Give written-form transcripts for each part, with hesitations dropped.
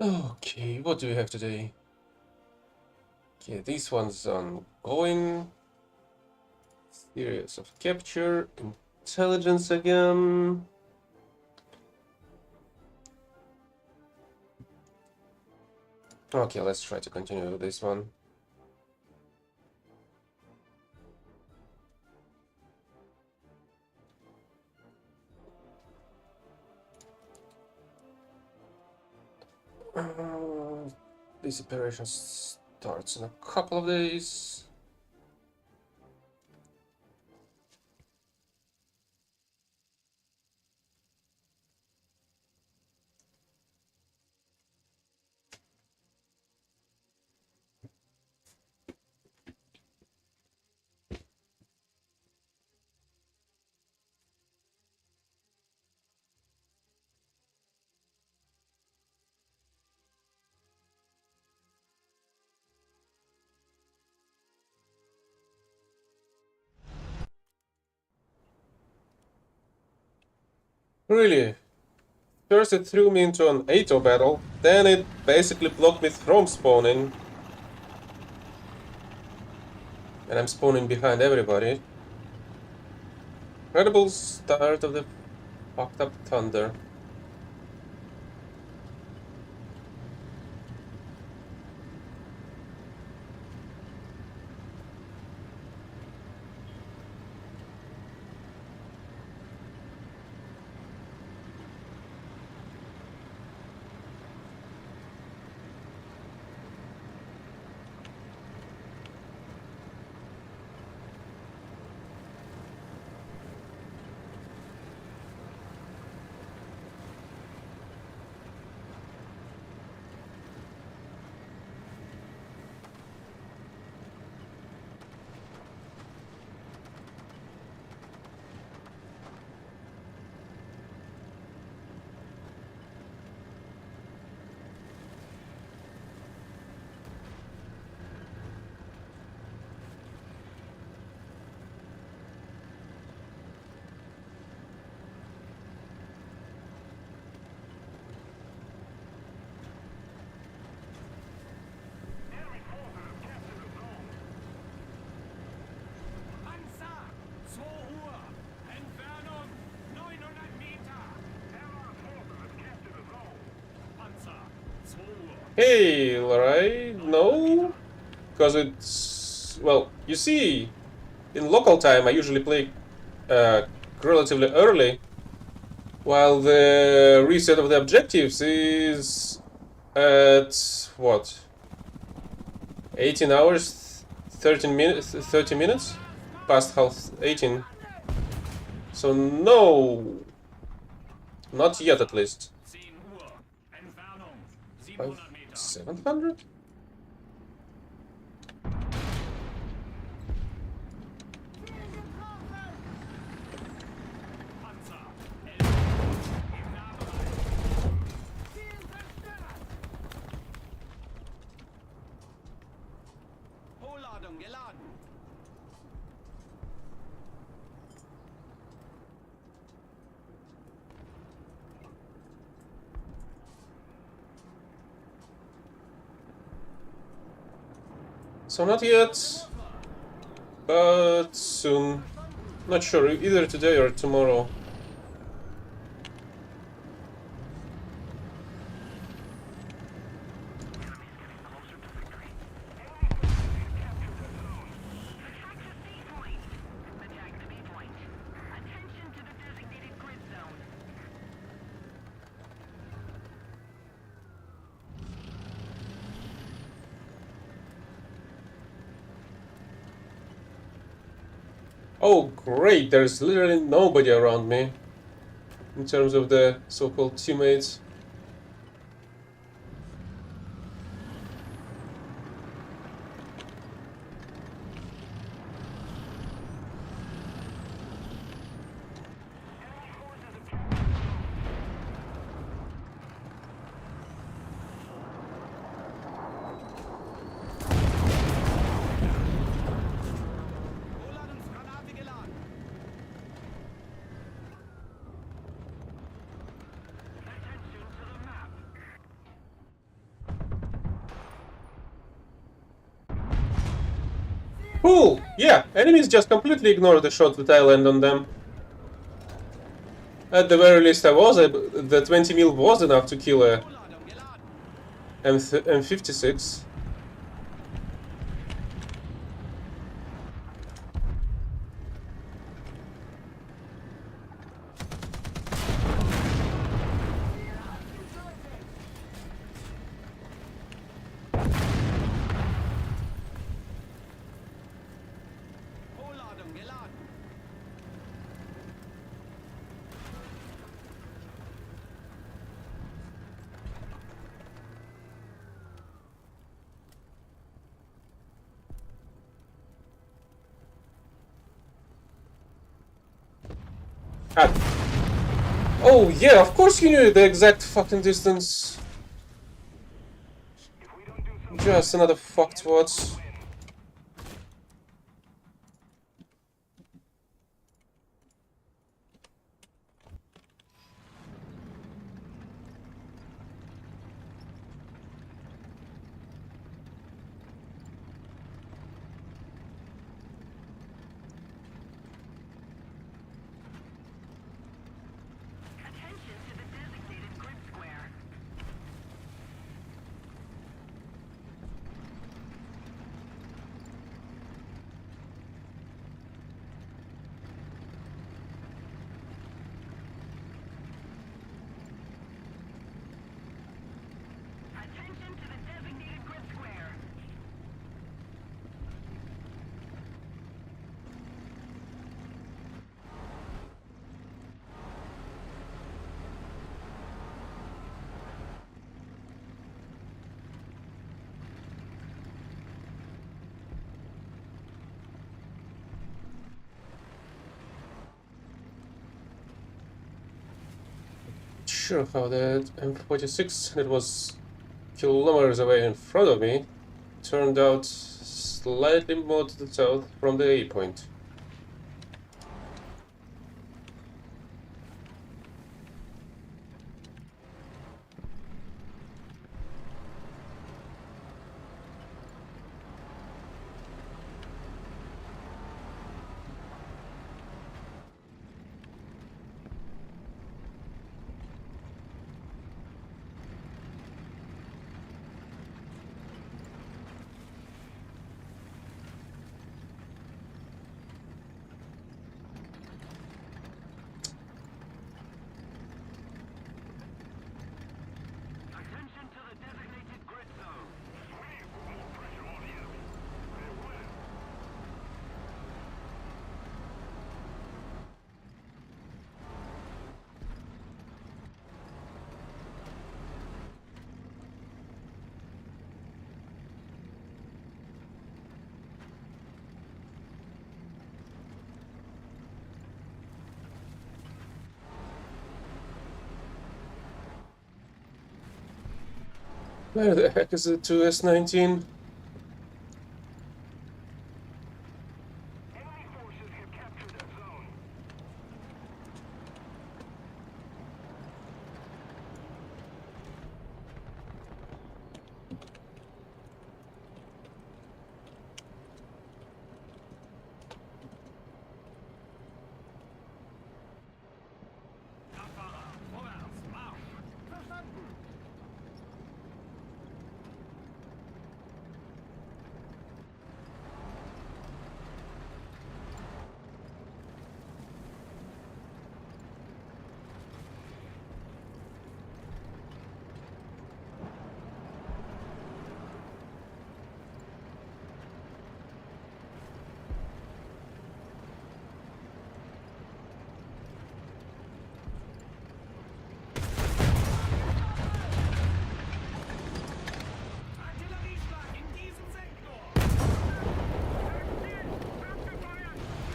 Okay, what do we have today? Okay, this one's ongoing. Series of capture. Intelligence again. Okay, let's try to continue with this one. This operation starts in a couple of days. Really? First it threw me into an ATO battle, then it basically blocked me from spawning. And I'm spawning behind everybody. Incredible start of the fucked up thunder. Hey, alright, no? Because it's... well, you see, in local time I usually play relatively early, while the reset of the objectives is at, what? 18 hours, 13 minutes, 30 minutes? Past half 18. So no, not yet at least. 700? So not yet, but soon. Not sure, either today or tomorrow. Oh great, there's literally nobody around me in terms of the so-called teammates. Cool! Yeah, enemies just completely ignore the shot that I land on them. At the very least, the 20 mil was enough to kill a M56. Ah. Oh yeah, of course you knew the exact fucking distance. Just another fucked watch. Sure how that M46 that was kilometers away in front of me turned out slightly more to the south from the A point. Where the heck is the 2S19?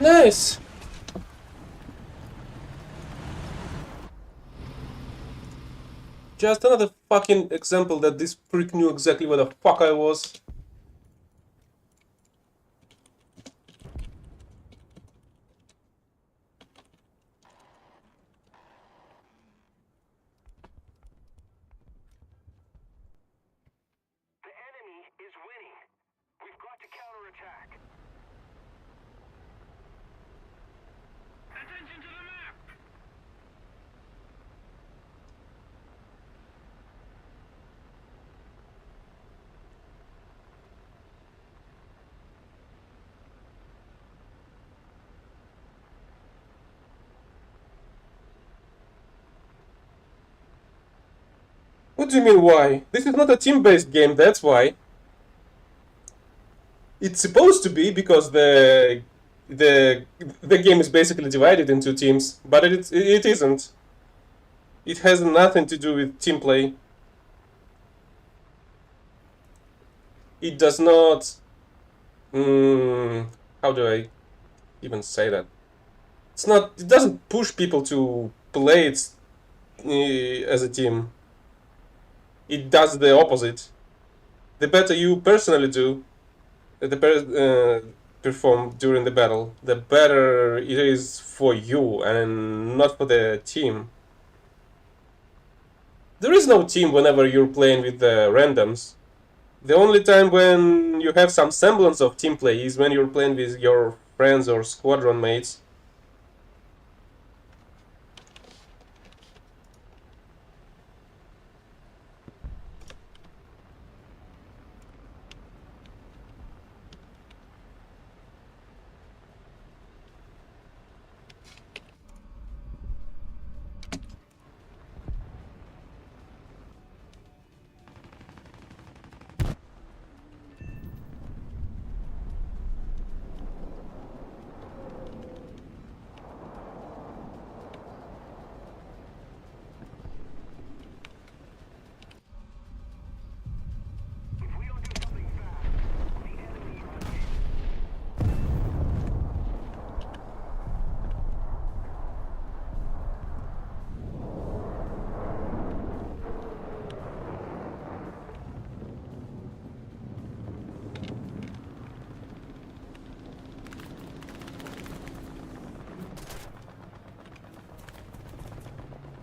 Nice! Just another fucking example that this prick knew exactly where the fuck I was. The enemy is winning. We've got to counterattack. What do you mean why? This is not a team-based game, that's why. It's supposed to be because the game is basically divided into teams, but it isn't. It has nothing to do with team play. It does not. How do I even say that? It's not. It doesn't push people to play it as a team. It does the opposite. The better you personally do, perform during the battle, the better it is for you and not for the team. There is no team whenever you're playing with the randoms. The only time when you have some semblance of team play is when you're playing with your friends or squadron mates.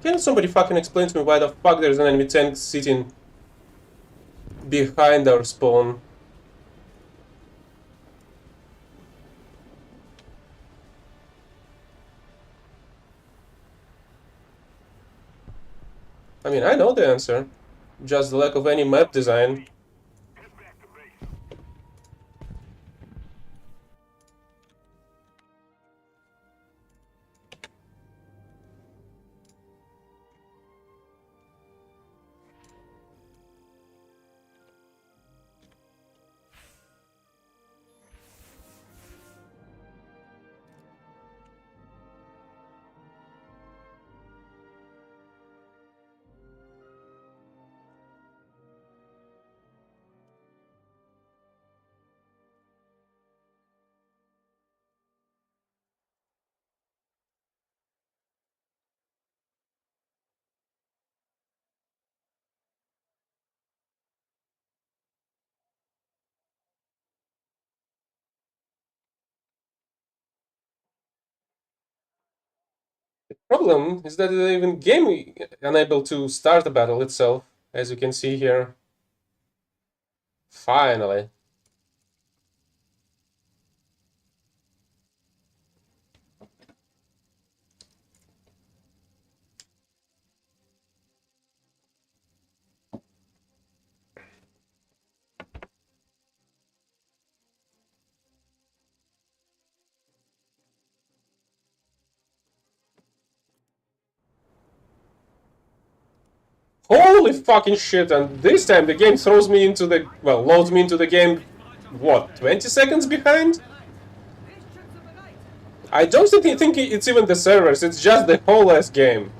Can somebody fucking explain to me why the fuck there's an enemy tank sitting behind our spawn? I mean, I know the answer. Just the lack of any map design. Problem is that the even game unable to start the battle itself, as you can see here. Finally. Holy fucking shit, and this time the game throws me into the... well, loads me into the game, what, 20 seconds behind? I don't think it's even the servers, it's just the whole ass game.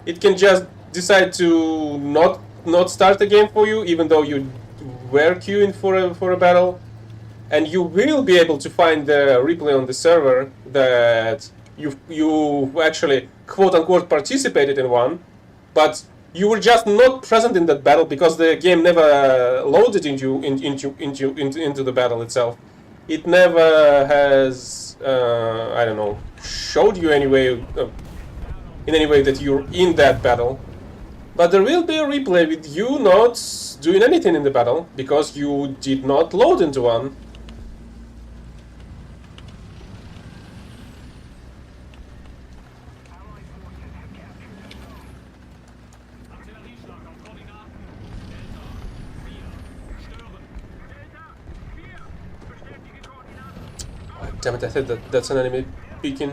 It can just decide to not start the game for you, even though you were queuing for a battle. And you will be able to find the replay on the server that you actually quote-unquote participated in one, but you were just not present in that battle because the game never loaded into the battle itself. It never has, I don't know, showed you in any way that you're in that battle. But there will be a replay with you not doing anything in the battle because you did not load into one. Damn it, I thought that's an enemy peeking.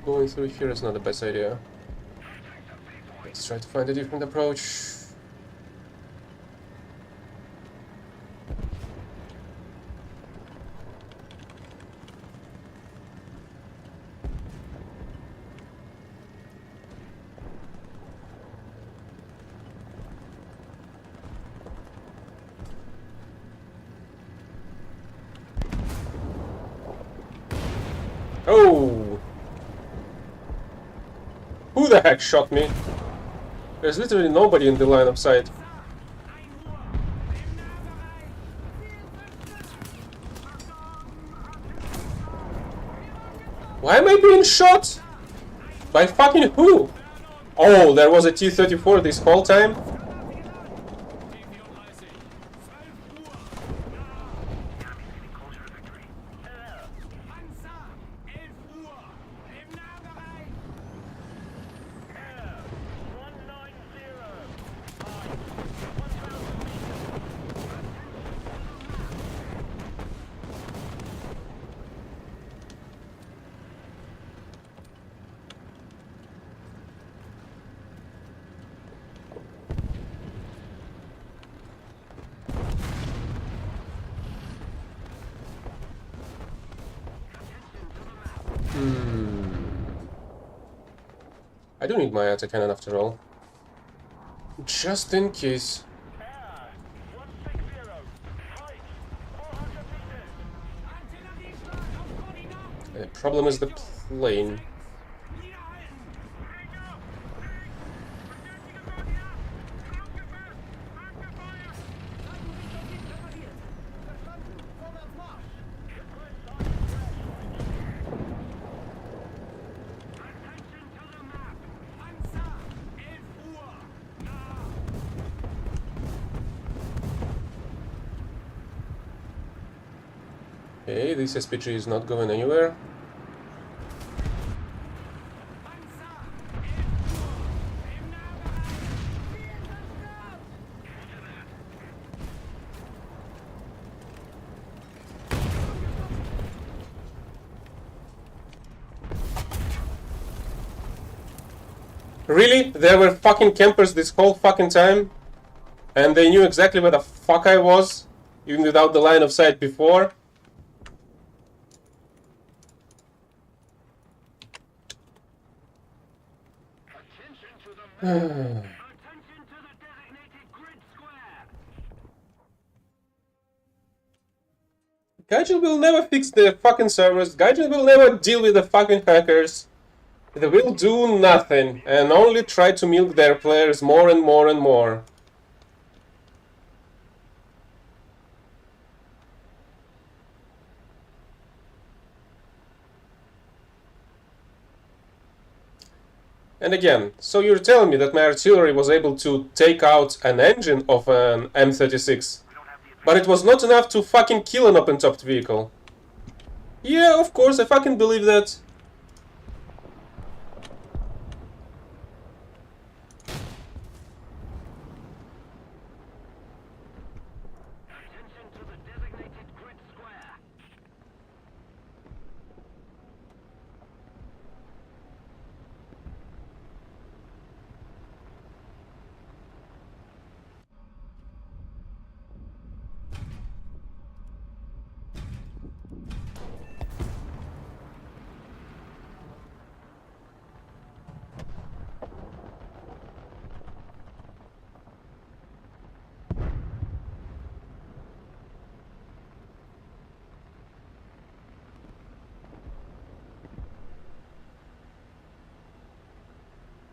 Going through here is not the best idea. Let's try to find a different approach. Oh! Who the heck shot me? There's literally nobody in the line of sight. Why am I being shot? By fucking who? Oh, there was a T-34 this whole time? I do need my autocannon after all. Just in case. The problem is the plane. Okay, this SPG is not going anywhere. Really? There were fucking campers this whole fucking time? And they knew exactly where the fuck I was? Even without the line of sight before? Gaijin will never fix the fucking servers. Gaijin will never deal with the fucking hackers. They will do nothing and only try to milk their players more and more and more. And again, so you're telling me that my artillery was able to take out an engine of an M36, but it was not enough to fucking kill an open-topped vehicle? Yeah, of course, I fucking believe that.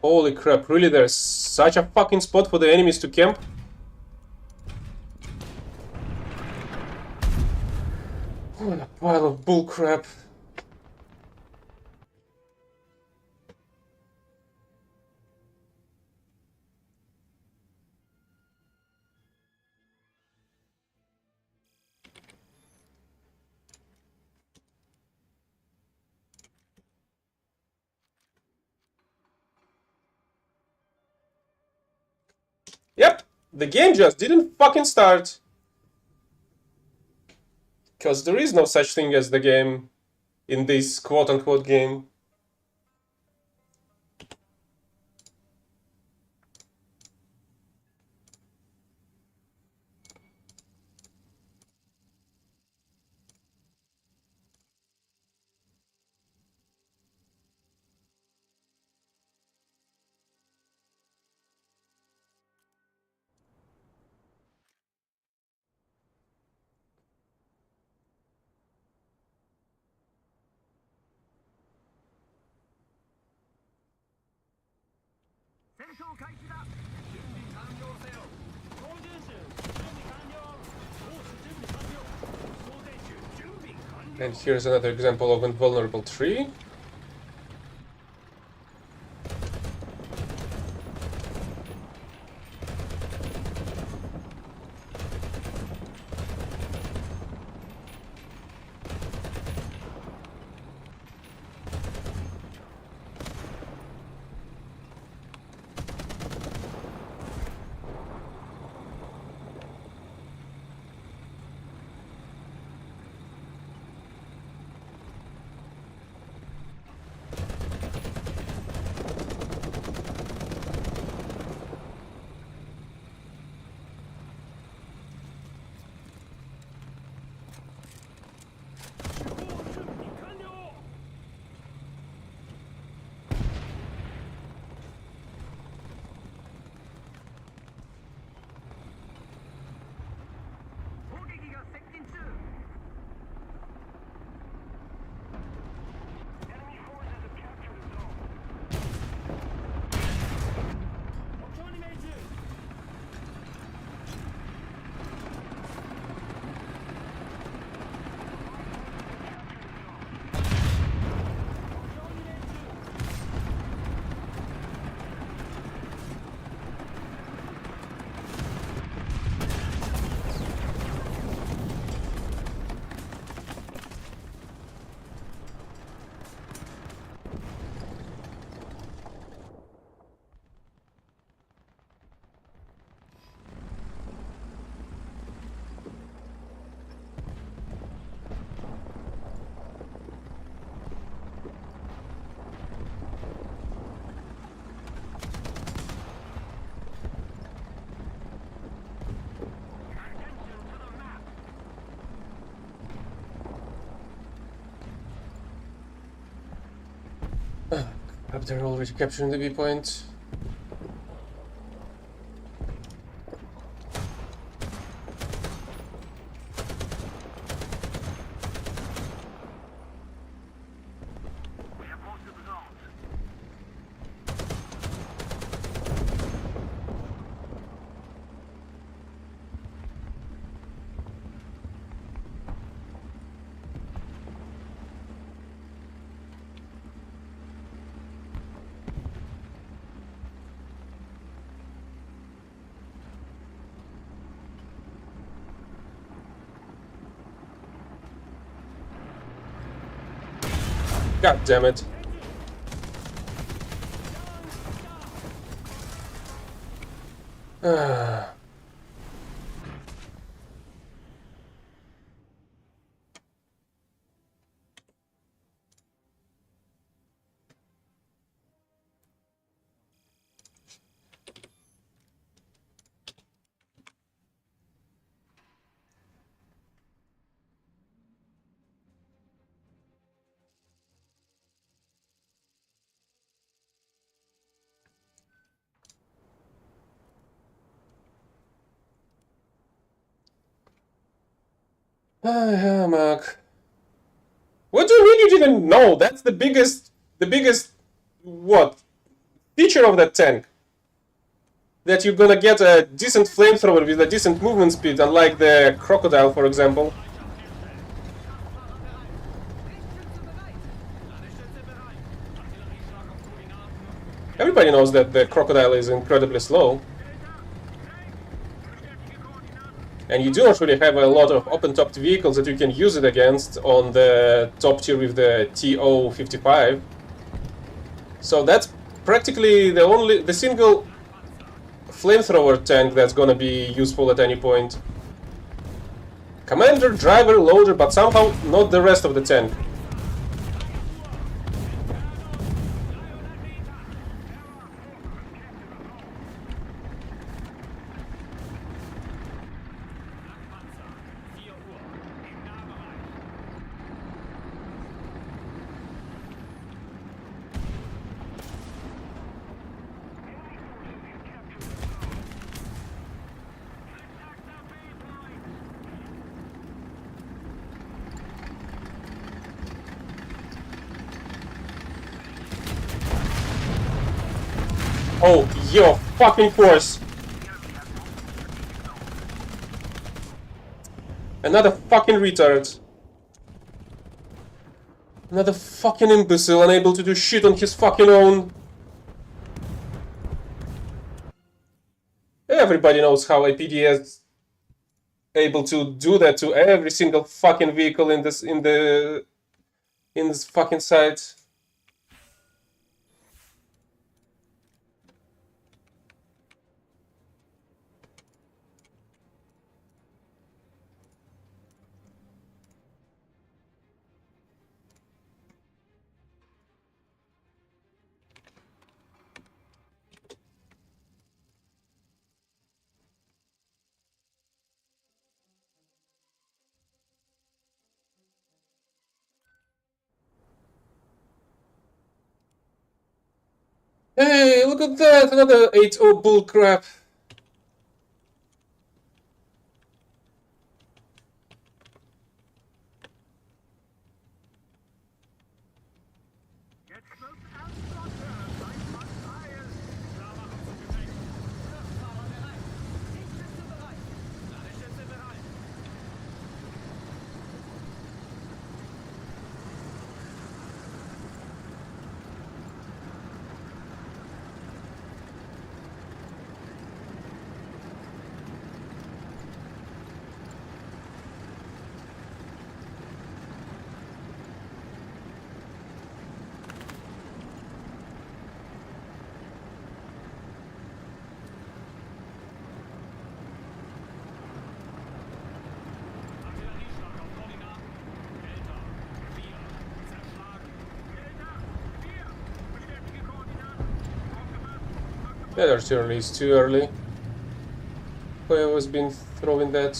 Holy crap, really there's such a fucking spot for the enemies to camp? What a pile of bullcrap. Yep, the game just didn't fucking start. Because there is no such thing as the game in this quote-unquote game. And here's another example of invulnerable tree. Up there already capturing the B point. God damn it. Mark. What do you mean you didn't know? That's the biggest, what, feature of that tank. That you're gonna get a decent flamethrower with a decent movement speed, unlike the crocodile, for example. Everybody knows that the crocodile is incredibly slow. And you do not really have a lot of open-topped vehicles that you can use it against on the top tier with the TO-55. So that's practically the single flamethrower tank that's gonna be useful at any point. Commander, driver, loader, but somehow not the rest of the tank. Oh, yo, fucking course. Another fucking retard. Another fucking imbecile unable to do shit on his fucking own. Everybody knows how APD is able to do that to every single fucking vehicle in this fucking site. Hey, look at that! Another 8-0 bullcrap. Yeah, they're too early. It's too early. Whoever's been throwing that.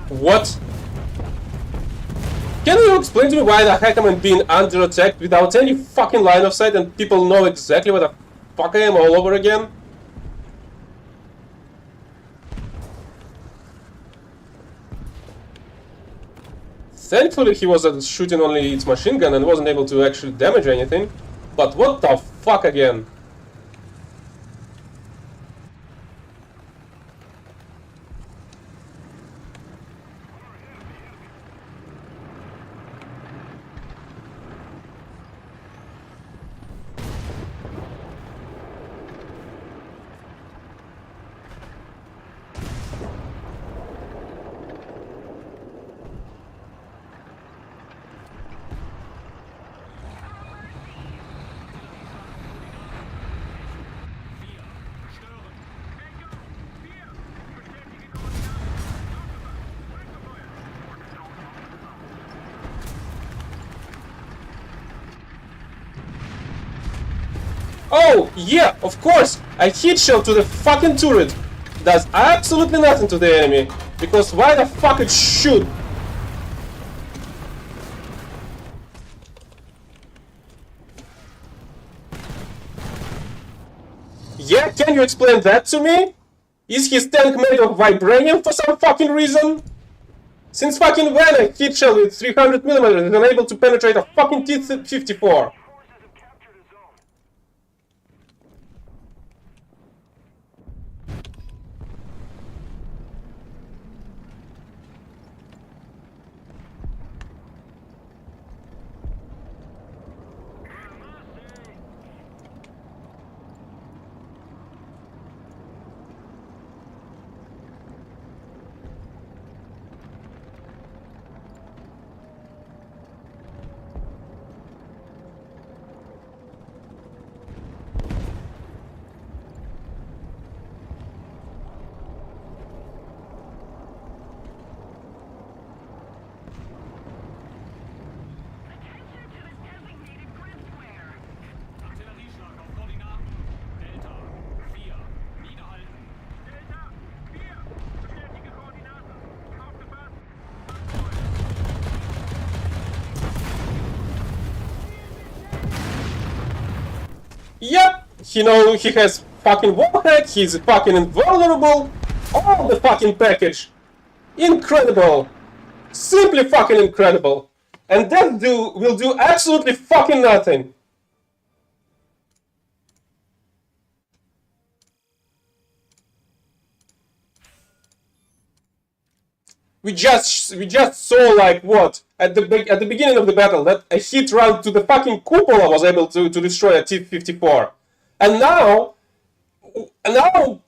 What? Can you explain to me why the heck am I being under attack without any fucking line of sight and people know exactly what the fuck I am all over again? Thankfully he was shooting only its machine gun and wasn't able to actually damage anything. But what the fuck again? Oh, yeah, of course! A hit shell to the fucking turret does absolutely nothing to the enemy. Because why the fuck it should? Yeah, can you explain that to me? Is his tank made of vibranium for some fucking reason? Since fucking when a hit shell with 300mm is unable to penetrate a fucking T-54? Yep, he has fucking warhead, he's fucking invulnerable, all the fucking package. Incredible. Simply fucking incredible. And that will do absolutely fucking nothing. We just saw like what at the beginning of the battle that a hit round to the fucking cupola was able to destroy a T-54, and now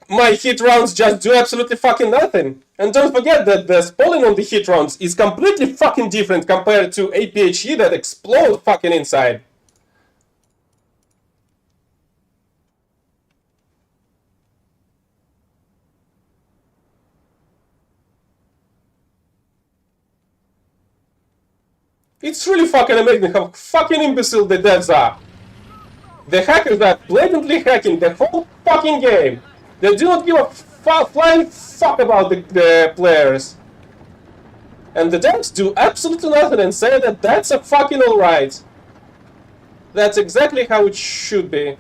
my hit rounds just do absolutely fucking nothing. And don't forget that the spawning on the hit rounds is completely fucking different compared to APHE that explode fucking inside. It's really fucking amazing how fucking imbecile the devs are. The hackers are blatantly hacking the whole fucking game. They do not give a flying fuck about the players. And the devs do absolutely nothing and say that that's a fucking alright. That's exactly how it should be.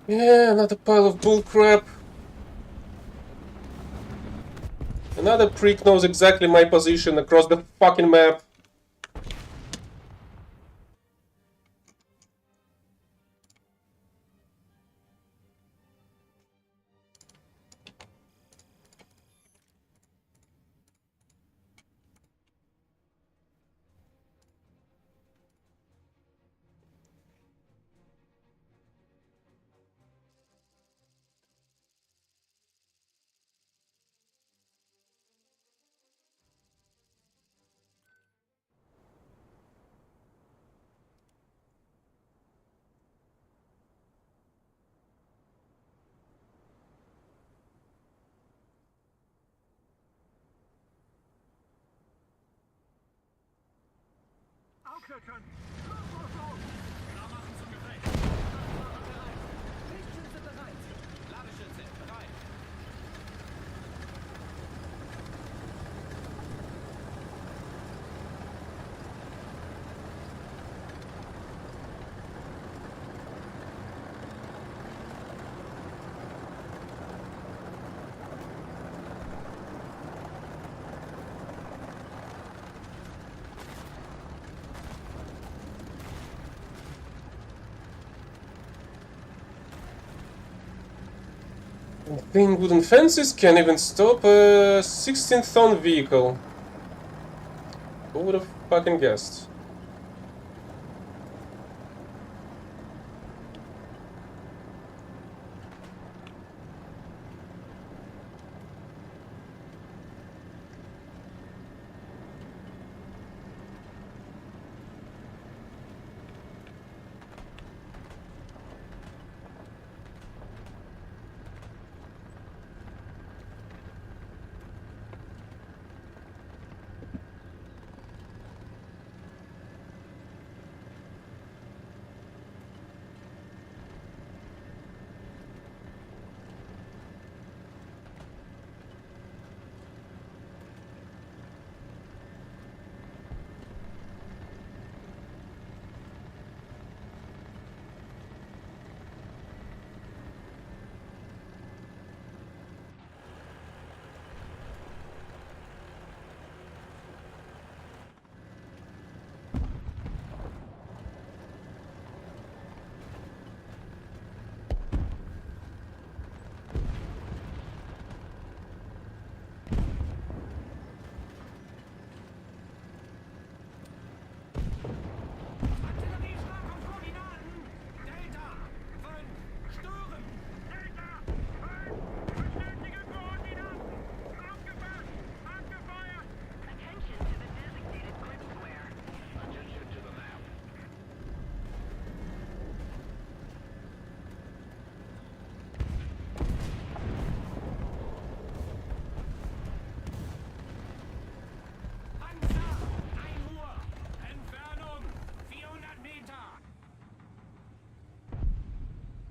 Yeah, another pile of bullcrap. Another prick knows exactly my position across the fucking map. Thin wooden fences can even stop a 16-ton vehicle. Who would have fucking guessed?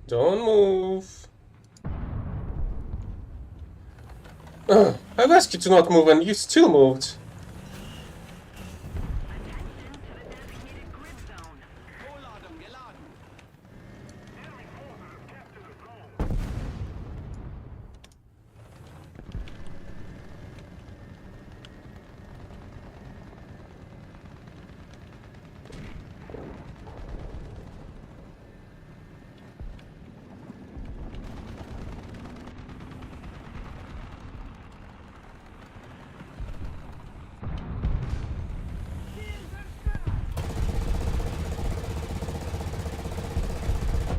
Don't move. I've asked you to not move and you still moved.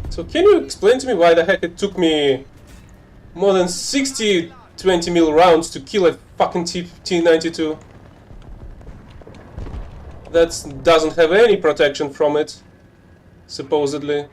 So can you explain to me why the heck it took me more than 60 20 mil rounds to kill a fucking T-92 that doesn't have any protection from it, supposedly?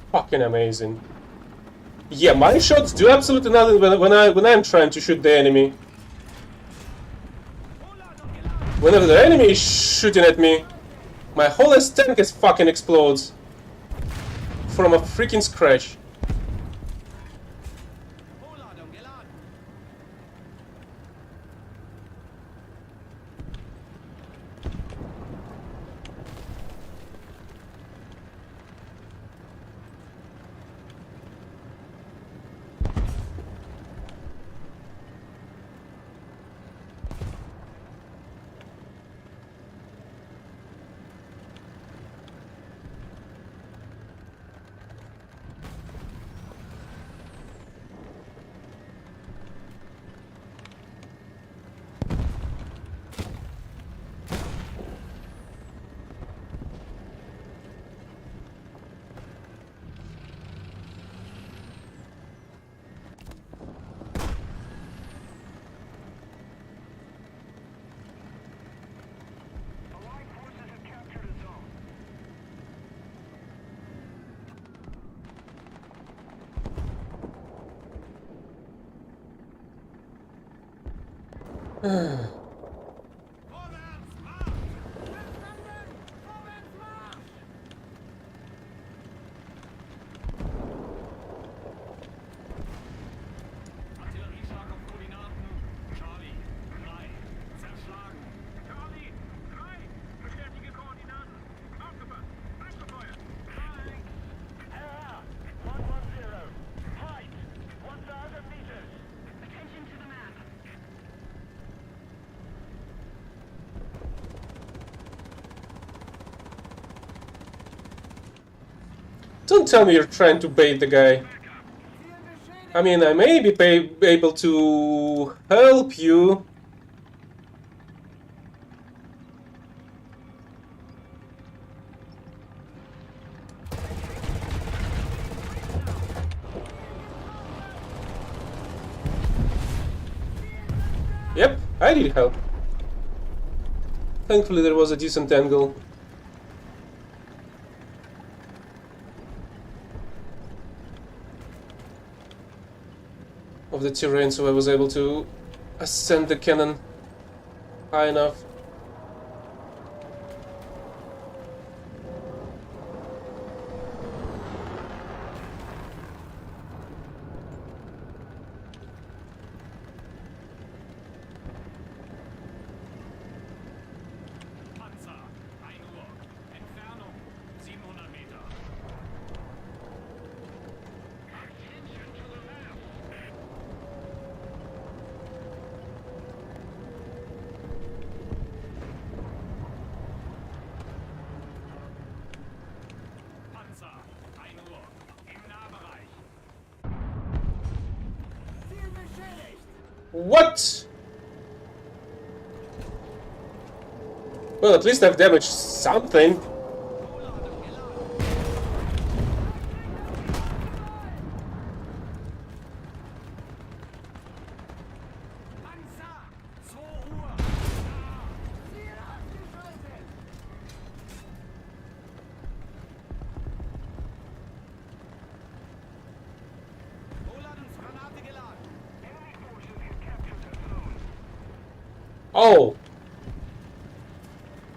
Fucking amazing. Yeah, my shots do absolutely nothing when I'm trying to shoot the enemy. Whenever the enemy is shooting at me, my whole ass tank is fucking explodes from a freaking scratch. Don't tell me you're trying to bait the guy. I mean, I may be able to help you. Yep, I need help. Thankfully there was a decent angle. Of the terrain, so I was able to ascend the cannon high enough. What? Well, at least I've damaged something. Oh!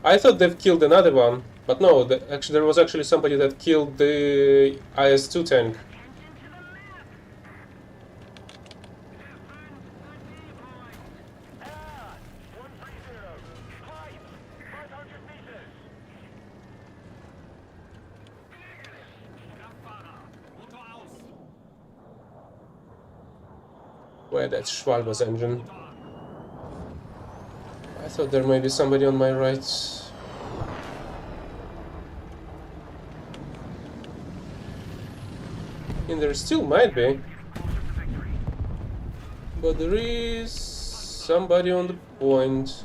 I thought they've killed another one, but no, actually there was actually somebody that killed the IS-2 tank. Where that's Schwalber's engine. I thought there might be somebody on my right. And there still might be. But there is somebody on the point.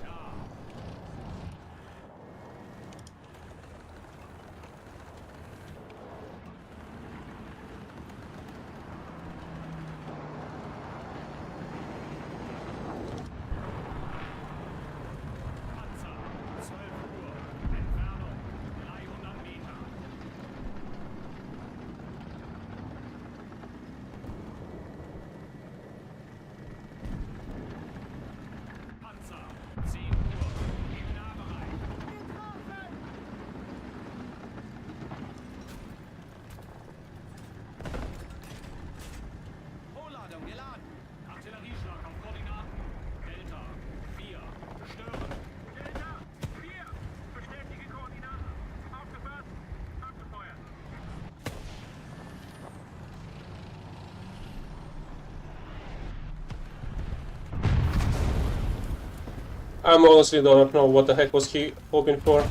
I honestly don't know what the heck was he hoping for.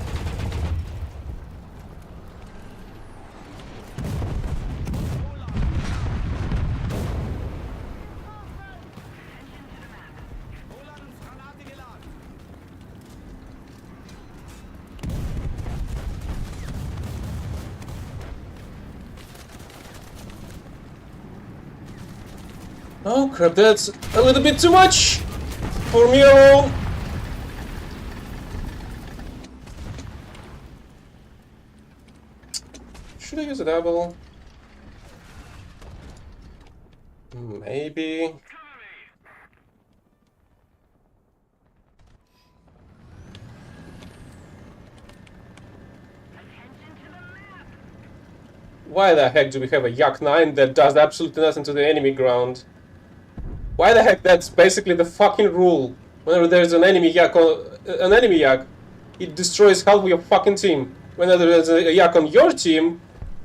Oh crap, that's a little bit too much for me alone. Should I use a double? Maybe. Why the heck do we have a Yak 9 that does absolutely nothing to the enemy ground? Why the heck that's basically the fucking rule. Whenever there's an enemy Yak, it destroys half of your fucking team. Whenever there's a Yak on your team,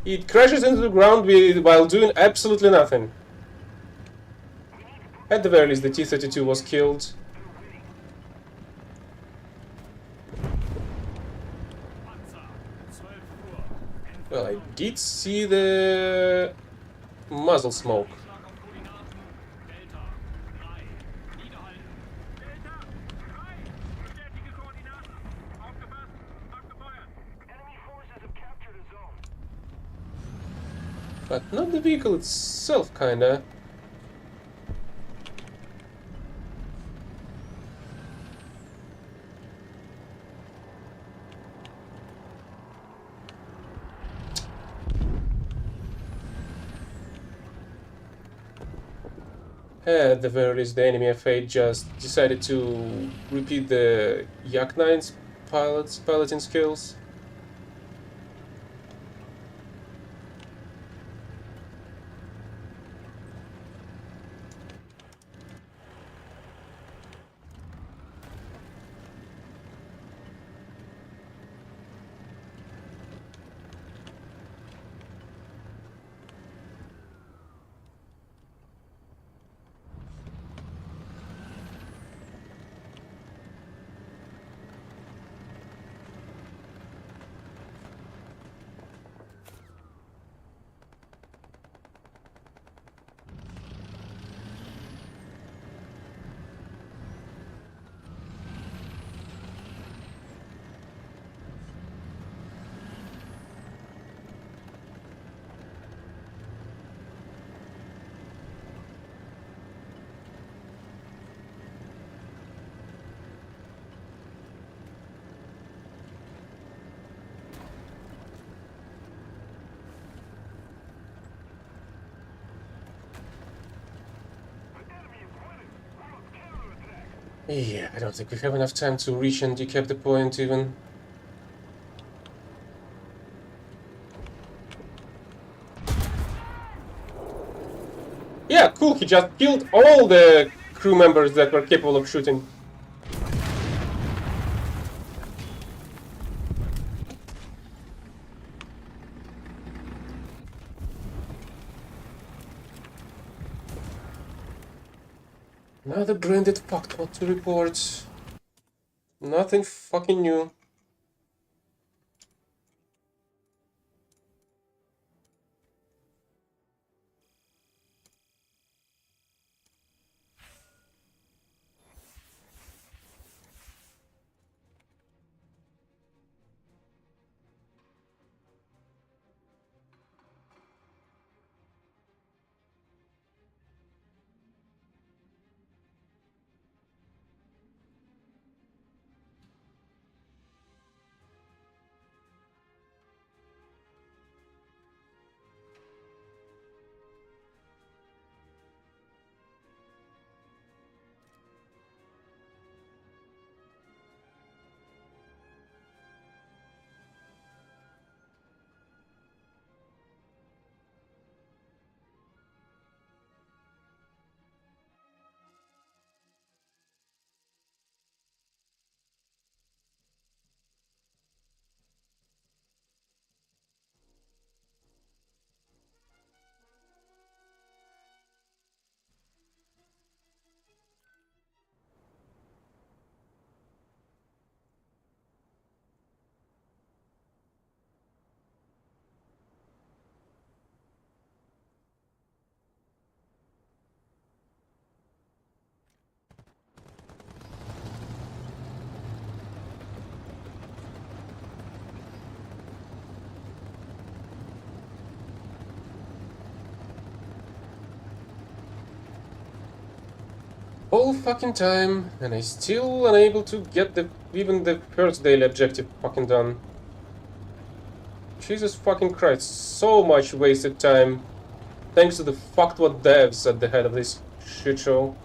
it crashes into the ground while doing absolutely nothing. At the very least, the T-32 was killed. Well, I did see the muzzle smoke. But not the vehicle itself, kinda. At the very least, the enemy F8 just decided to repeat the Yak 9's piloting skills. Yeah, I don't think we have enough time to reach and decap the point even. Yeah, cool, he just killed all the crew members that were capable of shooting. Another branded fucked what to report. Nothing fucking new. Whole fucking time, and I still unable to get even the first daily objective fucking done. Jesus fucking Christ, so much wasted time. Thanks to the fucked what devs at the head of this shit show.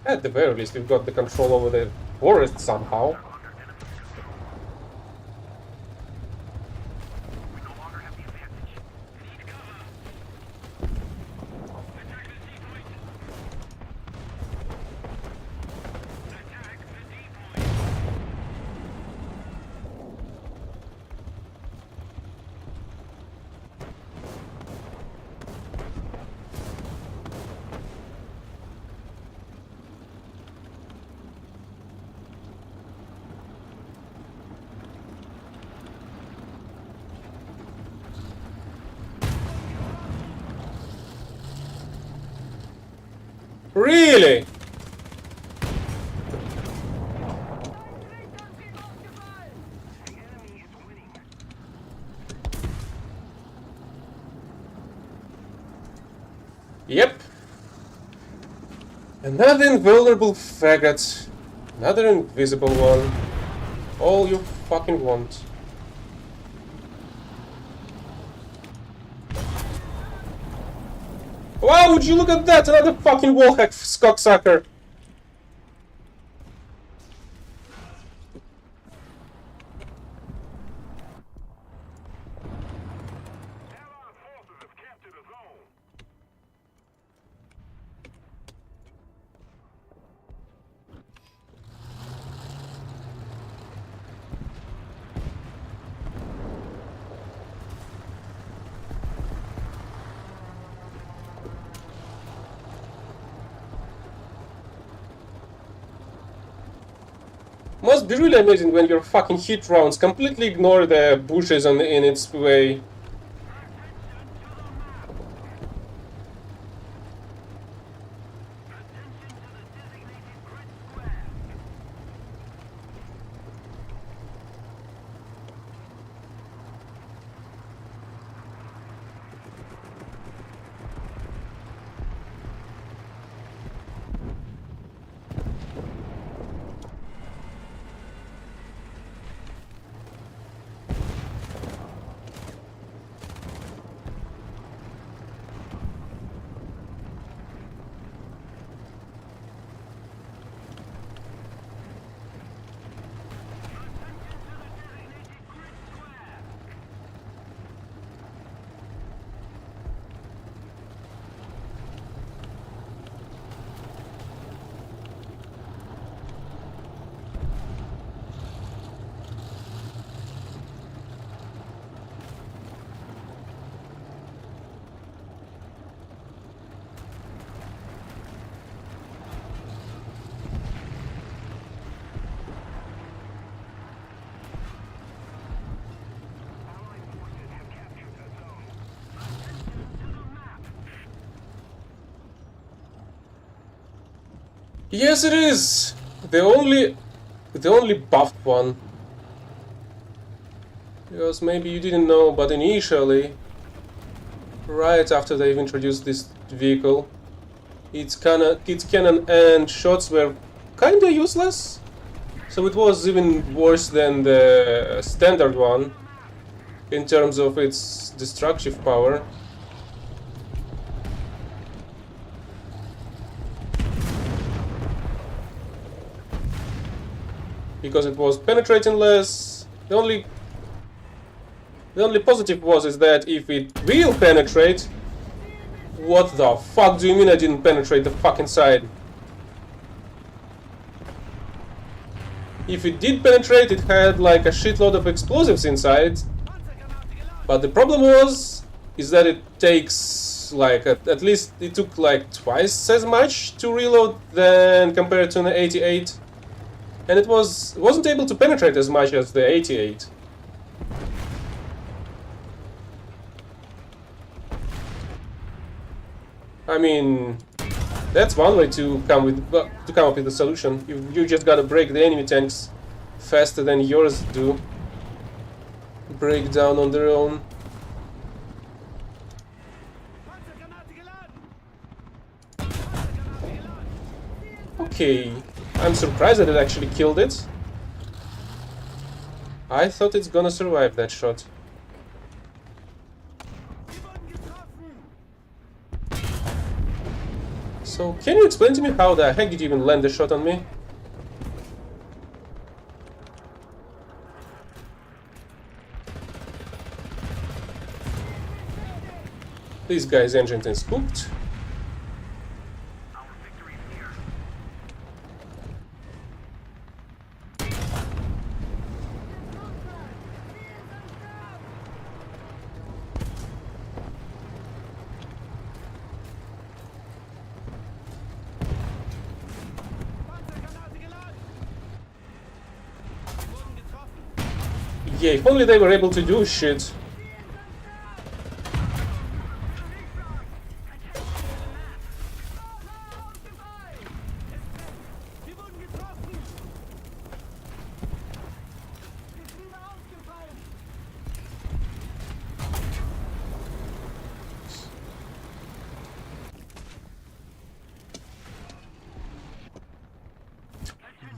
At the very least, we've got the control over the forest somehow. Really? Yep. Another invulnerable faggot. Another invisible one. All you fucking want. Wow, would you look at that? Another fucking wallhack cocksucker. Must be really amazing when your fucking hit rounds completely ignore the bushes in its way. Yes, it is. The only buffed one. Because maybe you didn't know, but initially, right after they've introduced this vehicle, its cannon and shots were kinda useless. So it was even worse than the standard one in terms of its destructive power. Because it was penetrating less. The only positive is that if it will penetrate, what the fuck do you mean I didn't penetrate the fucking side? If it did penetrate, it had like a shitload of explosives inside. But the problem is that it takes like at least it took like twice as much to reload than compared to an 88. And it wasn't able to penetrate as much as the 88. I mean, that's one way to come up with a solution. You just gotta break the enemy tanks faster than yours do. Break down on their own. Okay. I'm surprised that it actually killed it. I thought it's gonna survive that shot. So, can you explain to me how the heck did you even land the shot on me? This guy's engine is cooked. Yeah, if only they were able to do shit.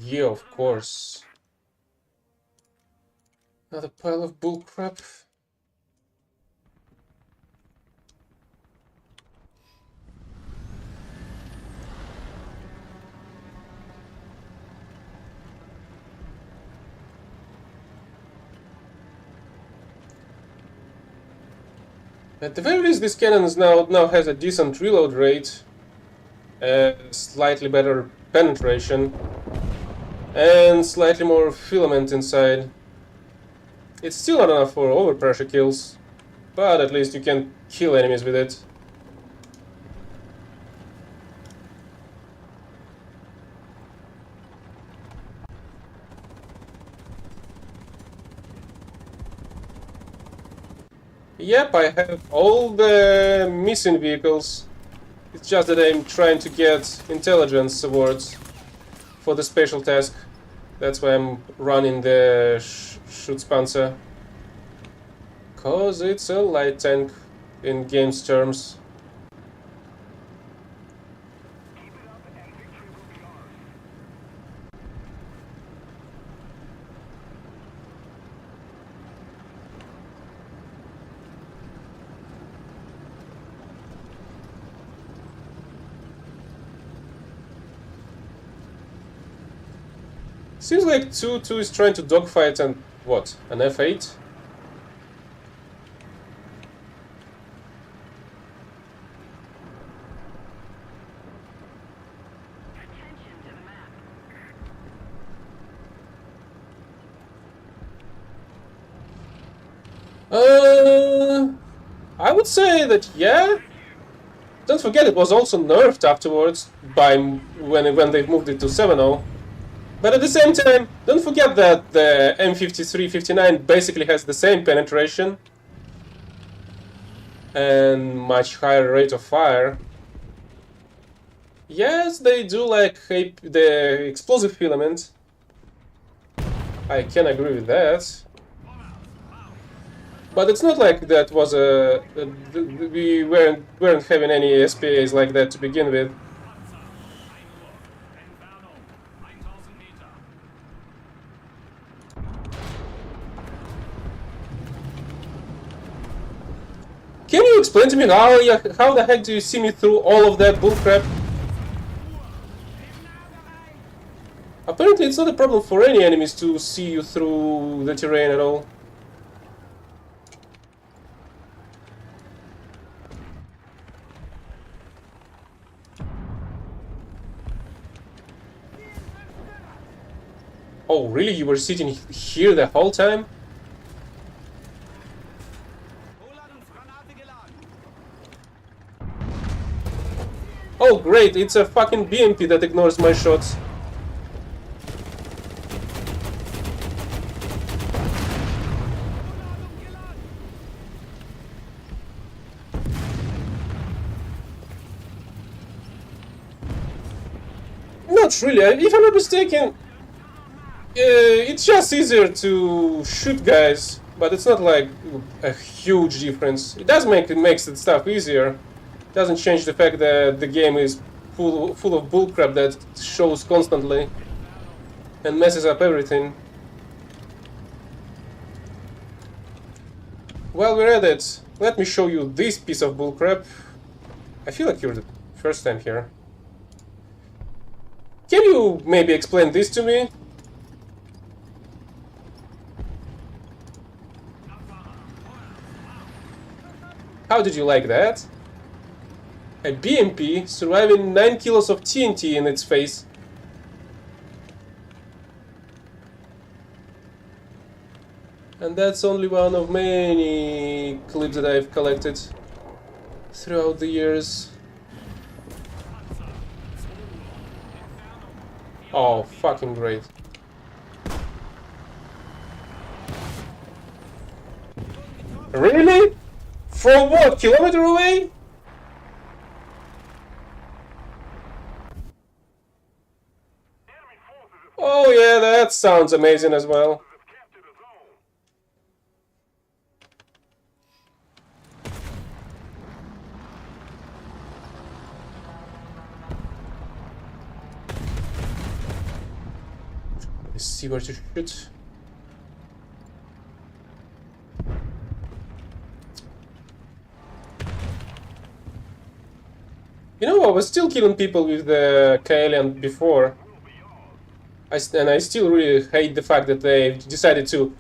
Yeah, of course. Another pile of bullcrap. At the very least, this cannon now has a decent reload rate, slightly better penetration, and slightly more filament inside. It's still not enough for overpressure kills, but at least you can kill enemies with it. Yep, I have all the missing vehicles. It's just that I'm trying to get intelligence awards for the special task. That's why I'm running the Schutzpanzer. Cause it's a light tank in game's terms. Seems like 2-2 is trying to dogfight and what? An F8? I would say that yeah. Don't forget it was also nerfed afterwards by when they moved it to 7.0. But at the same time, don't forget that the M53-59 basically has the same penetration and much higher rate of fire. Yes, they do like the explosive filament. I can agree with that. But it's not like that was we weren't having any SPAs like that to begin with. Can you explain to me how the heck do you see me through all of that bullcrap? Apparently it's not a problem for any enemies to see you through the terrain at all. Oh, really? You were sitting here the whole time? Oh, great, it's a fucking BMP that ignores my shots. Not really, if I'm not mistaken, it's just easier to shoot guys, but it's not like a huge difference. It does makes the stuff easier. Doesn't change the fact that the game is full of bullcrap that shows constantly and messes up everything. While we're at it, let me show you this piece of bullcrap. I feel like you're the first time here. Can you maybe explain this to me? How did you like that? A BMP surviving 9 kilos of TNT in its face. And that's only one of many clips that I've collected throughout the years. Oh, fucking great. Really? From what? Kilometer away? Oh yeah, that sounds amazing as well. Let's see where to shoot. You know, I was still killing people with the Kaelian before. And I still really hate the fact that they decided to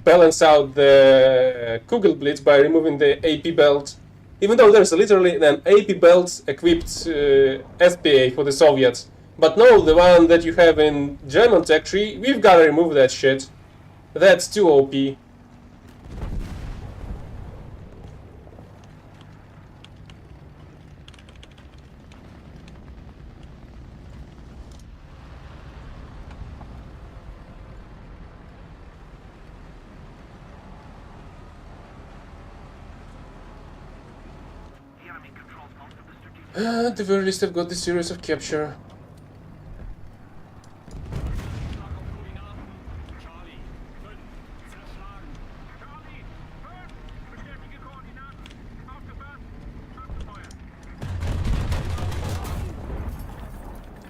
balance out the Kugelblitz by removing the AP belt. Even though there's literally an AP belt equipped SPA for the Soviets. But no, the one that you have in German tech tree, we've gotta remove that shit. That's too OP. At the very least, I've got the series of capture.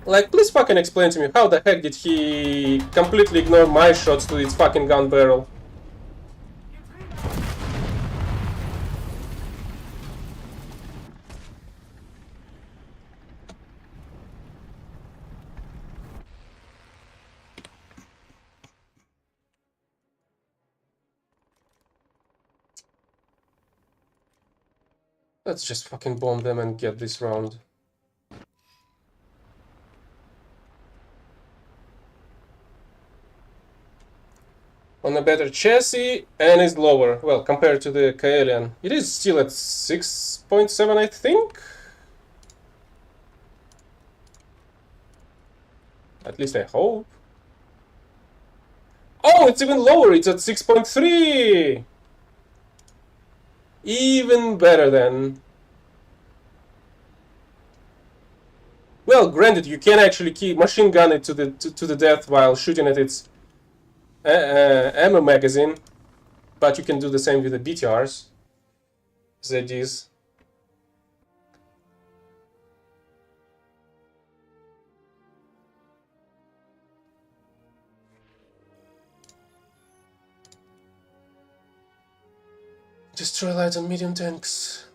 Like, please fucking explain to me, how the heck did he completely ignore my shots to its fucking gun barrel? Let's just fucking bomb them and get this round. On a better chassis and is lower. Well, compared to the Kaelian. It is still at 6.7, I think? At least I hope. Oh, it's even lower. It's at 6.3. Even better then. Well, granted, you can actually machine gun it to the death while shooting at its ammo magazine, but you can do the same with the BTRs, ZDs. Destroy light and medium tanks.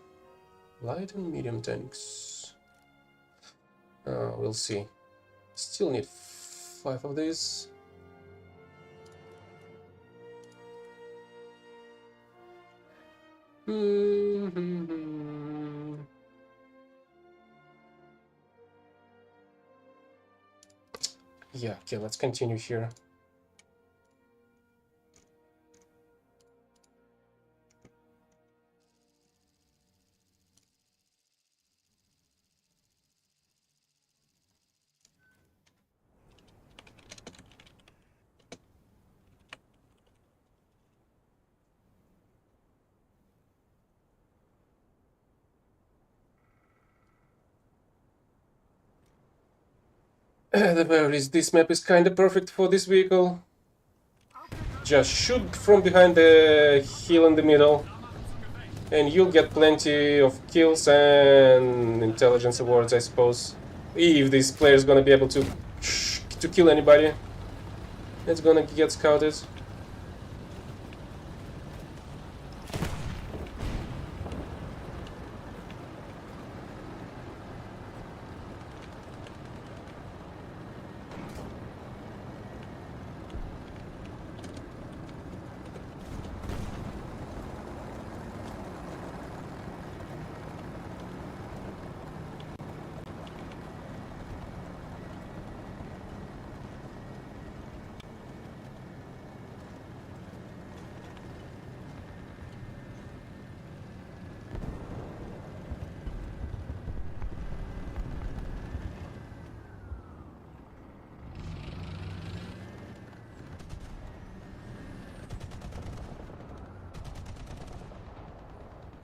Light and medium tanks. We'll see. Still need 5 of these. Yeah, okay, let's continue here. The very least, this map is kinda perfect for this vehicle. Just shoot from behind the hill in the middle, and you'll get plenty of kills and intelligence awards, I suppose. If this player is gonna be able to kill anybody, it's gonna get scouted.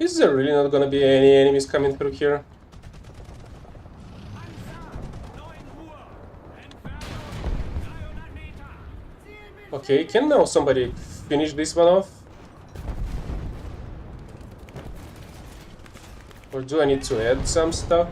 Is there really not gonna be any enemies coming through here? Okay, can now somebody finish this one off? Or do I need to add some stuff?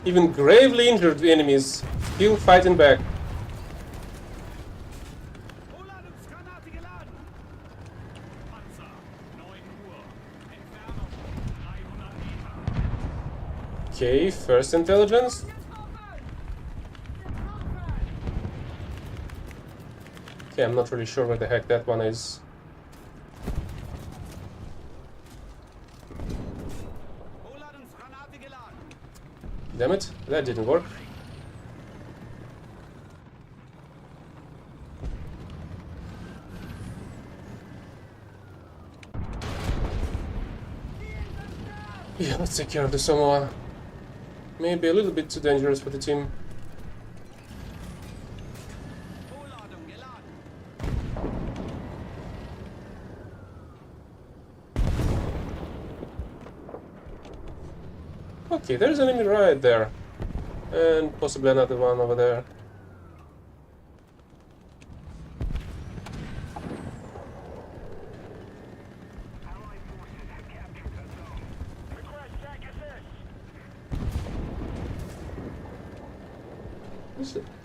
Even gravely injured enemies still fighting back. Okay, first intelligence. Okay, I'm not really sure where the heck that one is. Damn it, that didn't work. Yeah, let's take care of the Samoa. Maybe a little bit too dangerous for the team. Okay, there's an enemy right there. And possibly another one over there.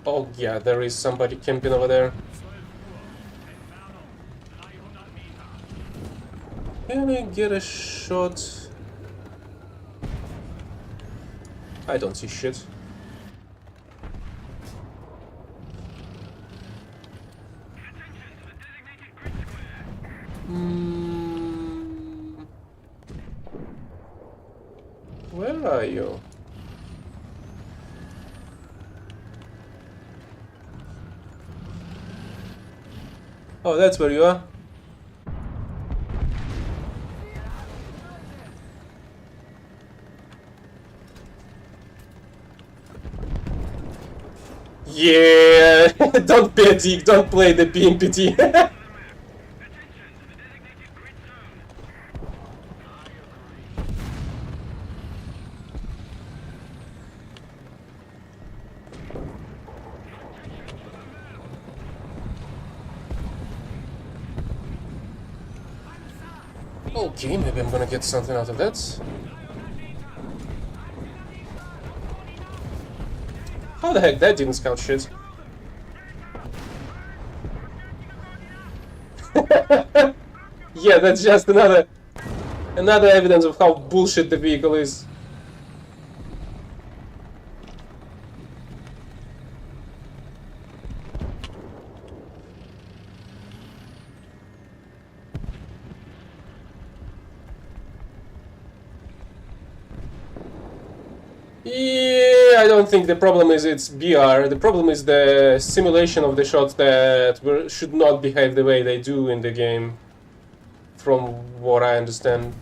Oh yeah, there is somebody camping over there. Can I get a shot? I don't see shit. Where are you? Oh, that's where you are. Yeah, don't be a dick, don't play the PMPT. Okay, maybe I'm gonna get something out of that. How the heck that didn't scout shit? Yeah, that's just another evidence of how bullshit the vehicle is. Yeah, I don't think the problem is it's BR. The problem is the simulation of the shots that should not behave the way they do in the game, from what I understand.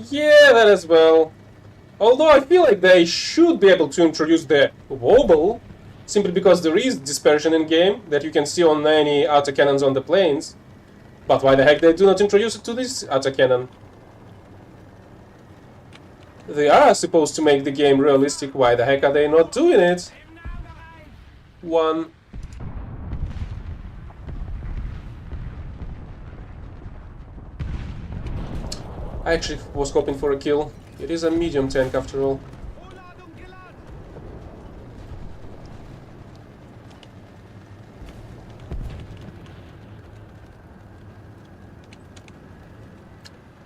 Yeah, that as well. Although I feel like they should be able to introduce the wobble, simply because there is dispersion in game that you can see on any autocannons on the planes. But why the heck they do not introduce it to this autocannon? They are supposed to make the game realistic, why the heck are they not doing it? One. I actually was hoping for a kill. It is a medium tank after all.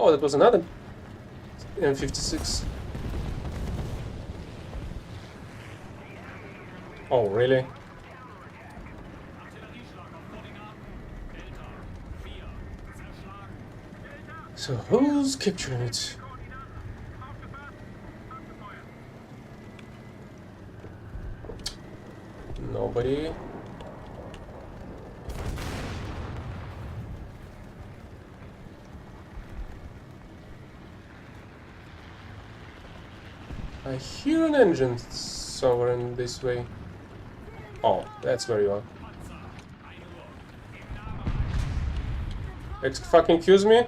Oh, that was another M56. Oh, really? So who's capturing it? Nobody. I hear an engine somewhere in this way. Oh, that's where you are. Excuse me?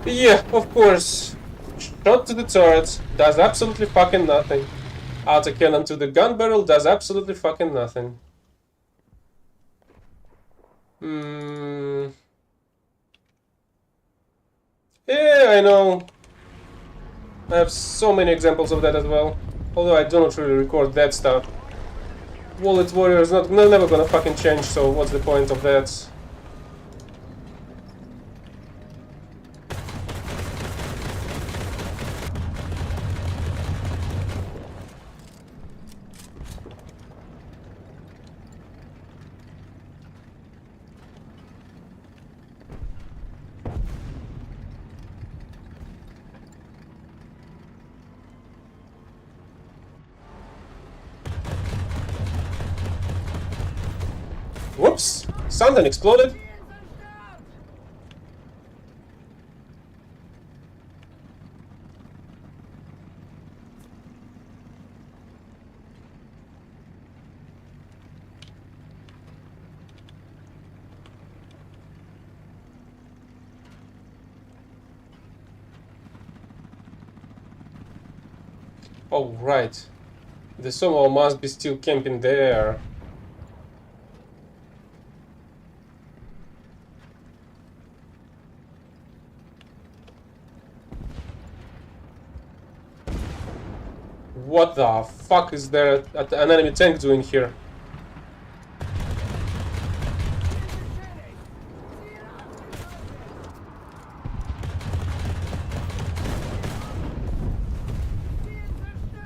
Yeah, of course. Shot to the turret does absolutely fucking nothing. Autocannon to the gun barrel does absolutely fucking nothing. Yeah, I know. I have so many examples of that as well. Although I do not really record that stuff. Wallet Warrior is not never gonna fucking change, so what's the point of that? Whoops! Something exploded! Oh, right. The Somo must be still camping there. What the fuck is there an enemy tank doing here?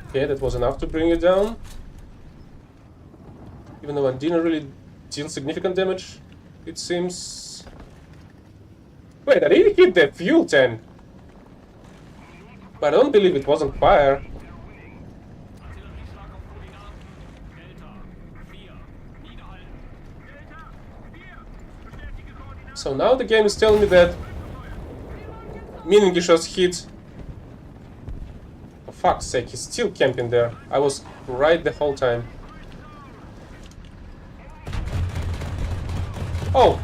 Okay, that was enough to bring it down. Even though I didn't really deal significant damage, it seems. Wait, I didn't hit the fuel tank. But I don't believe it wasn't fire. So now the game is telling me that meaning shots hit. For fuck's sake, he's still camping there. I was right the whole time. Oh!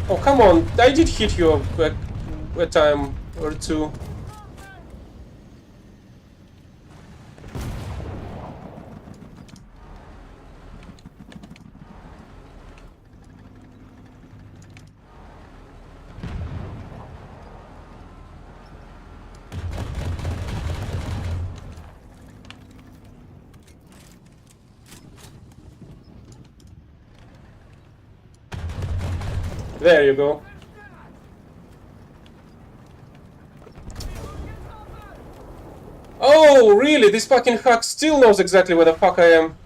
Oh, come on! I did hit you a time or two. There you go. Oh, really? This fucking hack still knows exactly where the fuck I am.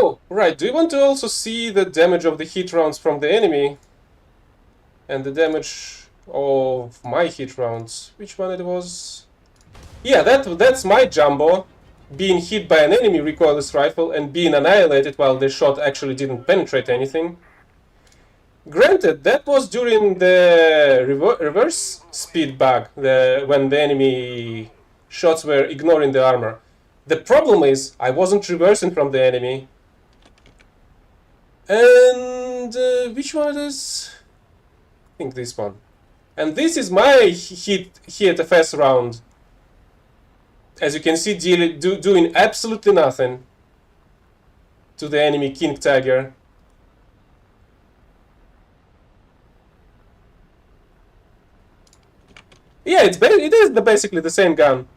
Oh, right. Do you want to also see the damage of the hit rounds from the enemy? And the damage of my hit rounds. Which one it was? Yeah, that's my jumbo. Being hit by an enemy recoilless rifle and being annihilated while the shot actually didn't penetrate anything. Granted, that was during the reverse speed bug, when the enemy shots were ignoring the armor. The problem is, I wasn't reversing from the enemy. And which one it is? I think this one. And this is my hit FS round. As you can see, doing absolutely nothing to the enemy King Tiger. Yeah, it is basically the same gun.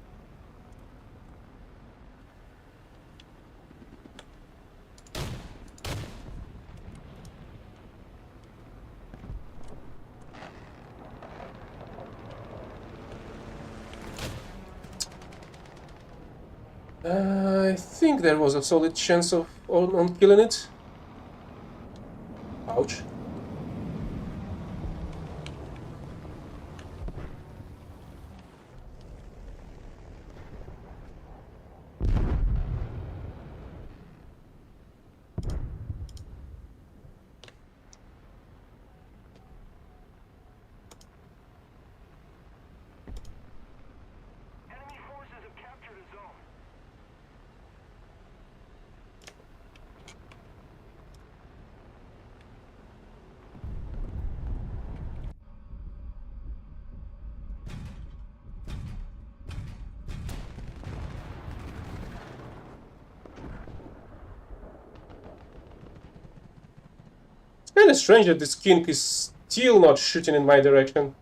I think there was a solid chance of on killing it. Ouch. It's kind of strange that this King is still not shooting in my direction.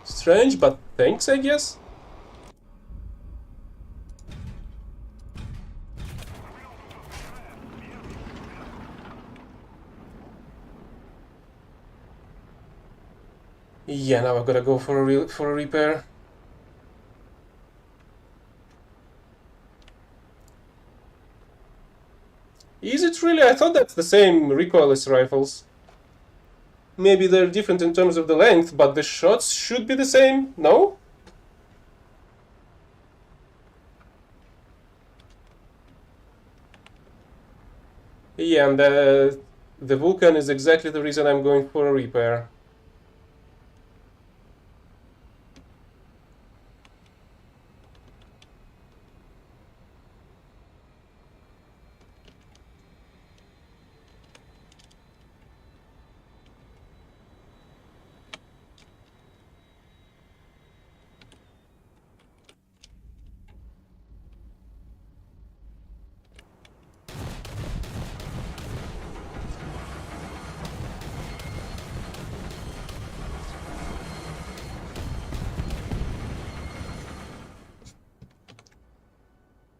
Strange, but thanks, I guess. Yeah, now I gotta go for a repair. Is it really? I thought that's the same recoilless rifles. Maybe they're different in terms of the length, but the shots should be the same, no? Yeah, and the Vulcan is exactly the reason I'm going for a repair.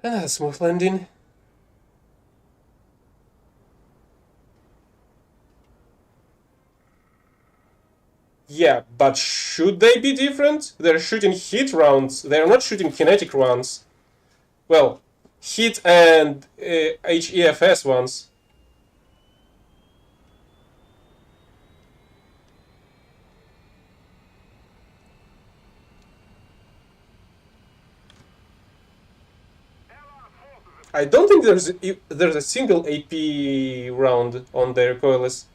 Ah, smooth landing. Yeah, but should they be different? They're shooting hit rounds. They're not shooting kinetic rounds. Well, hit and HEFS ones. I don't think there's a single AP round on the recoilless.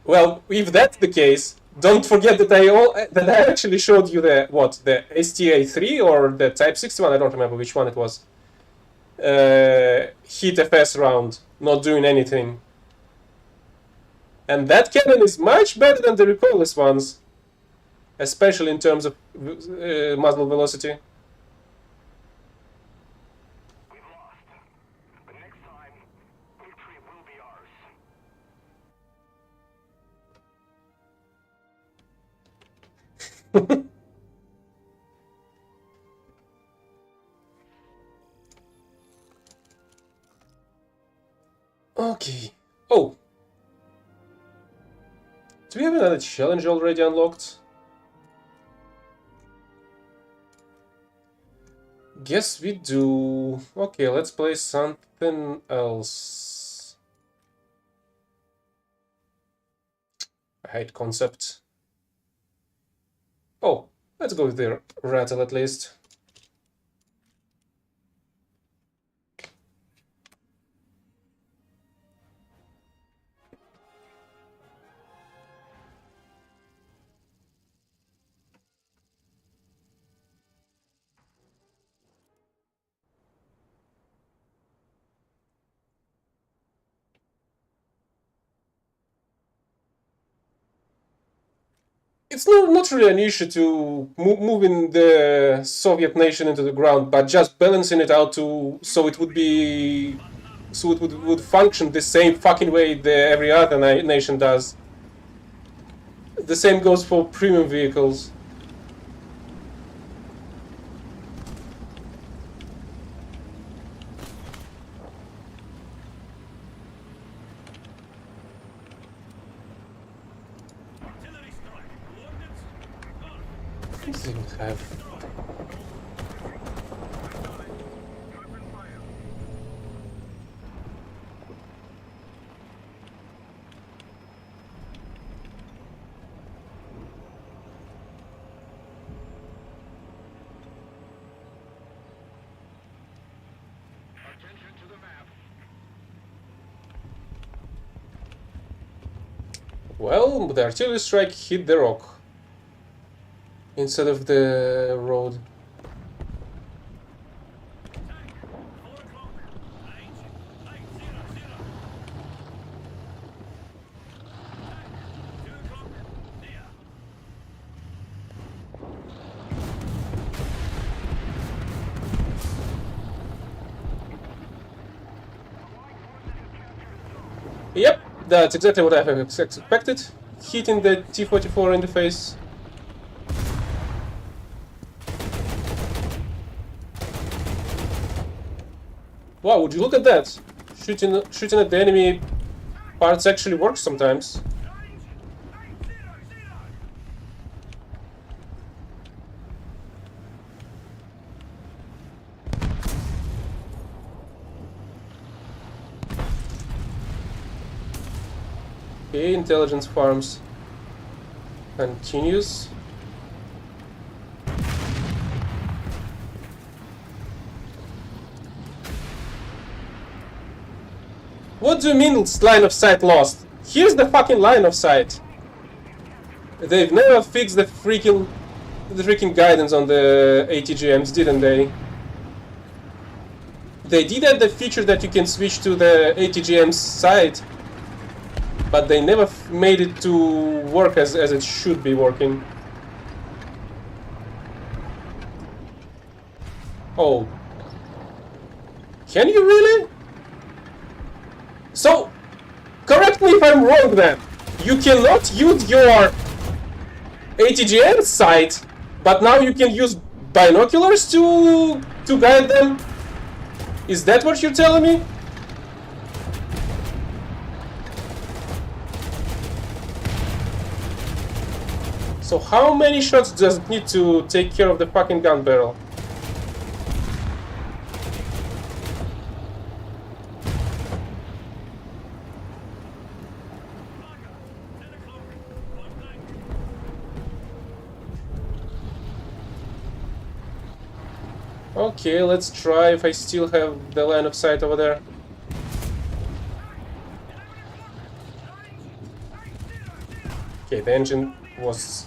Well, if that's the case, don't forget that I actually showed you the STA3 or the Type 61. I don't remember which one it was. Hit FS round, not doing anything. And that cannon is much better than the recoilless ones, especially in terms of muzzle velocity. We've lost, but next time, victory will be ours. Okay. Oh. Do we have another challenge already unlocked? Guess we do. Okay, let's play something else. I hate concept. Oh, let's go with the rattle at least. it's not really an issue to moving the Soviet nation into the ground, but just balancing it out so it would function the same fucking way every other nation does. The same goes for premium vehicles. What does it even have? Well, the artillery strike hit the rock instead of the road. Yep, that's exactly what I have expected. Hitting the T-44 in the face. Wow, would you look at that? Shooting at the enemy parts actually works sometimes. Okay, intelligence farms continues. What do you mean line of sight lost? Here's the fucking line of sight. They've never fixed the freaking guidance on the ATGMs, didn't they? They did add the feature that you can switch to the ATGM's side, but they never made it to work as it should be working. Oh. Can you really? So, correct me if I'm wrong then. You cannot use your ATGM sight, but now you can use binoculars to guide them? Is that what you're telling me? So how many shots does it need to take care of the fucking gun barrel? Okay, let's try if I still have the line of sight over there. Okay, the engine was...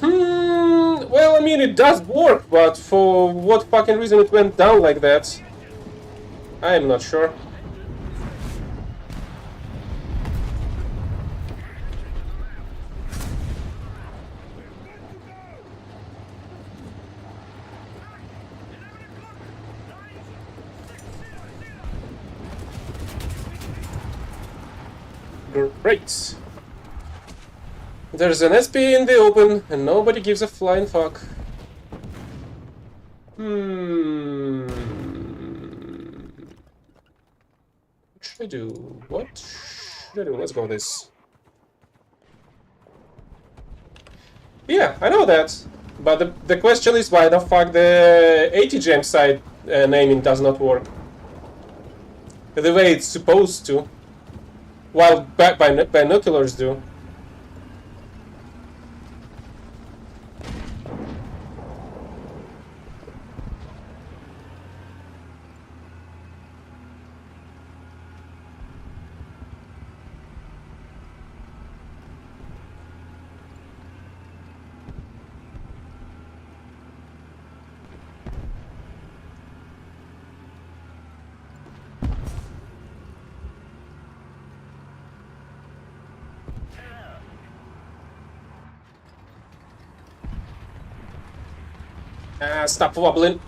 Well, I mean, it does work, but for what fucking reason it went down like that, I am not sure. Great. There's an SP in the open, and nobody gives a flying fuck. What should I do? What should I do? Let's go with this. Yeah, I know that. But the question is why the fuck the ATGM side naming does not work. The way it's supposed to. While binoculars do. Stop wobbling.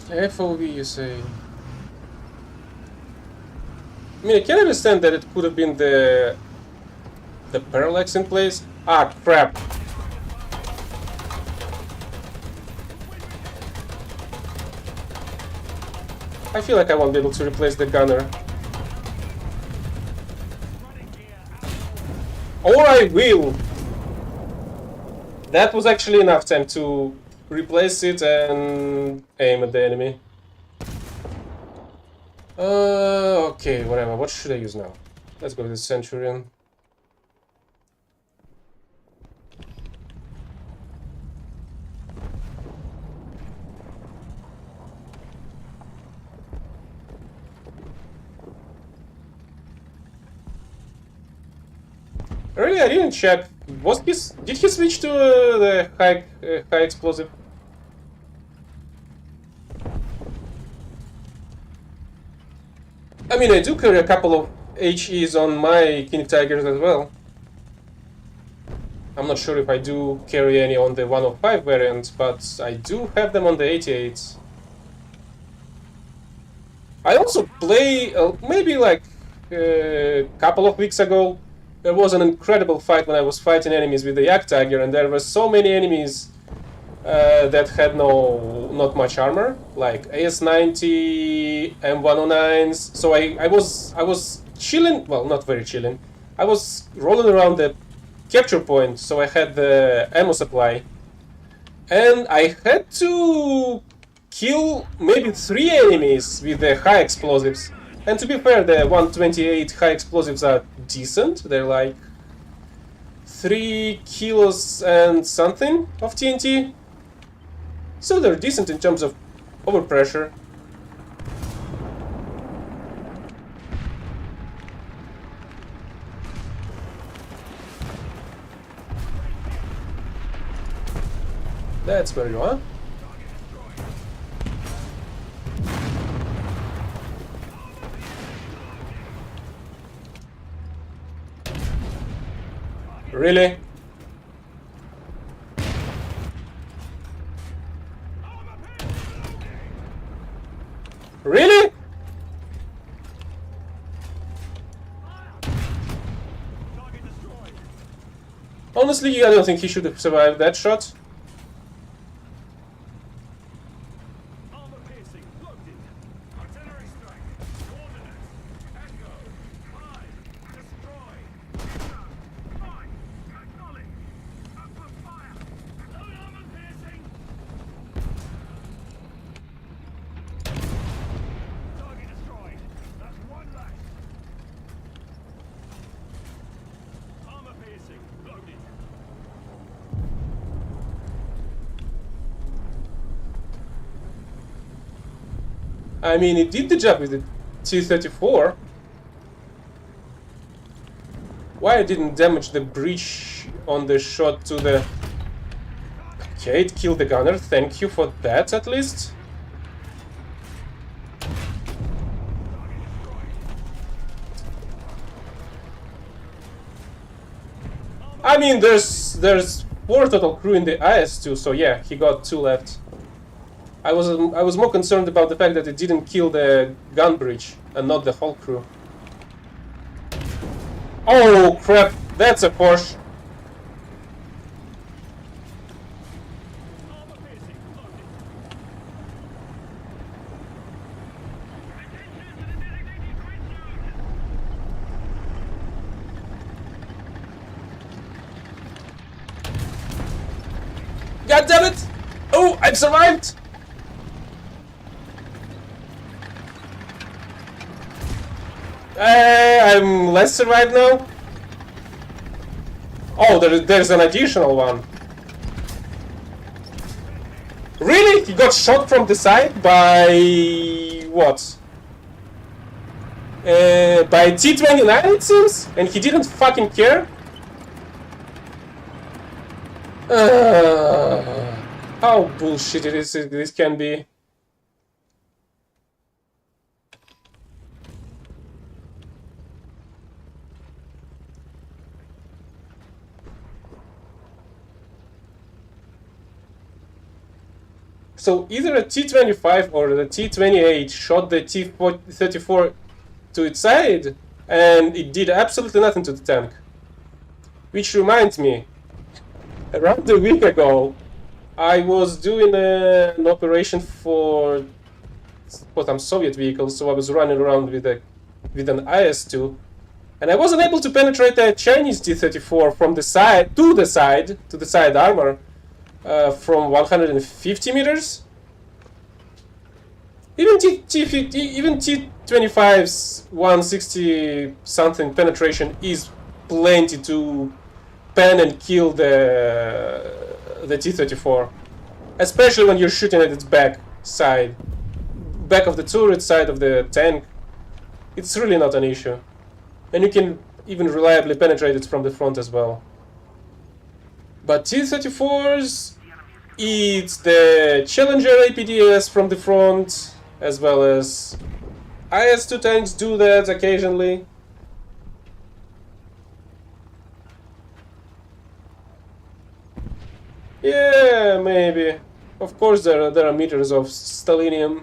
FOV, you say? I mean, I can understand that it could have been the parallax in place. Ah, crap. I feel like I won't be able to replace the gunner. Or I will! That was actually enough time to replace it and aim at the enemy. Okay, whatever. What should I use now? Let's go with the Centurion. Really, I didn't check. Did he switch to the high explosive? I mean, I do carry a couple of HEs on my King Tigers as well. I'm not sure if I do carry any on the 105 variant, but I do have them on the 88s. I also play, maybe like a couple of weeks ago, there was an incredible fight when I was fighting enemies with the Yak Tiger, and there were so many enemies that had not much armor, like AS-90, M109s. So I was chilling, well, not very chilling. I was rolling around the capture point, so I had the ammo supply, and I had to kill maybe 3 enemies with the high explosives. And to be fair, the 128 high explosives are decent. They're like 3 kilos and something of TNT. So they're decent in terms of overpressure. That's where you are. Really? Really? Honestly, I don't think he should have survived that shot. I mean, it did the job with the T-34. Why I didn't damage the breach on the shot to the... Okay, it killed the gunner. Thank you for that, at least. I mean, there's 4 total crew in the IS-2, so yeah, he got 2 left. I was more concerned about the fact that it didn't kill the gun breach and not the whole crew. Oh crap! That's a Porsche. God damn it! Oh, I've survived! I'm less survived now. Oh, there's an additional one. Really? He got shot from the side by... what? By T-29 it seems? And he didn't fucking care? How bullshit this can be. So either a T-25 or the T-28 shot the T-34 to its side, and it did absolutely nothing to the tank. Which reminds me, around a week ago, I was doing an operation for some Soviet vehicles, so I was running around with an IS-2, and I wasn't able to penetrate the Chinese T-34 from the side to the side armor from 150 meters. Even T-25's 160 something penetration is plenty to pen and kill the T-34, especially when you're shooting at its back of the turret side of the tank. It's really not an issue, and you can even reliably penetrate it from the front as well. But T-34s, it's the Challenger APDS from the front, as well as IS-2 tanks do that occasionally. Yeah, maybe. Of course there are meters of stellinium.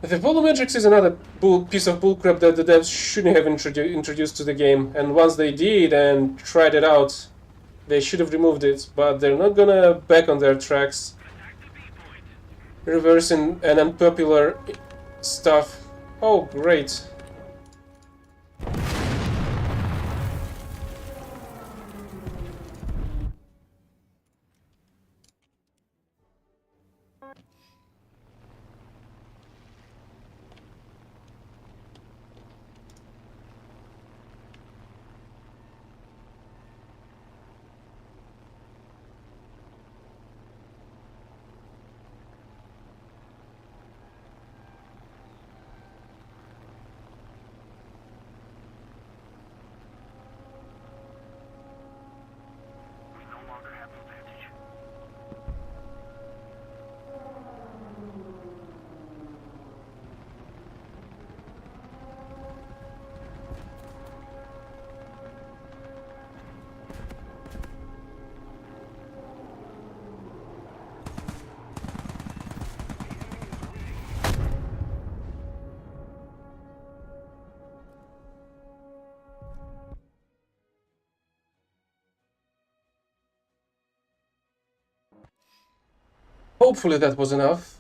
The volumetrics is another piece of bullcrap that the devs shouldn't have introduced to the game, and once they did and tried it out, they should have removed it, but they're not gonna back on their tracks, reversing an unpopular stuff. Oh, great. Hopefully that was enough.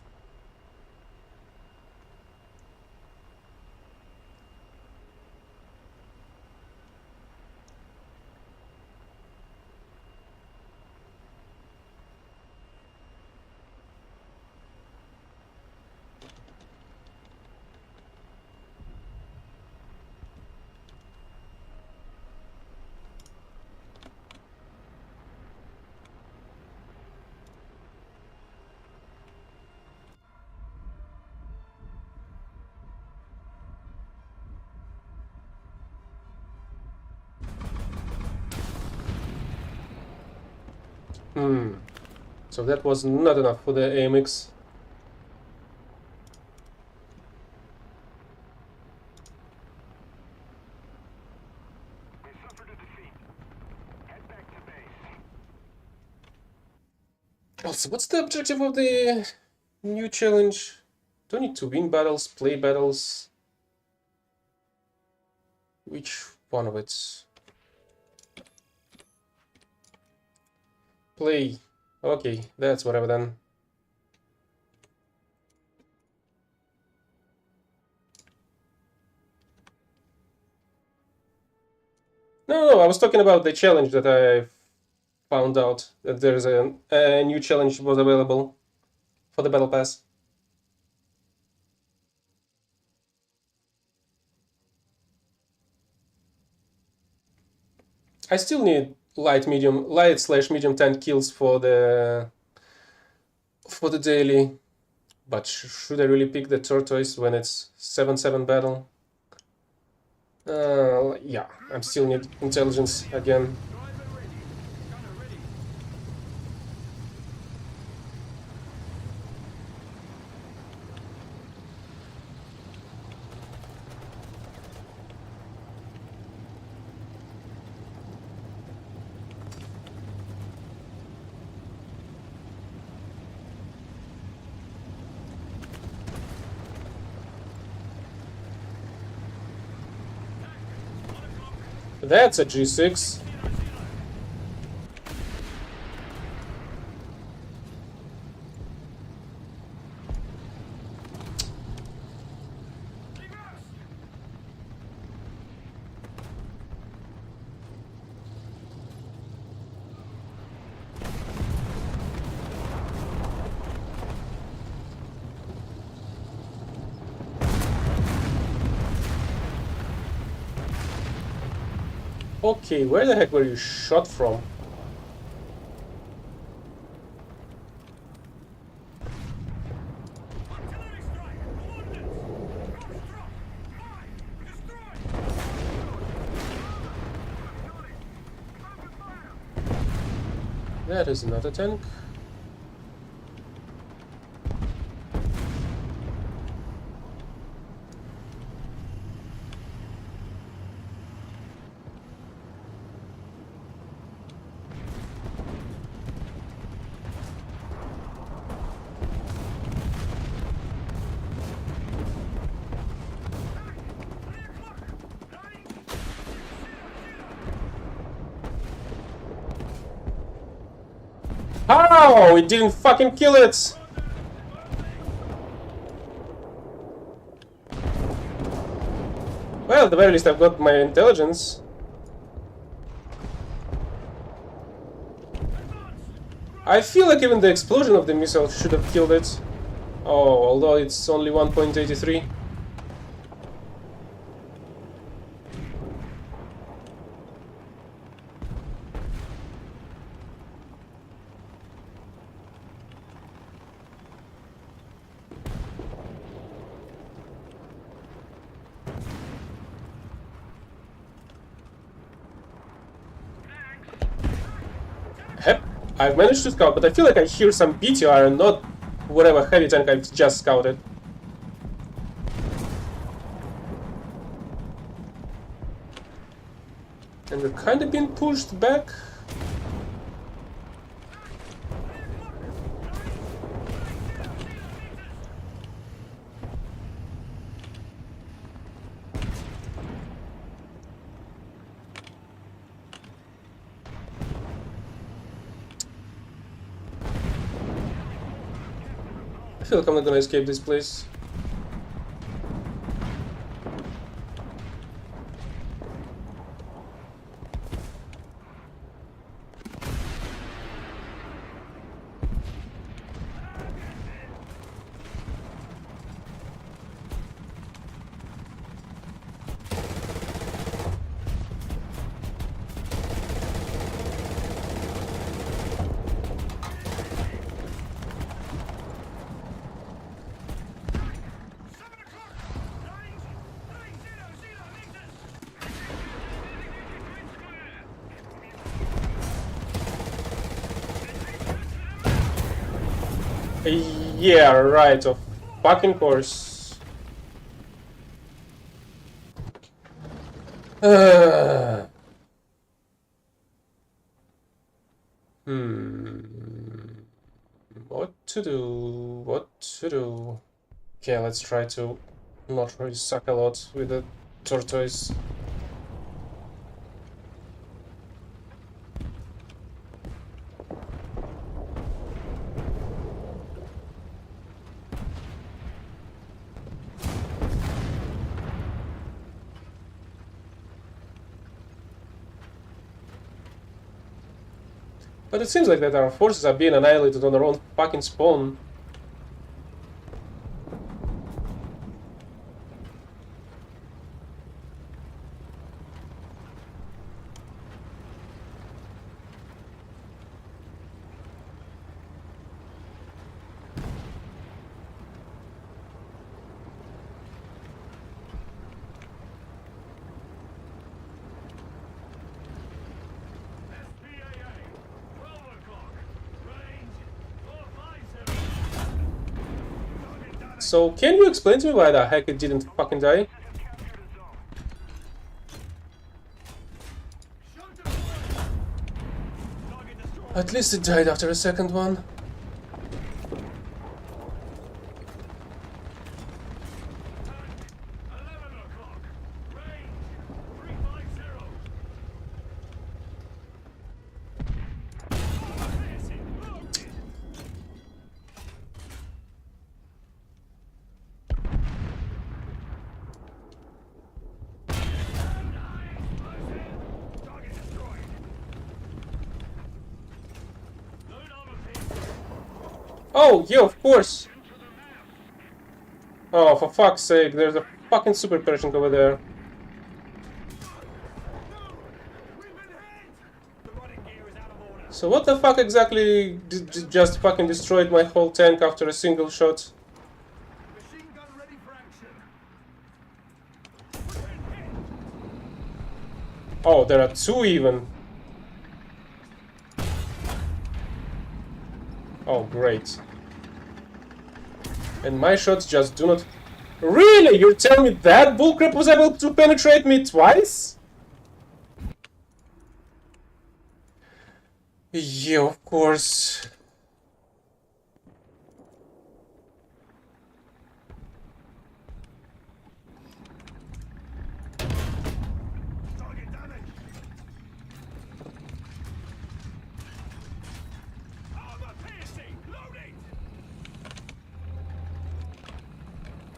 So that was not enough for the AMX. We suffered a defeat. Head back to base. Also, what's the objective of the new challenge? Don't need to win battles, play battles. Which one of it? Play. Okay, that's what I've done. No, I was talking about the challenge that I found out that there's a new challenge was available for the battle pass. I still need light/medium tank kills for the daily, but should I really pick the tortoise when it's 7/7 battle? Yeah, I still need intelligence again. That's a G6. Okay, where the heck were you shot from? That is not a tank. How? It didn't fucking kill it! Well, at the very least I've got my intelligence. I feel like even the explosion of the missile should have killed it. Oh, although it's only 1.83. I've managed to scout, but I feel like I hear some BTR and not whatever heavy tank I've just scouted. And we're kind of being pushed back. I feel like I'm not gonna escape this place. Yeah, right, of fucking course. What to do? What to do? Okay, let's try to not really suck a lot with the tortoise. But it seems like that our forces are being annihilated on their own fucking spawn. So, can you explain to me why the heck it didn't fucking die? At least it died after a second one. Oh, yeah, of course. Oh, for fuck's sake, there's a fucking super Pershing over there. So what the fuck exactly just fucking destroyed my whole tank after a single shot? Machine gun ready for action. Oh, there are two even. Oh, great. And my shots just do not... Really? You're telling me that bullcrap was able to penetrate me twice? Yeah, of course. Target damage. Armor piercing. Loading.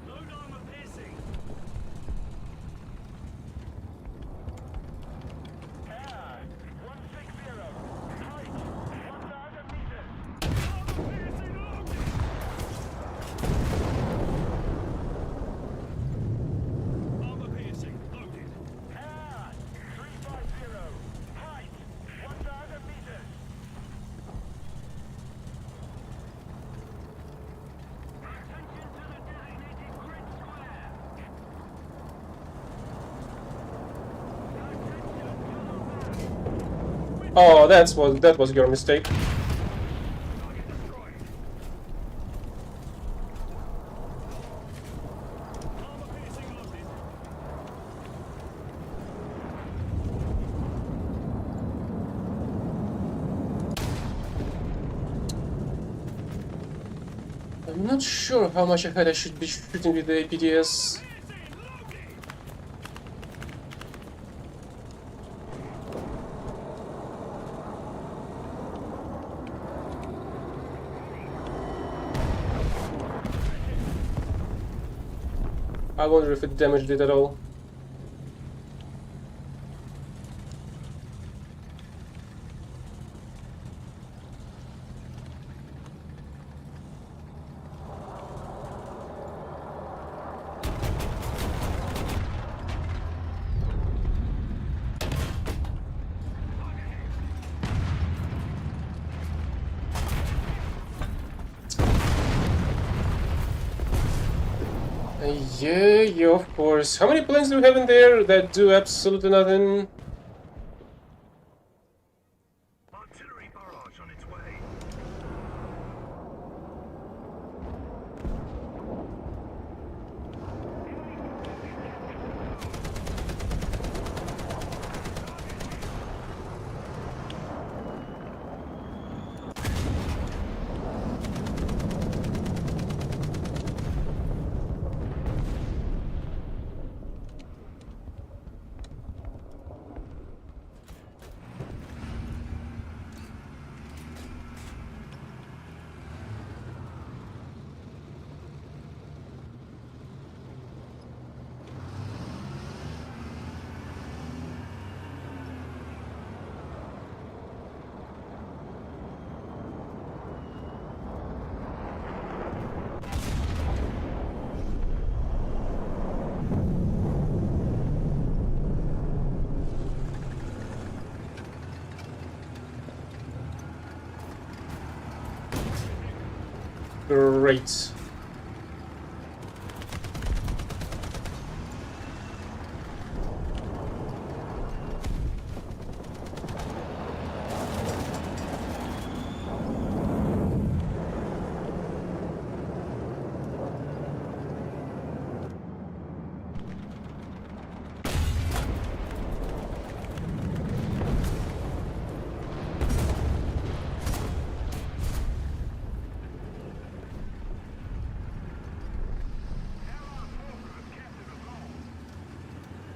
Load armor piercing. Air 160. Height 1,000 meters. Armor piercing loading. Armor piercing loaded. Air 350. Height 1,000 meters. Attention to the designated grid square. Oh, that was your mistake. Target destroyed. Armor piercing loaded. I'm not sure how much ahead I should be shooting with the APDS. Piercing loading. I wonder if it damaged it at all. Yeah, of course. How many planes do we have in there that do absolutely nothing? Artillery barrage on its way. Great.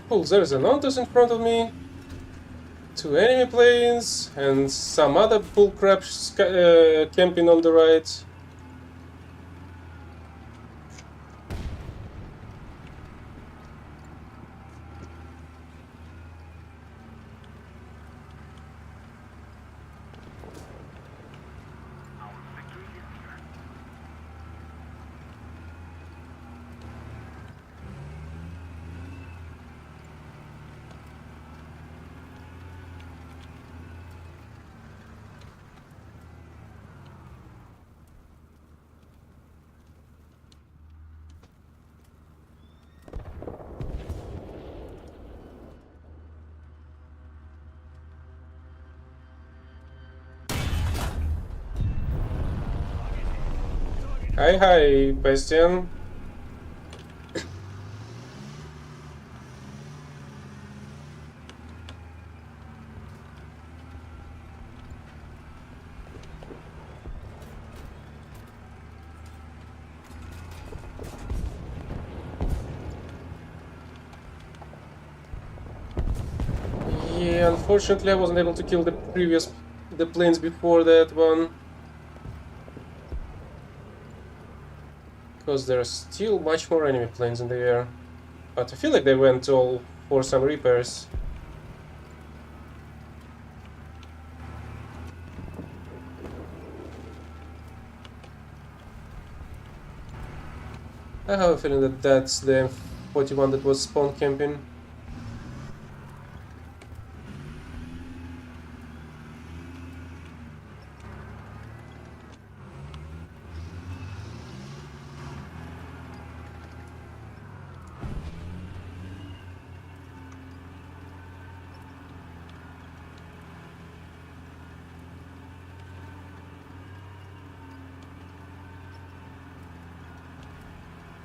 Cool, there's an Ontos in front of me, 2 enemy planes, and some other bullcrap camping on the right. Hi, Bastian. Yeah, unfortunately I wasn't able to kill the planes before that one. Because there are still much more enemy planes in the air. But I feel like they went all for some repairs. I have a feeling that that's the M41 that was spawn camping.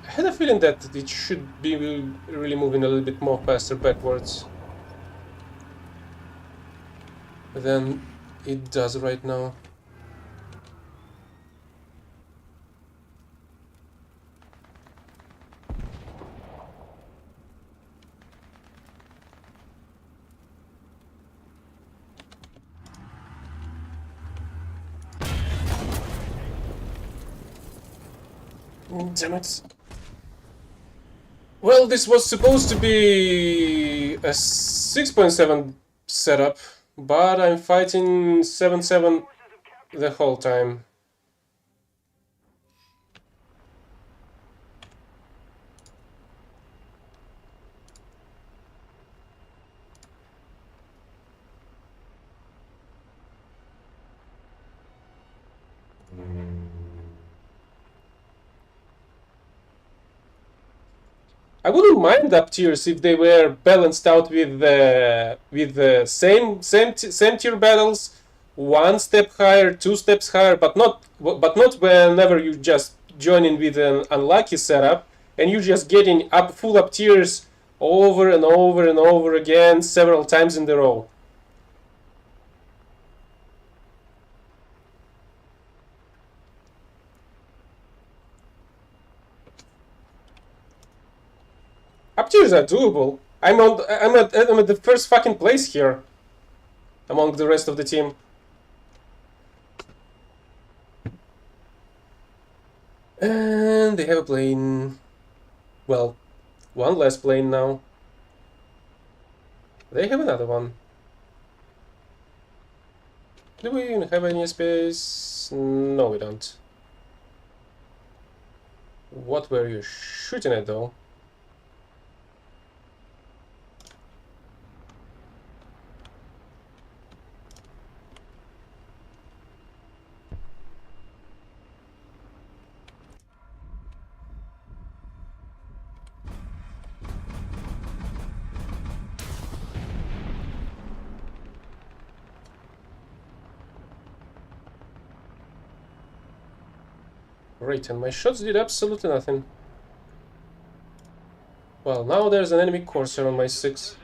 I had a feeling that it should be really moving a little bit more faster backwards than it does right now. Damn it. Well, this was supposed to be a 6.7 setup, but I'm fighting 7.7 the whole time. I wouldn't mind up tiers if they were balanced out with the same tier battles, 1 step higher, 2 steps higher, but not whenever you just join in with an unlucky setup and you're just getting up full up tiers over and over and over again several times in a row. Up tiers are doable. I'm at the first fucking place here among the rest of the team. And they have a plane. Well, one less plane now. They have another one. Do we even have any space? No, we don't. What were you shooting at, though? Great, and my shots did absolutely nothing. Well, now there's an enemy Corsair on my 6.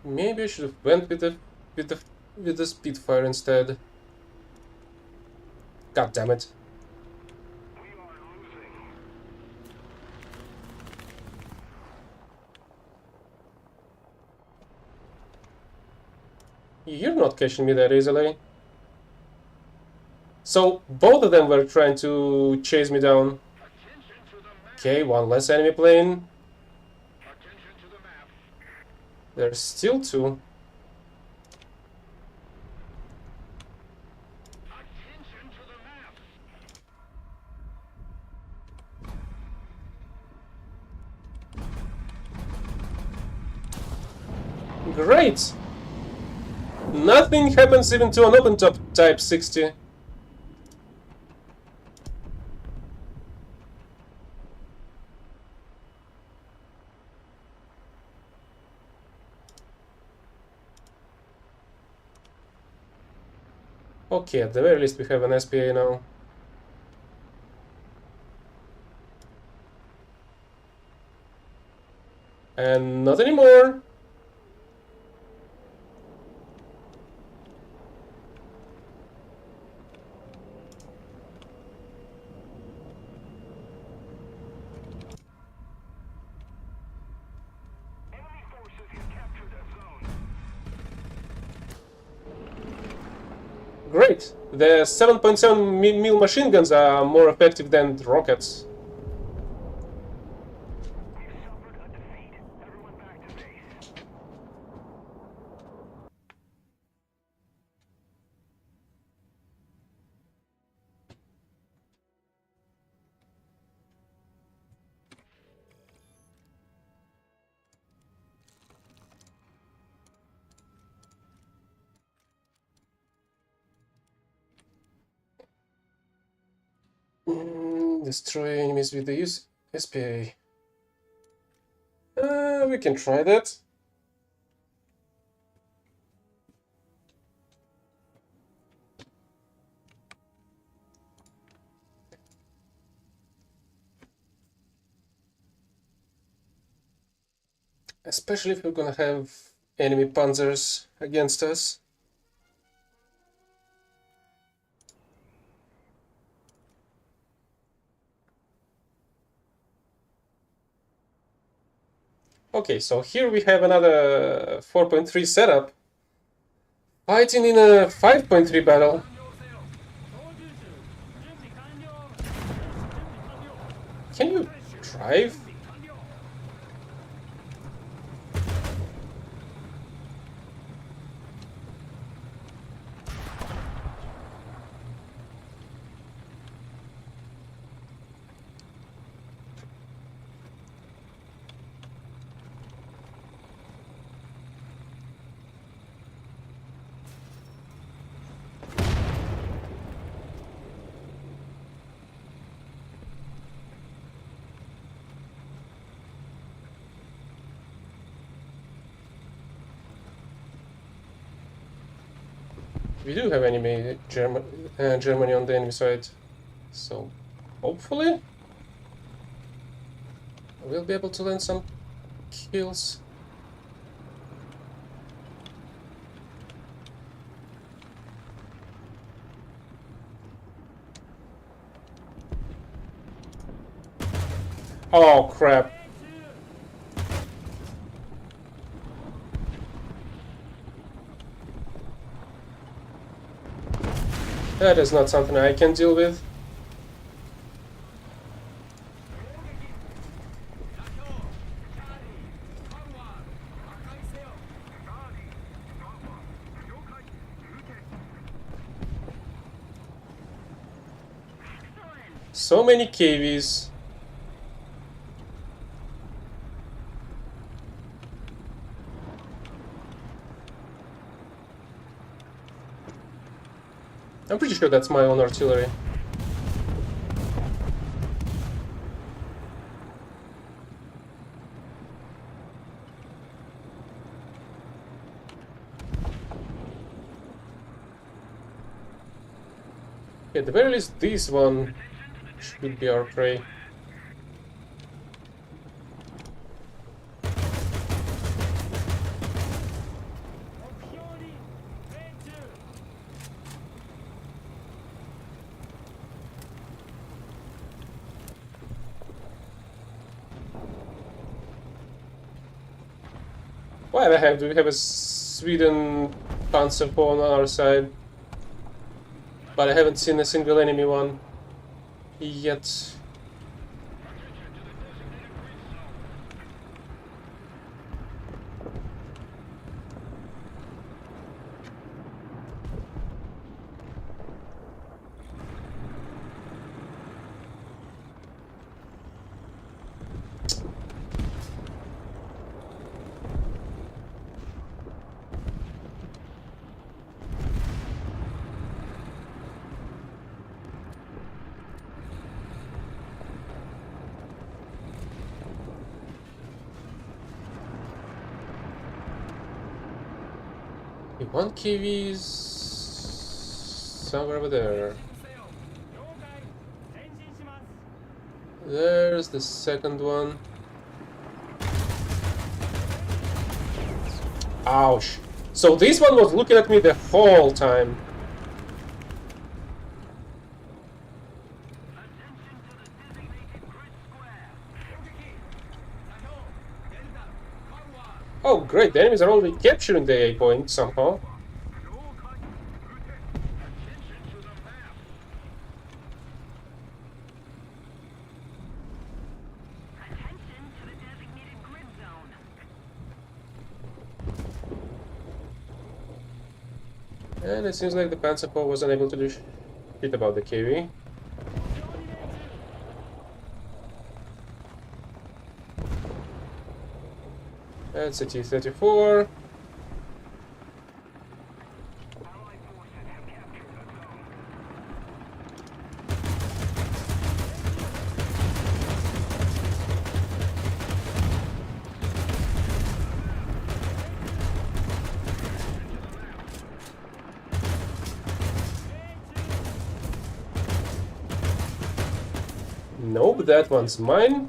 Maybe I should have went with the Spitfire instead. God damn it. We are losing. You're not catching me that easily. So both of them were trying to chase me down. Attention to the map. Okay, one less enemy plane. Attention to the map. There's still 2. Attention to the map. Great! Nothing happens even to an open top type 60. Okay, at the very least we have an SPA now. And not anymore! Enemy forces have captured a zone. Great! The 7.7 mil machine guns are more effective than the rockets. We've suffered a defeat. Everyone back to base. Destroy enemies with the use SPA. We can try that. Especially if we're gonna have enemy panzers against us. Okay, so here we have another 4.3 setup. Fighting in a 5.3 battle. Can you drive? We do have enemy Germany on the enemy side, so hopefully we'll be able to land some kills. Oh crap. That is not something I can deal with. So many KVs. I'm pretty sure that's my own artillery. At the very least, this one should be our prey. Why do we have a Sweden Panzer IV on our side? But I haven't seen a single enemy one yet. One KV is somewhere over there. There's the second one. Ouch. So this one was looking at me the whole time. Oh great, the enemies are already capturing the A point somehow. And it seems like the Panzer IV was unable to do shit about the KV. That's a T-34. Nope, that one's mine.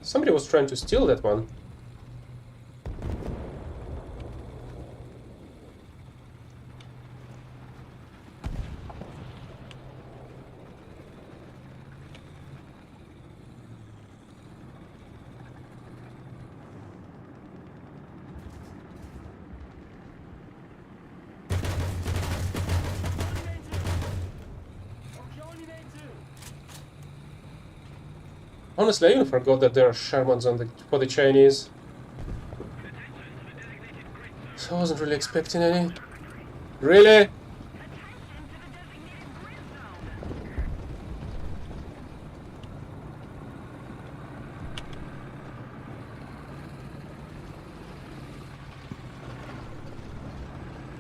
Somebody was trying to steal that one. Honestly, I even forgot that there are Shermans on for the Chinese. So I wasn't really expecting any. Really?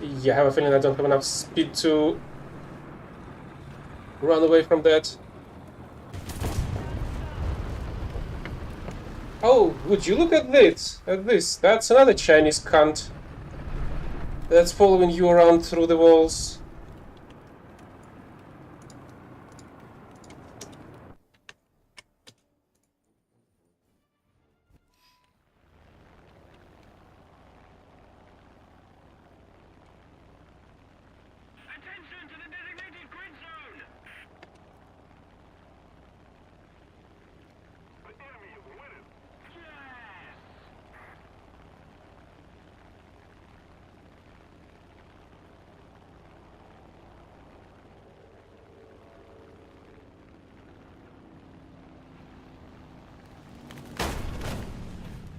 Yeah, I have a feeling I don't have enough speed to run away from that. Oh, would you look at this? That's another Chinese cunt that's following you around through the walls. Attention to the designated grid zone! The enemy is winning! Yes!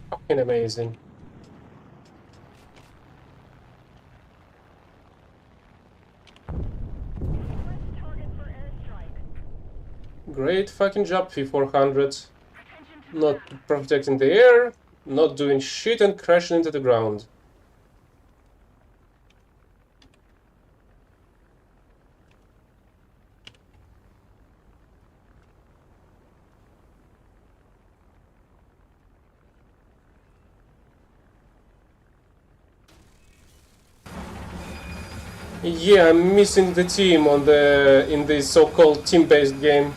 Fucking amazing. Great fucking job, P400. Not protecting the air, not doing shit and crashing into the ground. Yeah, I'm missing the team in this so-called team-based game.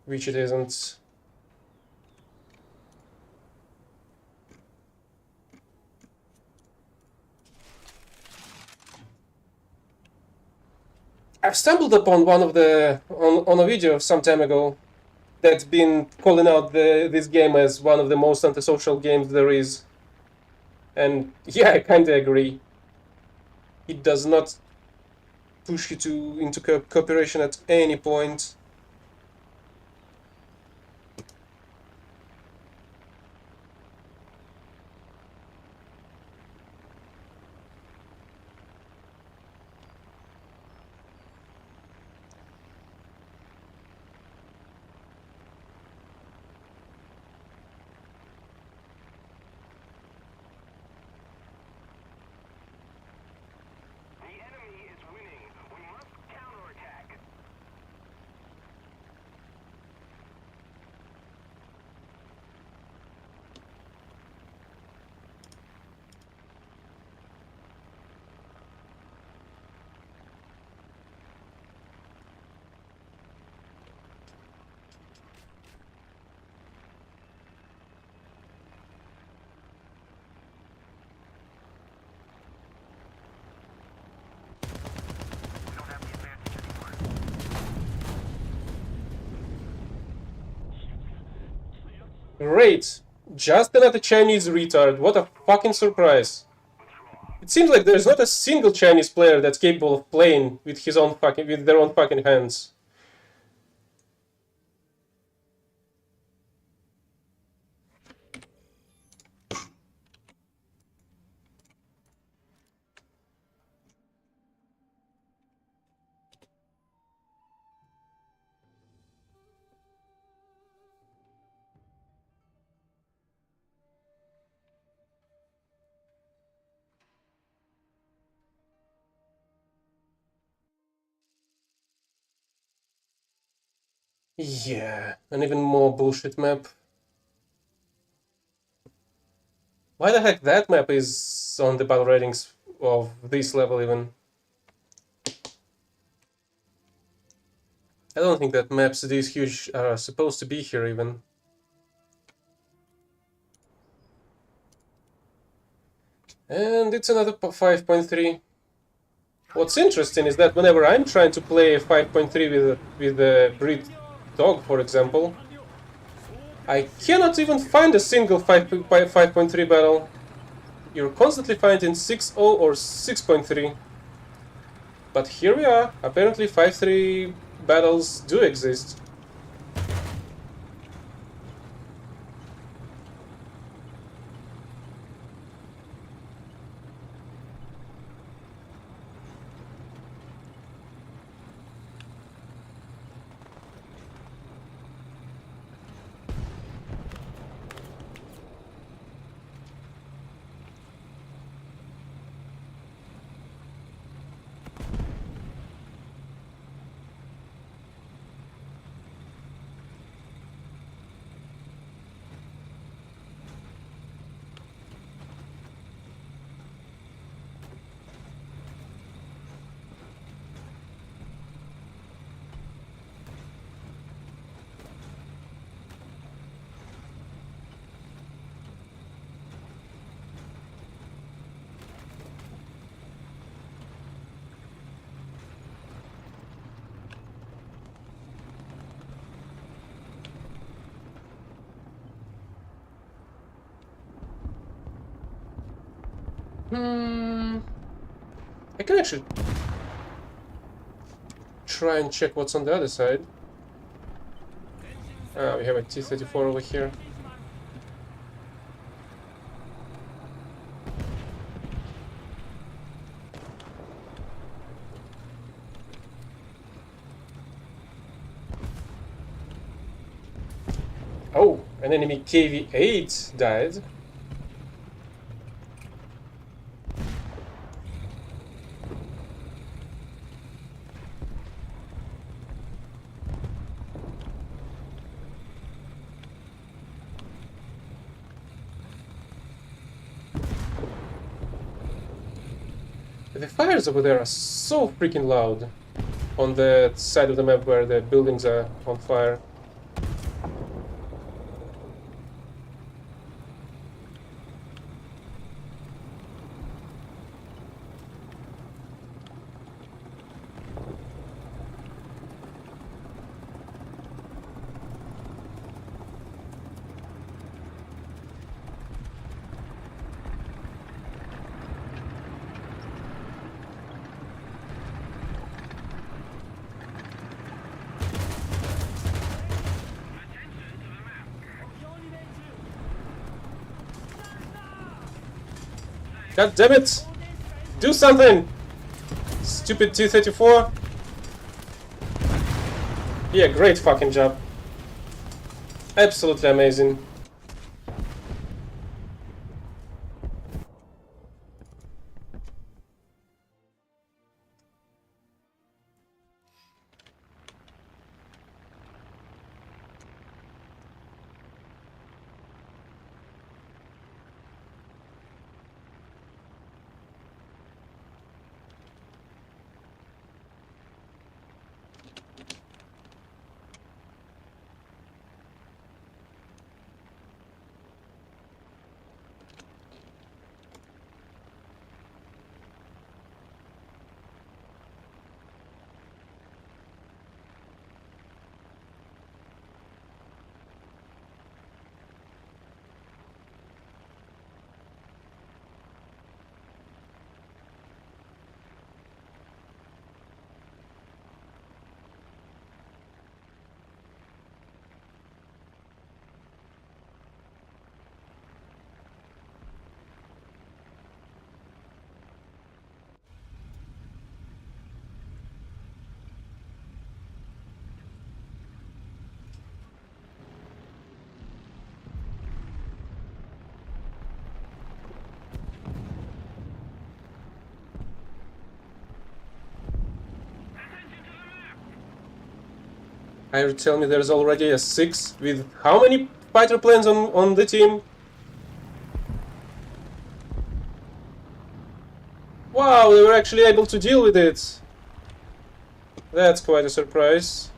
Which it isn't. I've stumbled upon one of the on a video some time ago that's been calling out this game as one of the most antisocial games there is. And yeah, I kinda agree. It does not push you into cooperation at any point. The enemy is winning. We must counterattack. We don't have the advantage anymore. Great! Just another Chinese retard. What a fucking surprise. It seems like there's not a single Chinese player that's capable of playing with their own fucking hands. Yeah, an even more bullshit map. Why the heck that map is on the battle ratings of this level even? I don't think that maps this huge are supposed to be here even. And it's another 5.3. What's interesting is that whenever I'm trying to play 5.3 with a breed dog, for example, I cannot even find a single 5.3 battle. You're constantly finding 6.0 or 6.3. But here we are. Apparently 5.3 battles do exist. I can actually try and check what's on the other side. We have a T-34 over here. Oh, an enemy KV-8 died. The fires over there are so freaking loud on the side of the map where the buildings are on fire. God damn it! Do something! Stupid T-34. Yeah, great fucking job. Absolutely amazing. Are you telling me there's already a 6 with how many fighter planes on the team? Wow, they were actually able to deal with it. That's quite a surprise.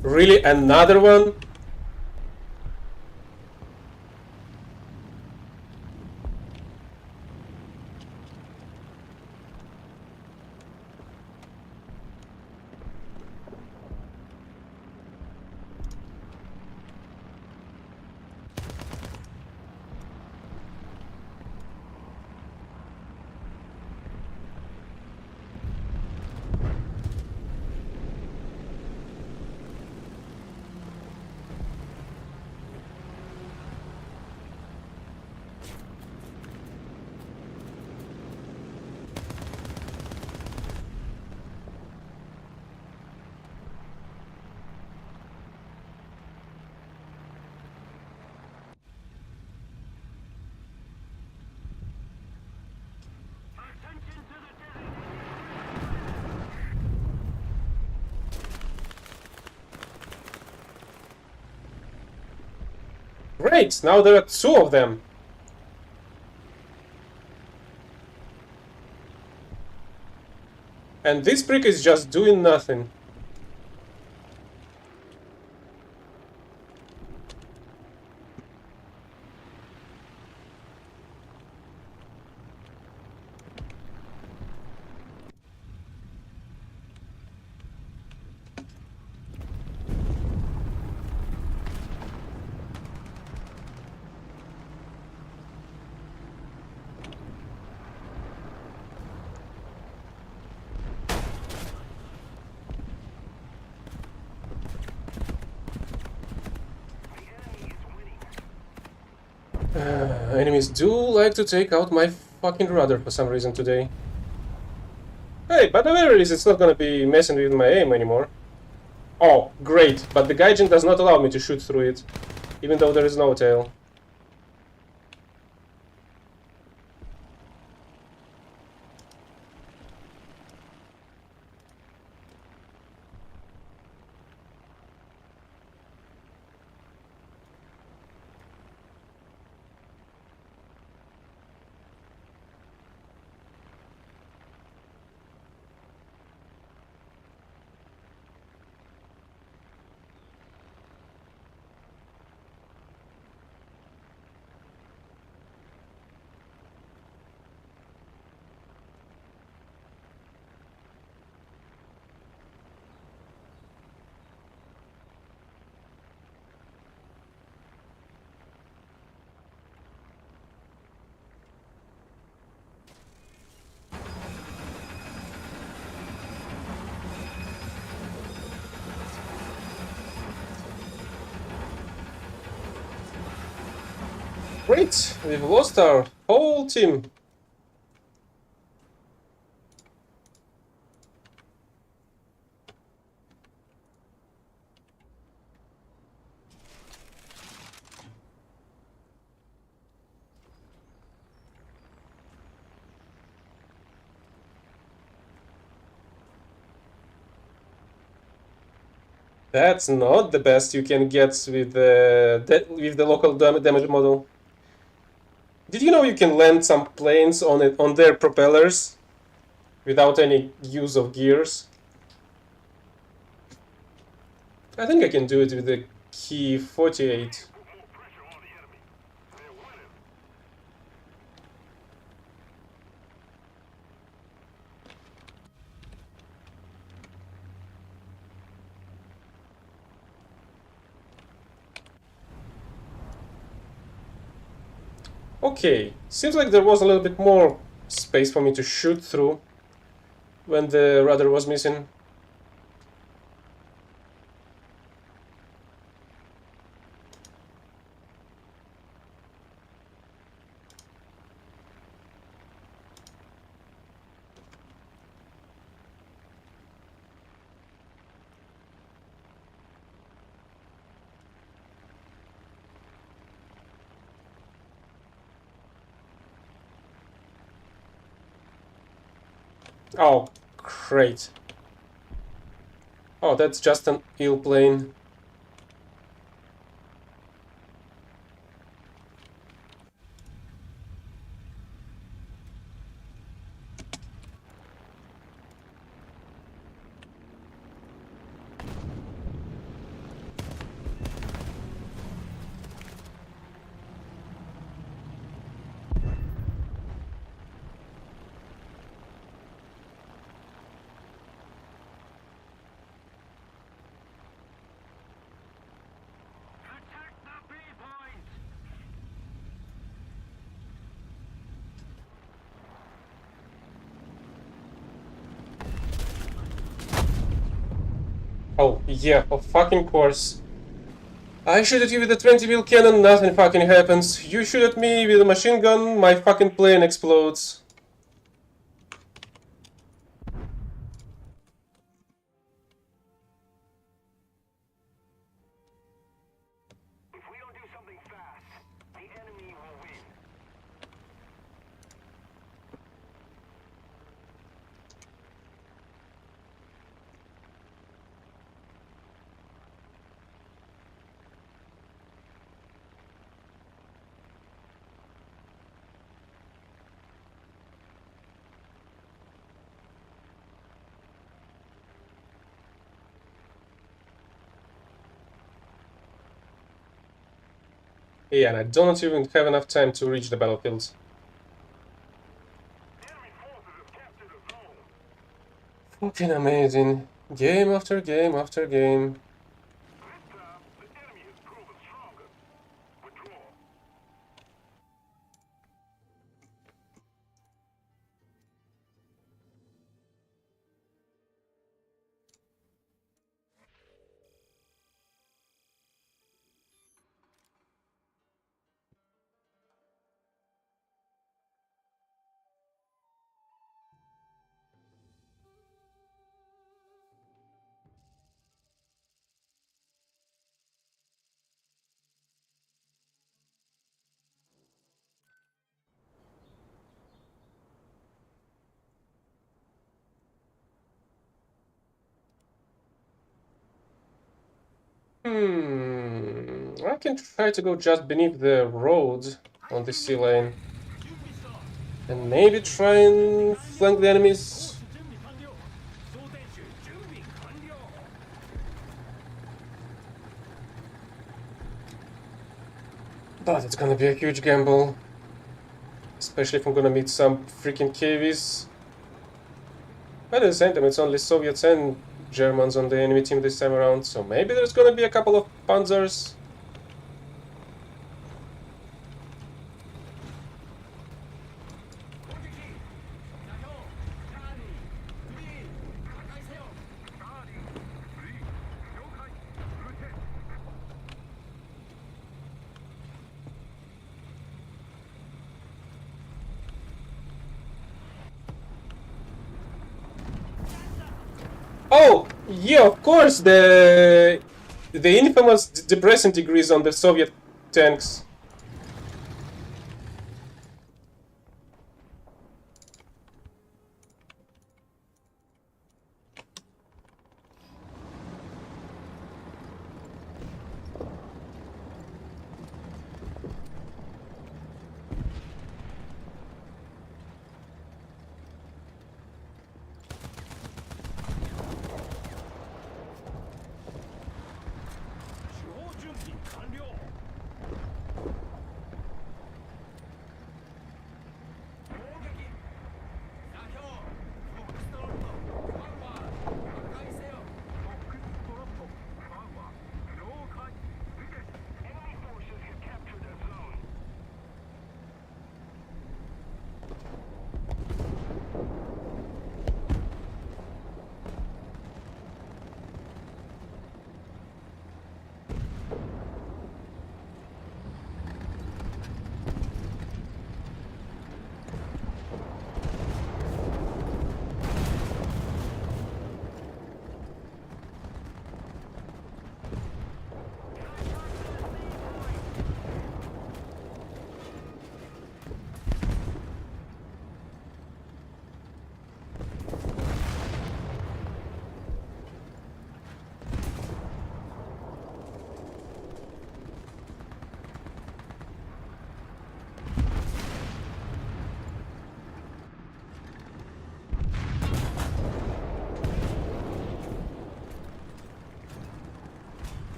Really, another one? Great, now there are 2 of them. And this prick is just doing nothing. Enemies do like to take out my fucking rudder for some reason today. Hey, but the very least it's not gonna be messing with my aim anymore. Oh, great, but the Gaijin does not allow me to shoot through it, even though there is no tail. Great, we've lost our whole team. That's not the best you can get with the local damage model. Did you know you can land some planes on their propellers without any use of gears? I think I can do it with the key 48. Put more pressure on the enemy. They're winning. Okay, seems like there was a little bit more space for me to shoot through when the rudder was missing. Oh, great. Oh, that's just an ill plane. Attack the B point. Oh, yeah, of fucking course. I shoot at you with a 20 mil cannon, nothing fucking happens. You shoot at me with a machine gun, my fucking plane explodes. If we don't do something fast, the enemy will win. Yeah, and I don't even have enough time to reach the battlefield. Enemy forces have captured the zone. Fucking amazing. Game after game after game. This time, the enemy has proven stronger. Withdraw. I can try to go just beneath the road on the sea lane. And maybe try and flank the enemies. But it's gonna be a huge gamble. Especially if I'm gonna meet some freaking KVs. But at the same time, it's only Soviets and Germans on the enemy team this time around, so maybe there's gonna be a couple of panzers. Oh, yeah, of course, the infamous depressing degrees on the Soviet tanks.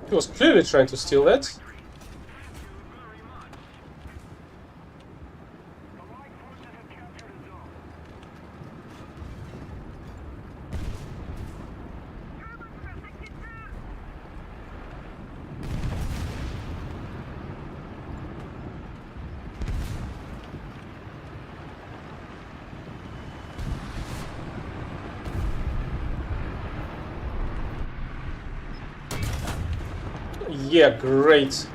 He was clearly trying to steal that. Yeah, great.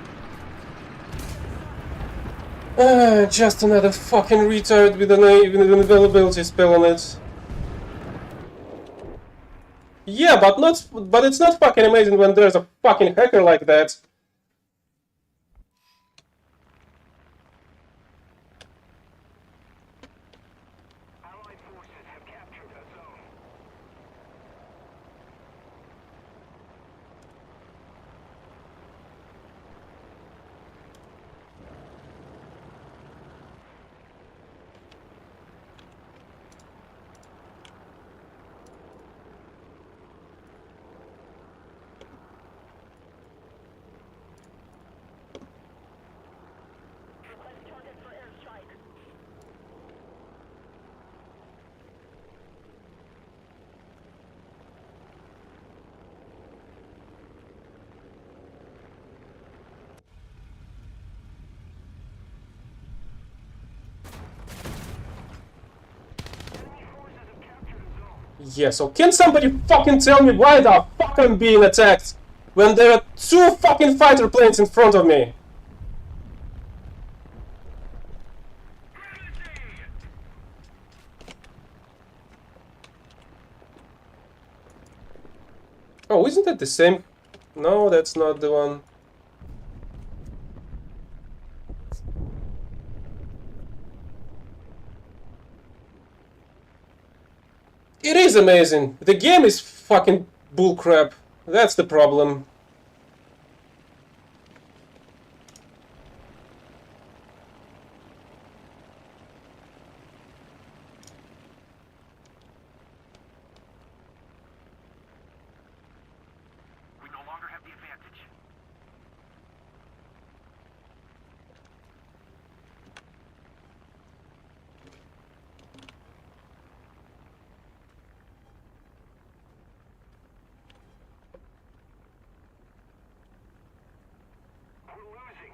Just another fucking retard with an availability spell on it. Yeah, but it's not fucking amazing when there's a fucking hacker like that. Allied forces have captured a zone. Yeah, so can somebody fucking tell me why the fuck I'm being attacked when there are two fucking fighter planes in front of me? Oh, isn't that the same? No, that's not the one. It is amazing. The game is fucking bullcrap. That's the problem. We no longer have the advantage. We're losing.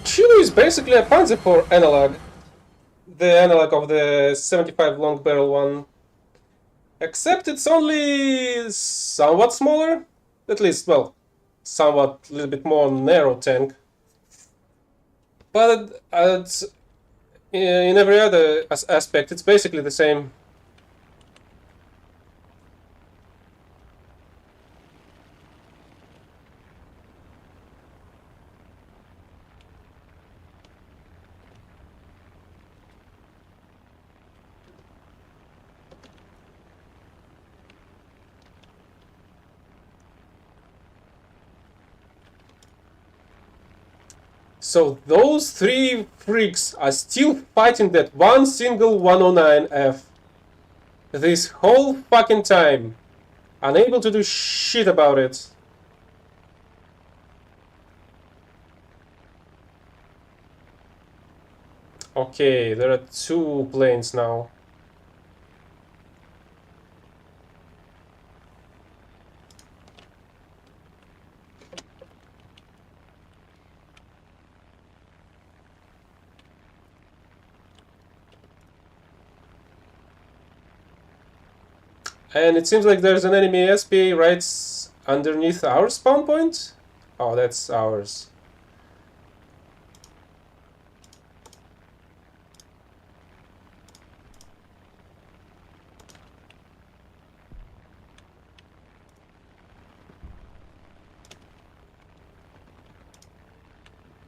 Chu is basically a Panzer IV analog. The analog of the 75 long barrel one. Except it's only somewhat smaller. At least, well, somewhat a little bit more narrow tank. But it's, in every other aspect, it's basically the same. So those three freaks are still fighting that one single 109F. This whole fucking time. Unable to do shit about it. Okay, there are two planes now. And it seems like there's an enemy SPA right underneath our spawn point? Oh, that's ours.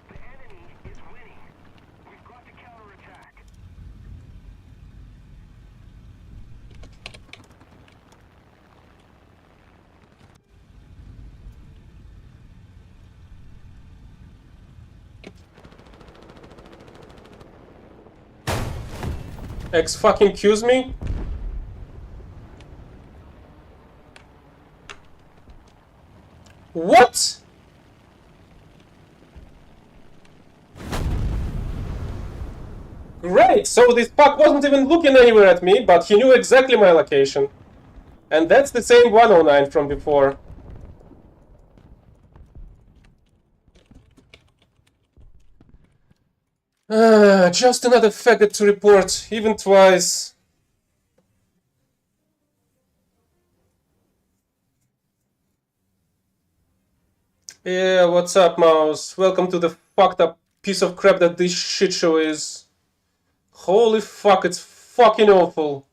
The enemy is winning. We've got to counterattack. Fucking Q's me? What? Great, so this fuck wasn't even looking anywhere at me, but he knew exactly my location. And that's the same 109 from before. Just another faggot to report, even twice. Yeah, what's up, Mouse? Welcome to the fucked up piece of crap that this shit show is. Holy fuck, it's fucking awful.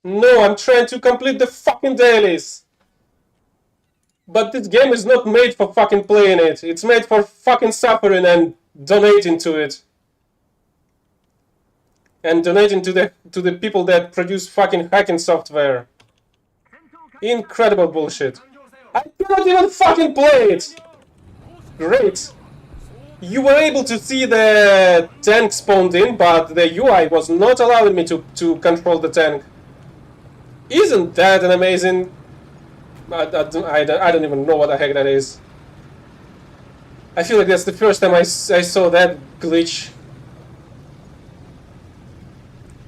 No, I'm trying to complete the fucking dailies. But this game is not made for fucking playing it. It's made for fucking suffering and donating to it. And donating to the people that produce fucking hacking software. Incredible bullshit. I cannot even fucking play it! Great. You were able to see the tank spawned in, but the UI was not allowing me to control the tank. Isn't that an amazing... I don't even know what the heck that is. I feel like that's the first time I saw that glitch.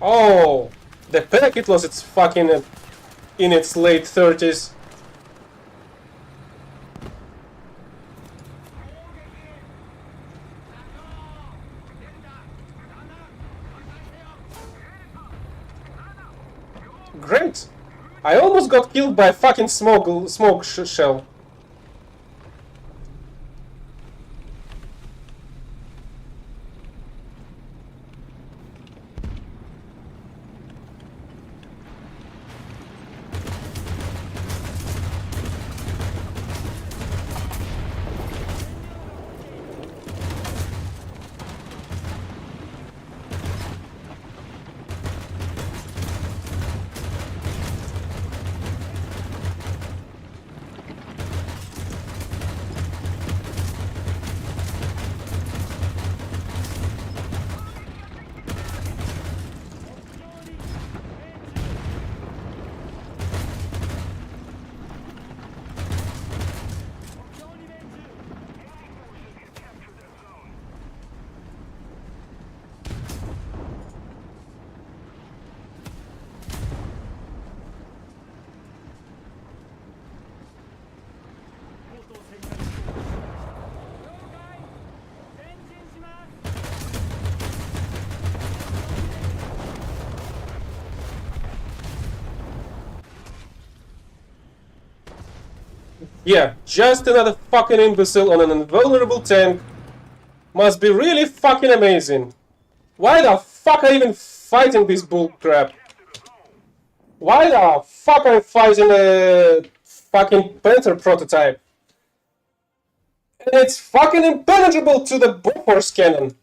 Oh, the packet was its fucking in its late 30s. Great! I almost got killed by a fucking smoke shell. Yeah, just another fucking imbecile on an invulnerable tank. Must be really fucking amazing. Why the fuck are you even fighting this bullcrap? Why the fuck are you fighting a fucking Panther prototype? And it's fucking impenetrable to the Bofors cannon.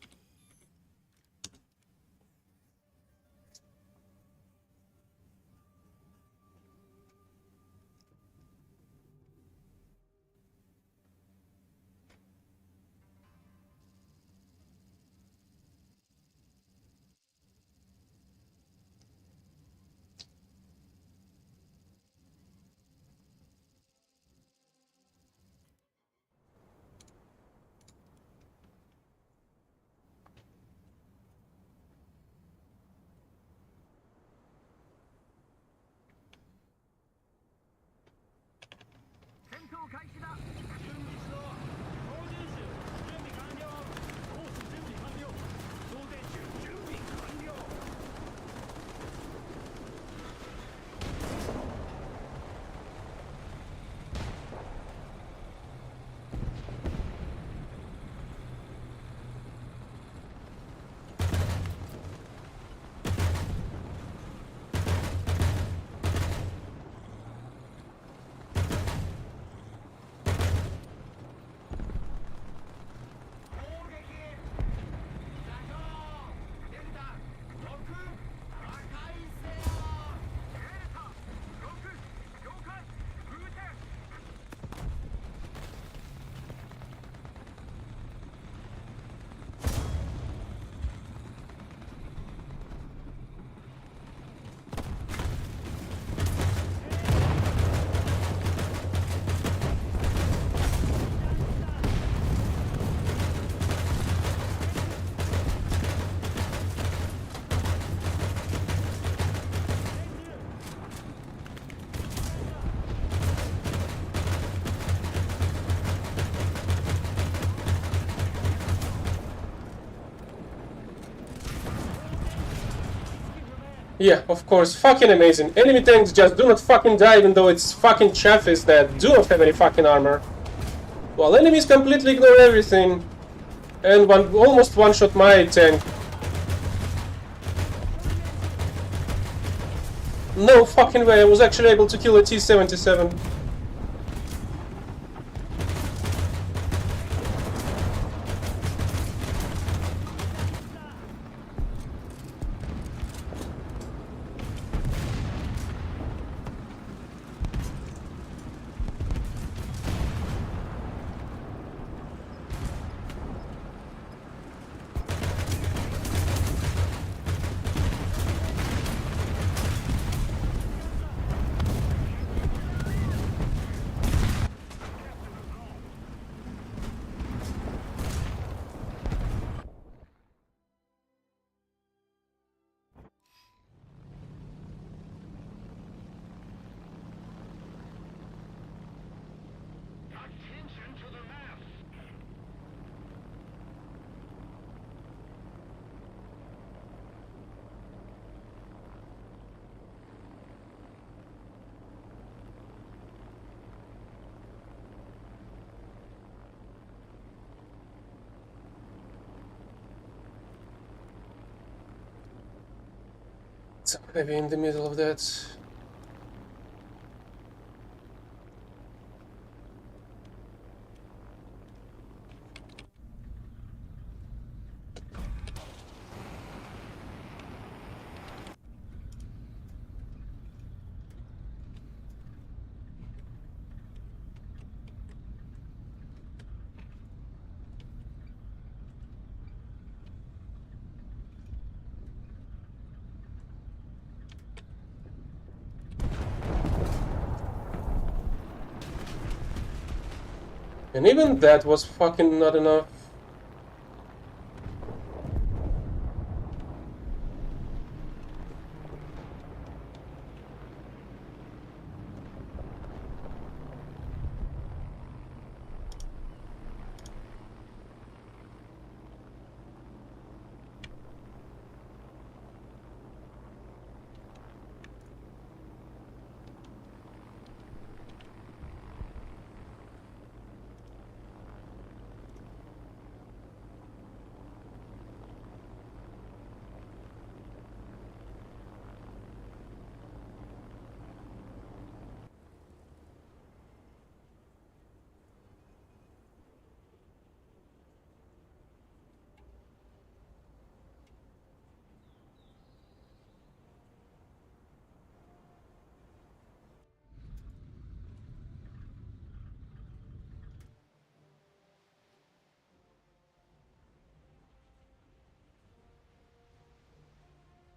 Yeah, of course, fucking amazing. Enemy tanks just do not fucking die even though it's fucking chaffies that do not have any fucking armor. While enemies completely ignore everything. And almost one-shot my tank. No fucking way, I was actually able to kill a T-77. So heavy in the middle of that. And even that was fucking not enough.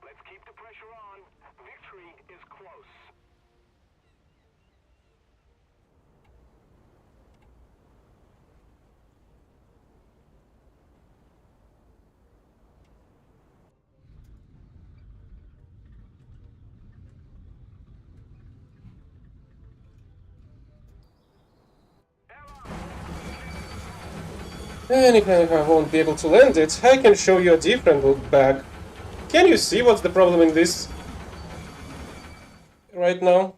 Let's keep the pressure on. Victory is close. And if I won't be able to land it, I can show you a different look back. Can you see what's the problem in this right now?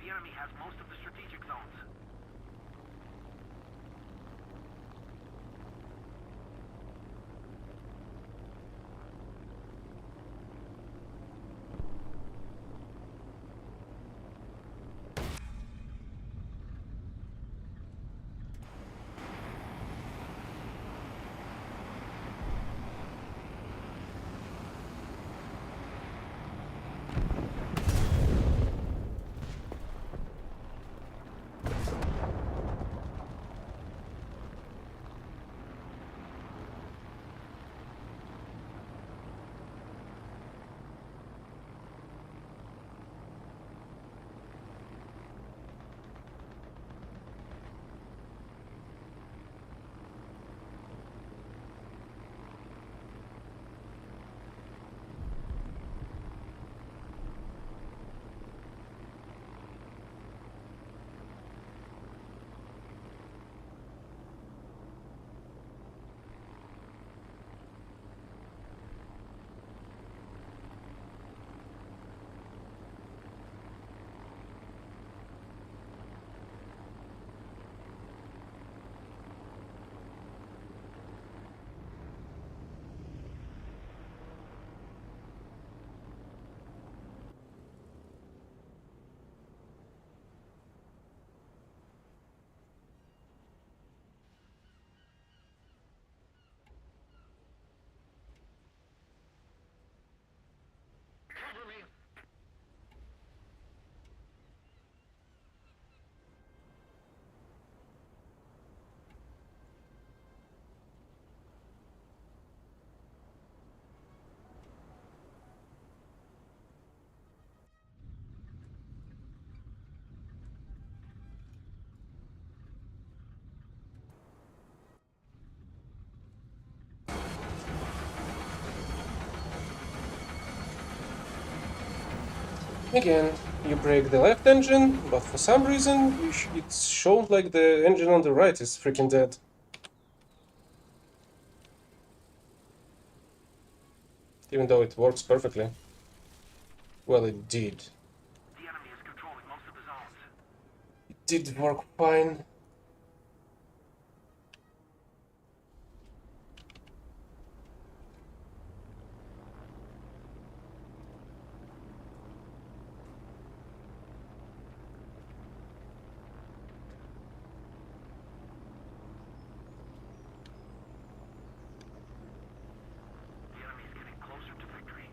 The enemy has most of the strategic zones. Again, you break the left engine, but for some reason it's shown like the engine on the right is freaking dead. Even though it works perfectly. Well, it did. The enemy is controlling most of the zones. It did work fine. The enemy is getting closer to victory.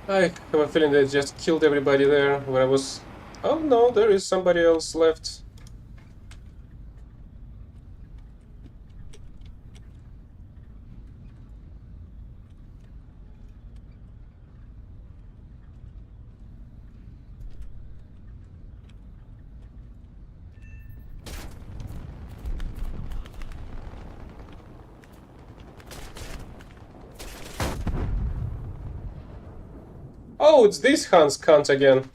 I have a feeling they just killed everybody there where I was... Oh no, there is somebody else left. Oh, it's this Hans cunt again.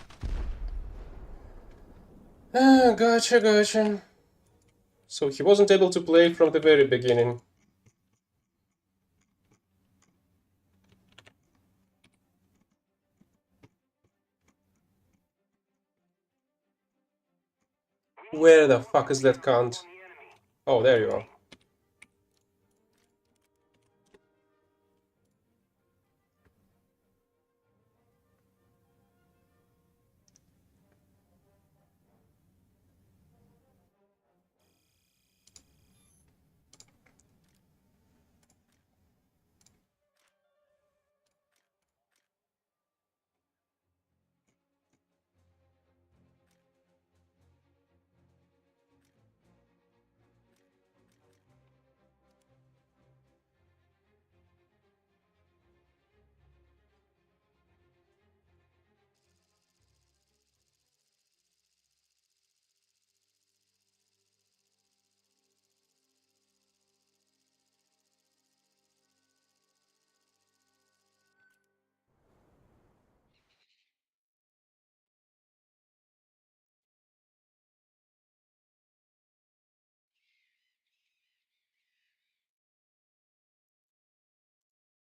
Ah, gotcha. So he wasn't able to play from the very beginning. Where the fuck is that cunt? Oh, there you are.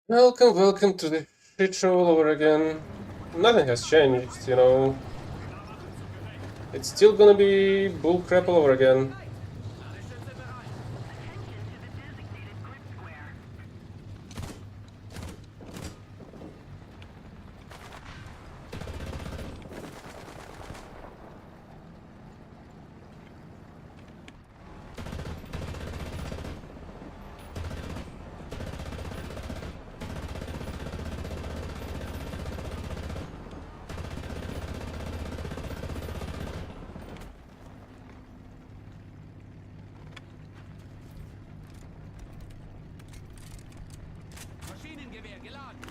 Welcome to the shit show all over again. Nothing has changed, you know. It's still gonna be bullcrap all over again. Maschinengewehr geladen.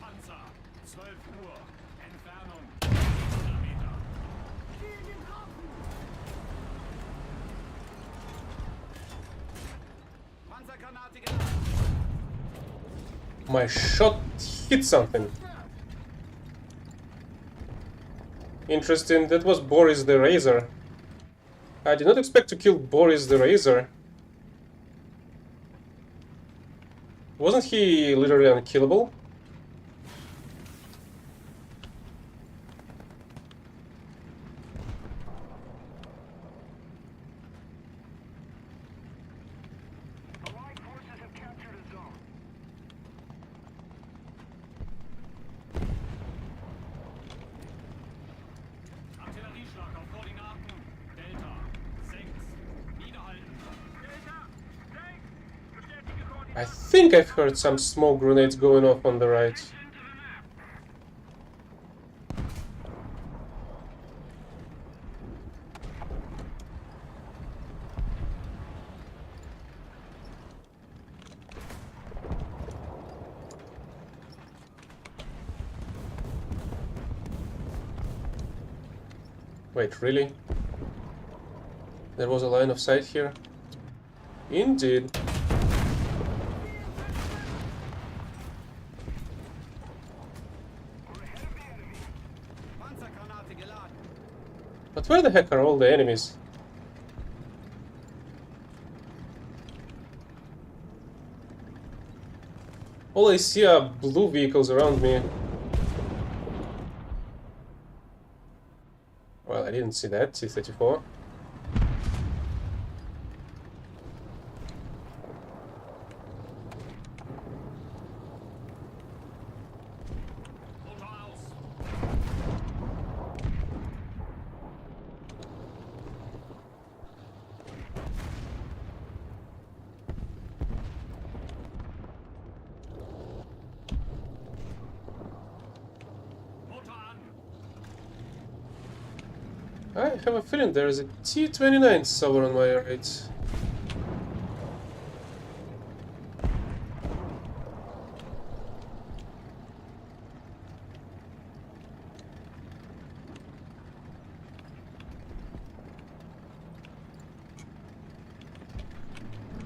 Panzer, 12 Uhr. Entfernung 100 Meter. Panzergranate geladen. My shot hit something. Interesting. That was Boris the Razor. I did not expect to kill Boris the Razor. Wasn't he literally unkillable? Allied forces have captured a zone. Artillerieschlag auf Koordinaten. Delta 6. Niederhalten. Delta 6. Bestätige Koordinaten. I think I've heard some smoke grenades going off on the right. Into the map. Wait, really? There was a line of sight here? Indeed. We're ahead of the enemy. Panzergranate geladen. But where the heck are all the enemies? All I see are blue vehicles around me. Well, I didn't see that, T-34. Motor aus. Motor an. I have a feeling there is a T-29 somewhere on my right.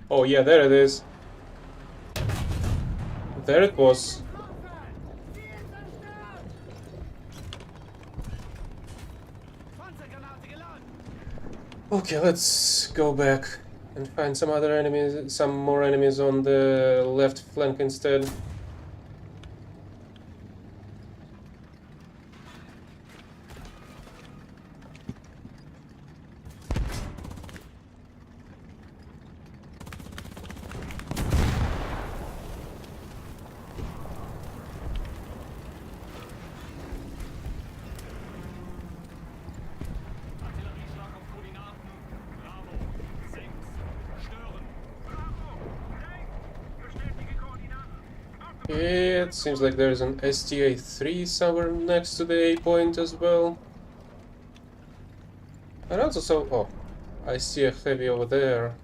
Oh yeah, there it is. There it was. Panzergranate geladen. Okay, let's go back and find some other enemies, some more enemies on the left flank instead. Artillerieschlag auf Koordinaten. Bravo 6. Stören. Bravo 6. Bestätige Koordinaten. It seems like there's an STA-3 somewhere next to the A point as well. And also so... oh, I see a heavy over there.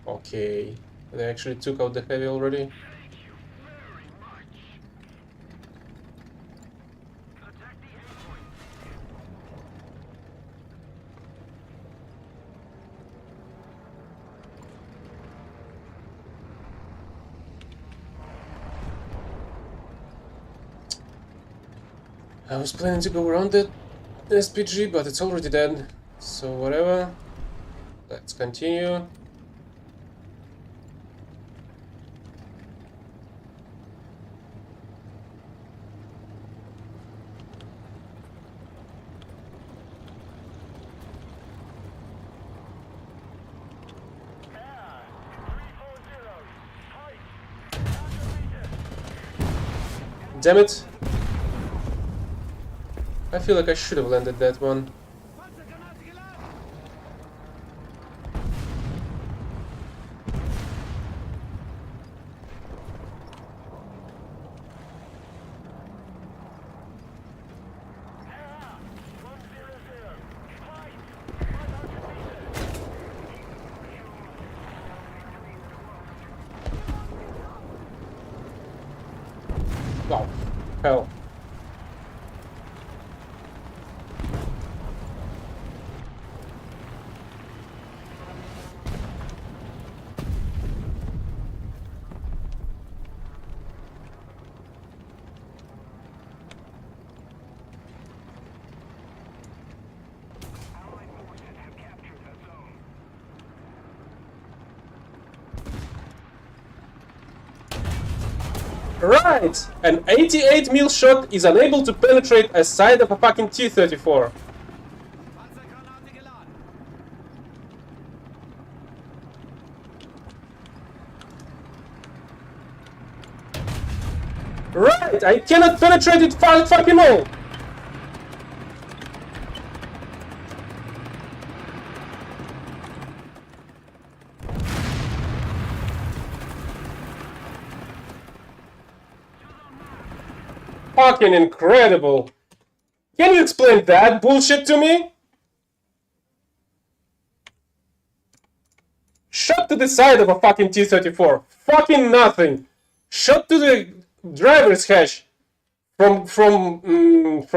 Okay, they actually took out the heavy already. Thank you very much. Attack the A point. I was planning to go around the SPG, but it's already dead. So whatever. Let's continue. Damn it! I feel like I should have landed that one. Panzergranate geladen. Oh, hell. Allied forces have captured the zone. Right! An 88 mil shot is unable to penetrate a side of a fucking T-34. Panzergranate geladen. Right! I cannot penetrate it fucking all! Fucking incredible! Can you explain that bullshit to me? Shot to the side of a fucking T-34. Fucking nothing. Shot to the driver's hatch from the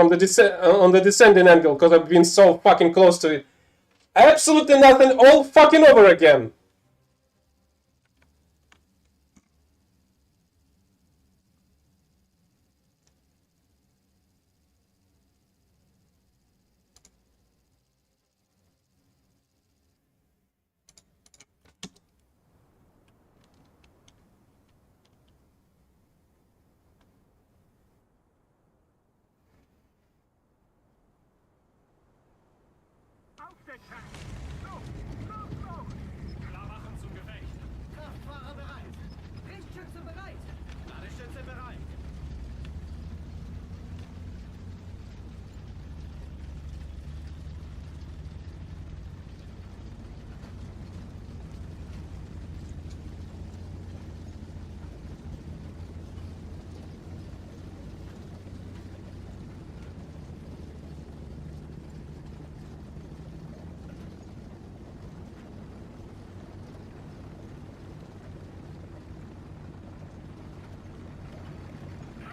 on the descending angle because I've been so fucking close to it. Absolutely nothing. All fucking over again. Auf der Tank! Los! Los, los! Klar machen zum Gefecht. Kraftfahrer bereit. Richtschütze bereit. Ladestütze bereit.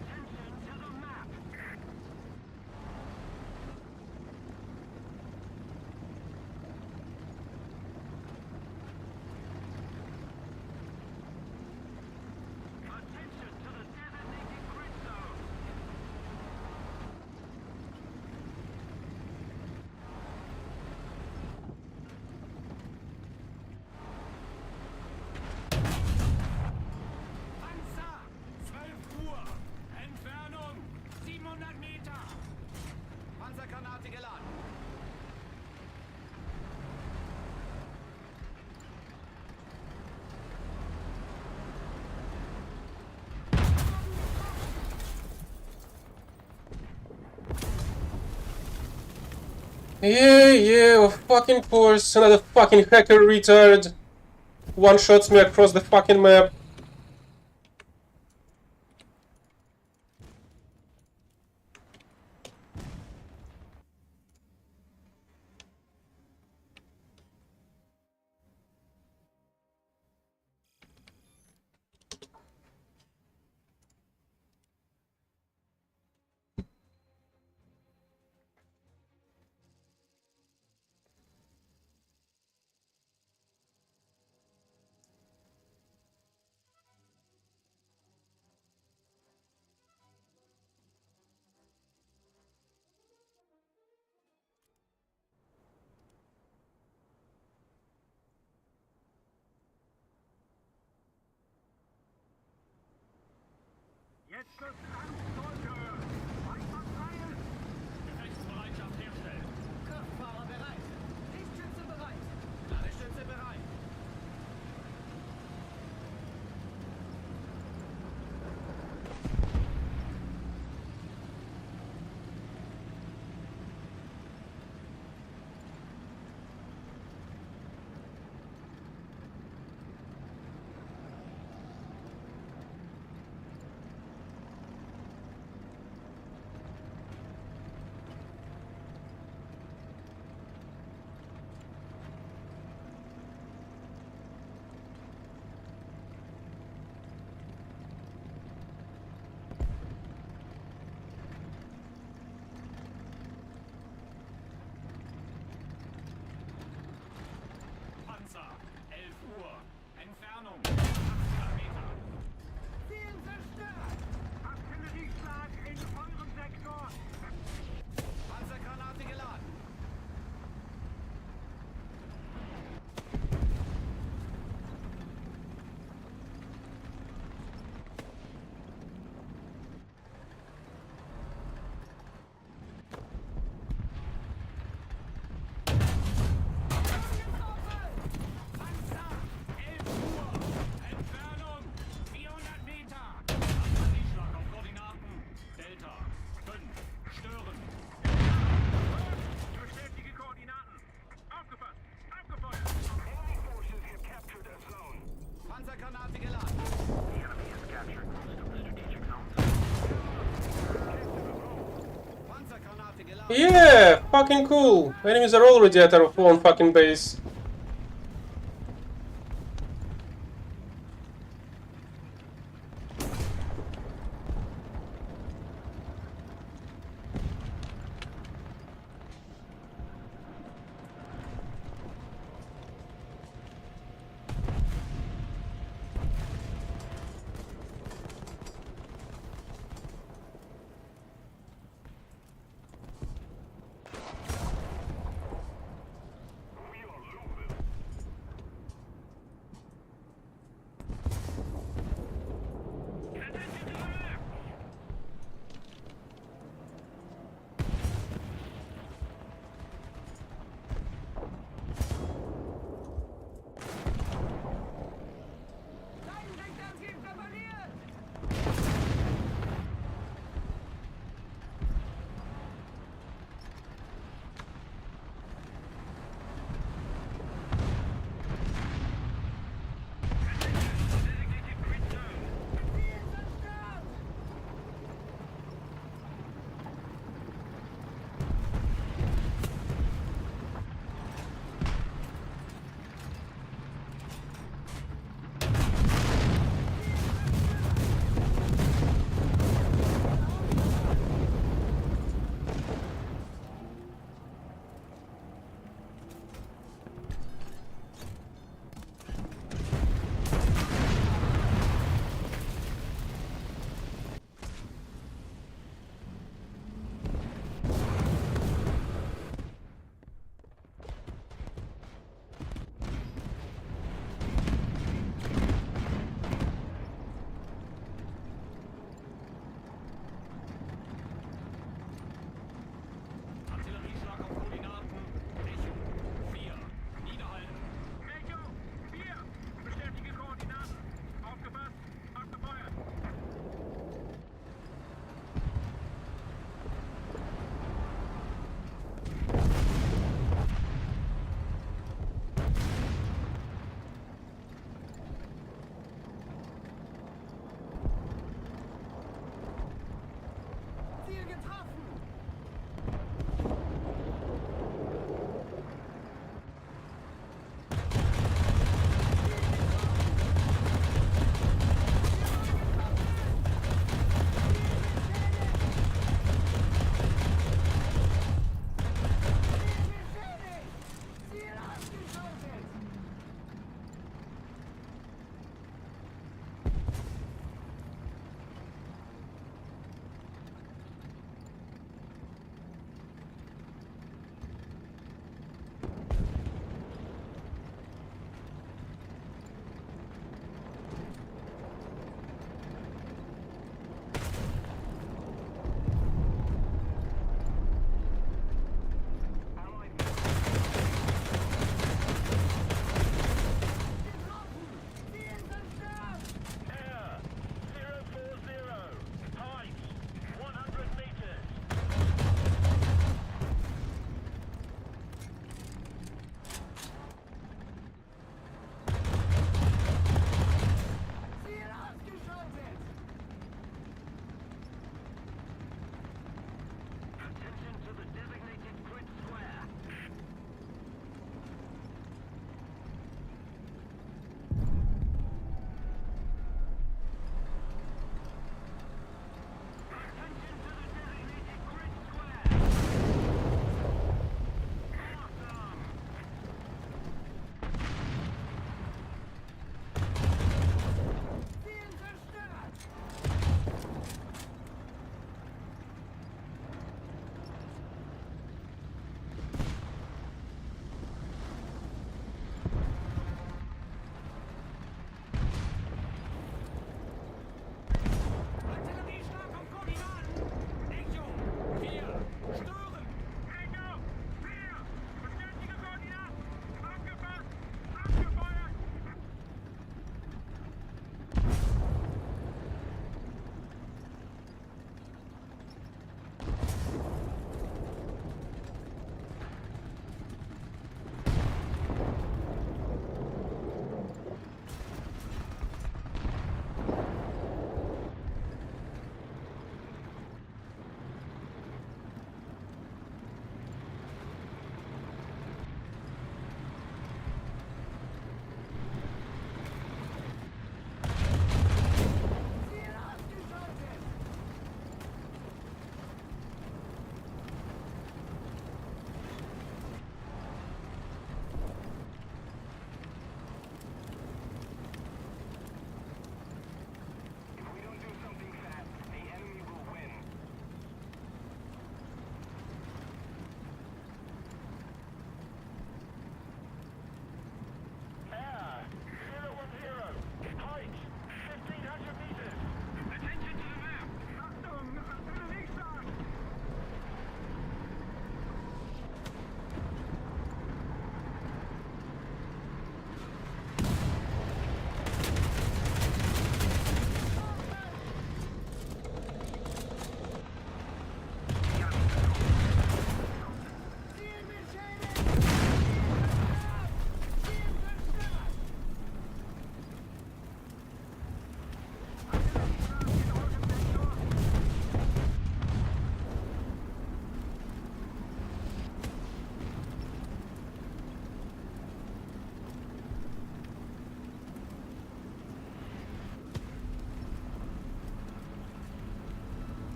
Attention to the map! Attention to the designated grid zone! Panzer! 12 Uhr. Entfernung 700 Meter. Panzergranate geladen. Yeah, of fucking course. Another fucking hacker retard. One-shots me across the fucking map. Jetzt wird Angst hören! Weiter feiern! Gefechtsbereitschaft herstellen. Kraftfahrer bereit. Richtschütze bereit. Ladestütze bereit. Yeah, fucking cool. Enemies are already at our own fucking base. We are losing.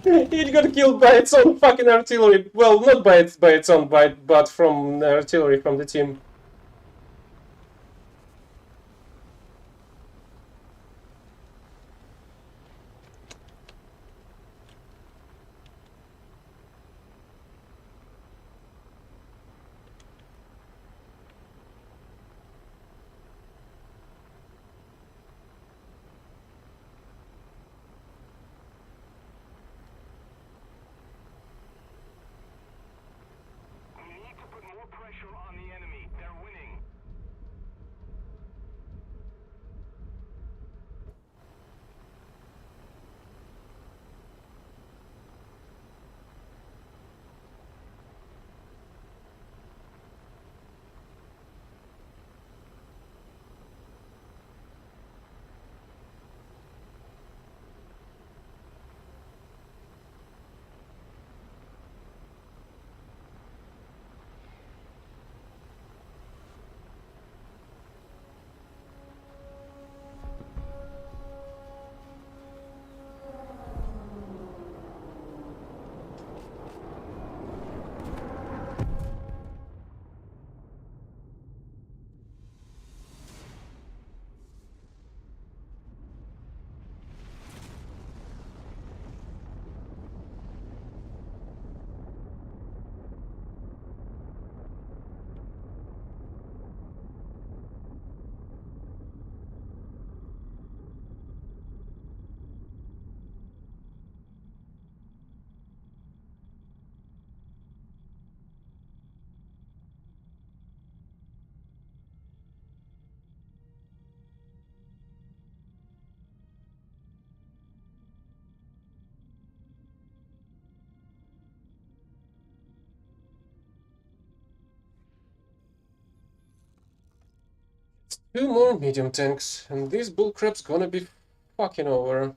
It got killed by its own fucking artillery. Well, not by its own, but from artillery from the team. We need to put more pressure on the enemy. They're winning. Two more medium tanks, and this bullcrap's gonna be fucking over.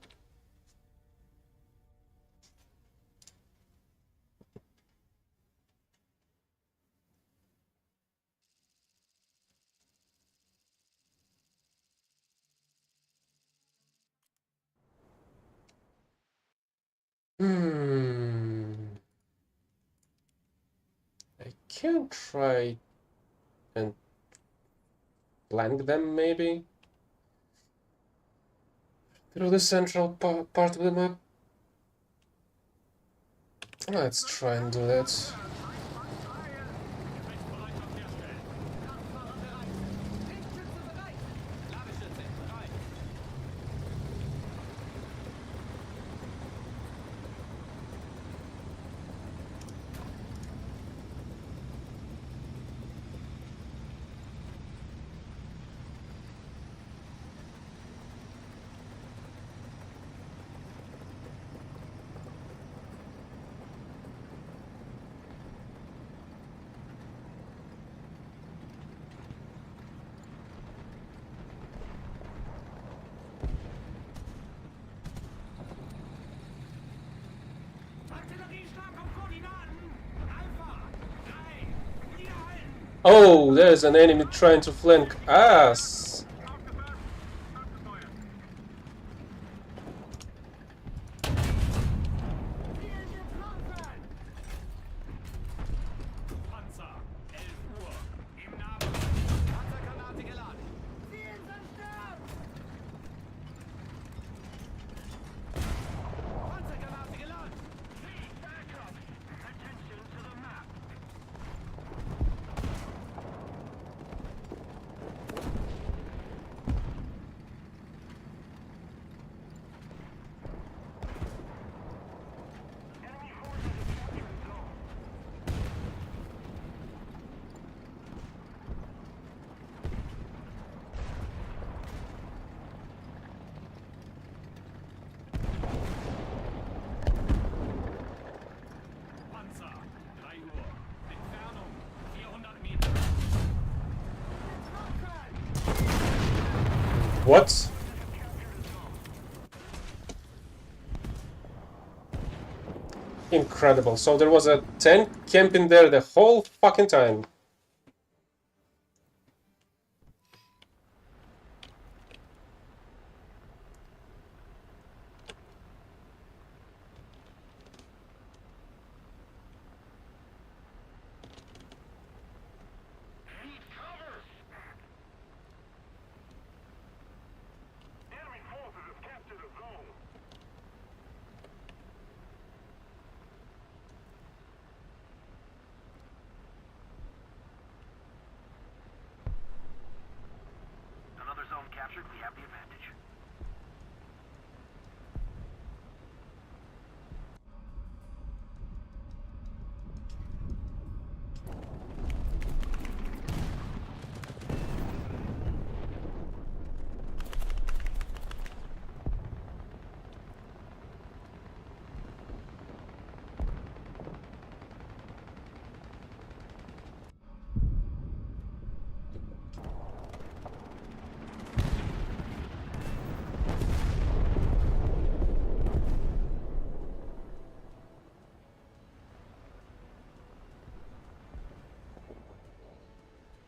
I can try and flank them, maybe? Through the central part of the map. Let's try and do that. Artillerieschlag auf Koordinaten. Alpha. 3. Wiederhalten. Oh, there's an enemy trying to flank us. Ziel getroffen. Panzer. 11 Uhr. Im Namen. Panzergranate geladen. Ziel zerstört. Panzergranate geladen. Backup. Attention to the map. Enemy forces have captured the zone. Panzer. 3 Uhr. Entfernung. 400 Meter. Getroffen. What? Incredible. So there was a tank camping there the whole fucking time.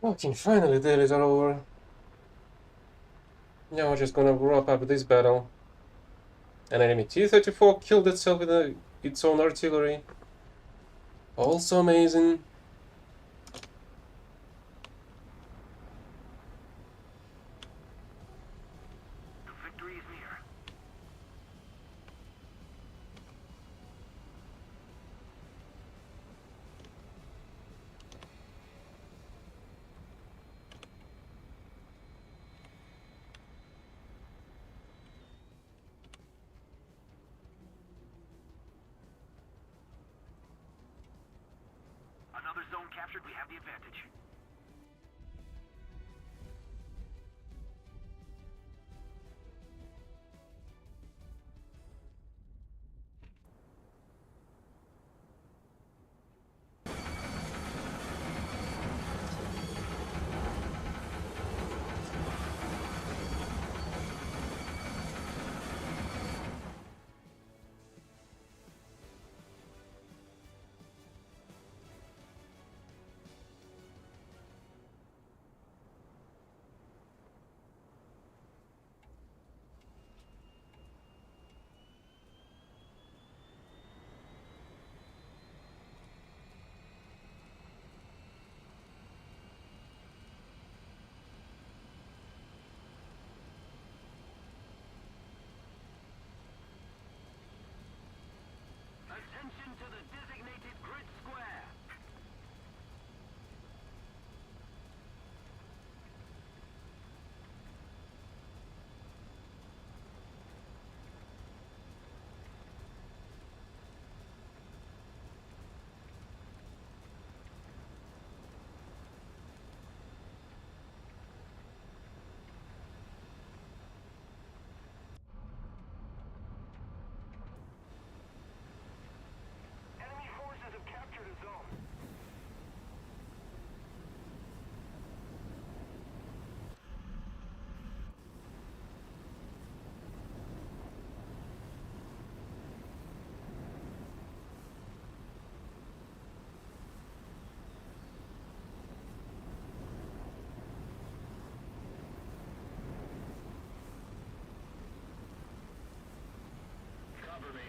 Okay, finally dailies are over. Now we're just gonna wrap up this battle. An enemy T-34 killed itself with its own artillery. Also amazing. The victory is near. Another zone captured, we have the advantage. Attention to the designated grid square. Enemy forces have captured a zone. Cover me.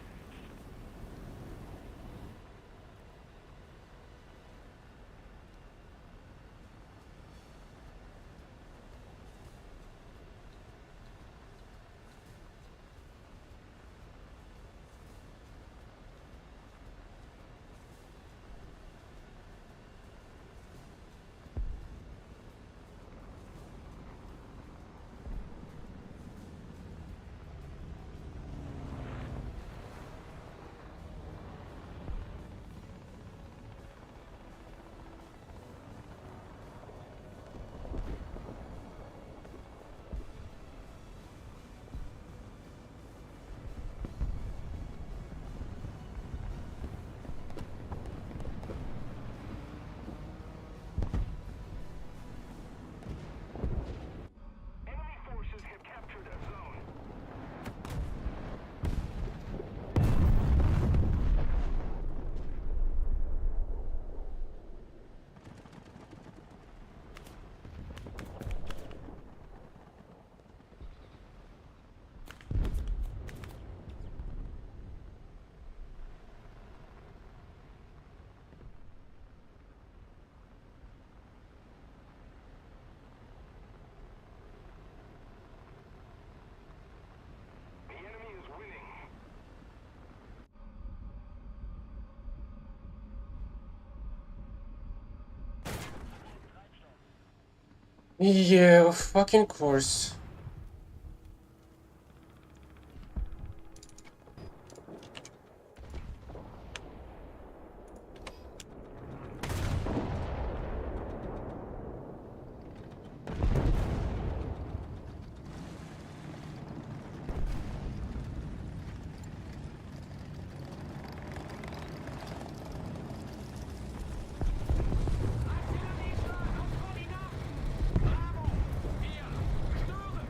Enemy forces have captured a zone. The enemy is winning. Yeah, of fucking course. Artillerieschlag auf Koordinaten! Bravo! Hier! Störe!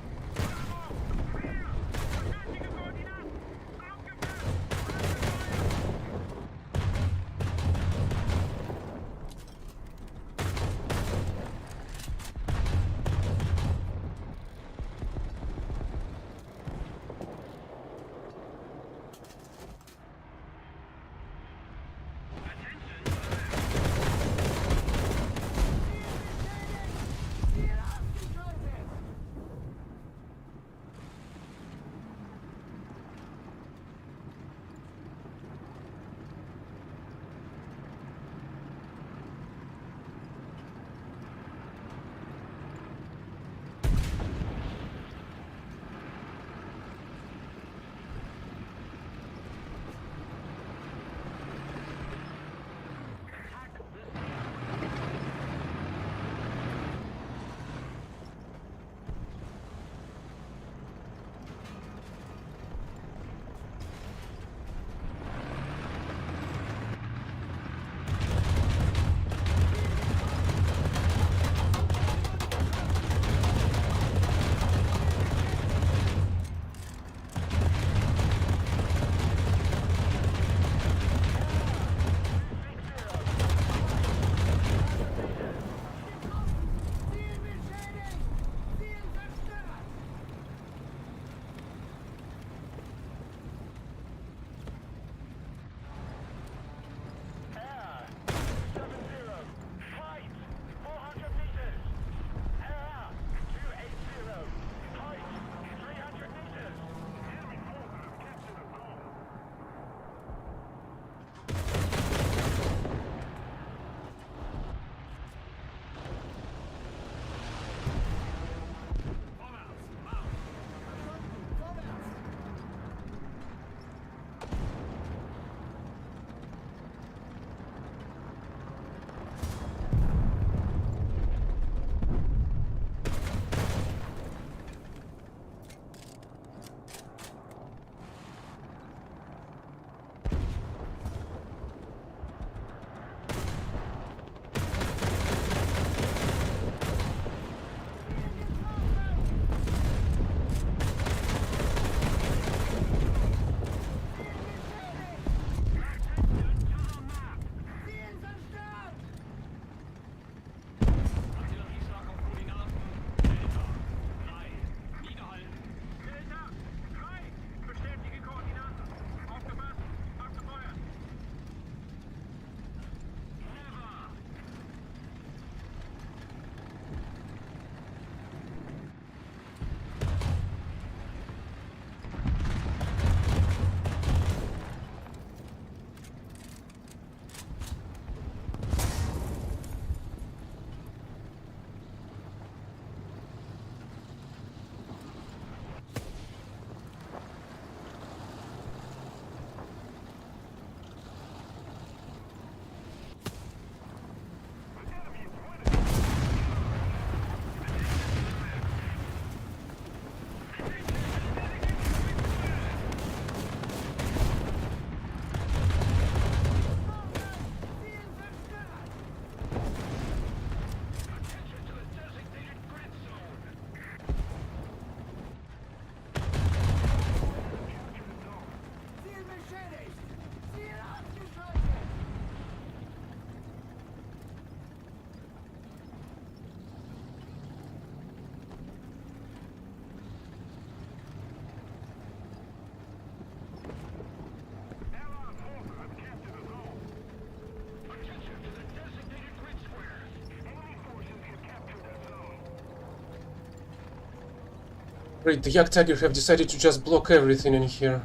Great, the Yak Tiger have decided to just block everything in here.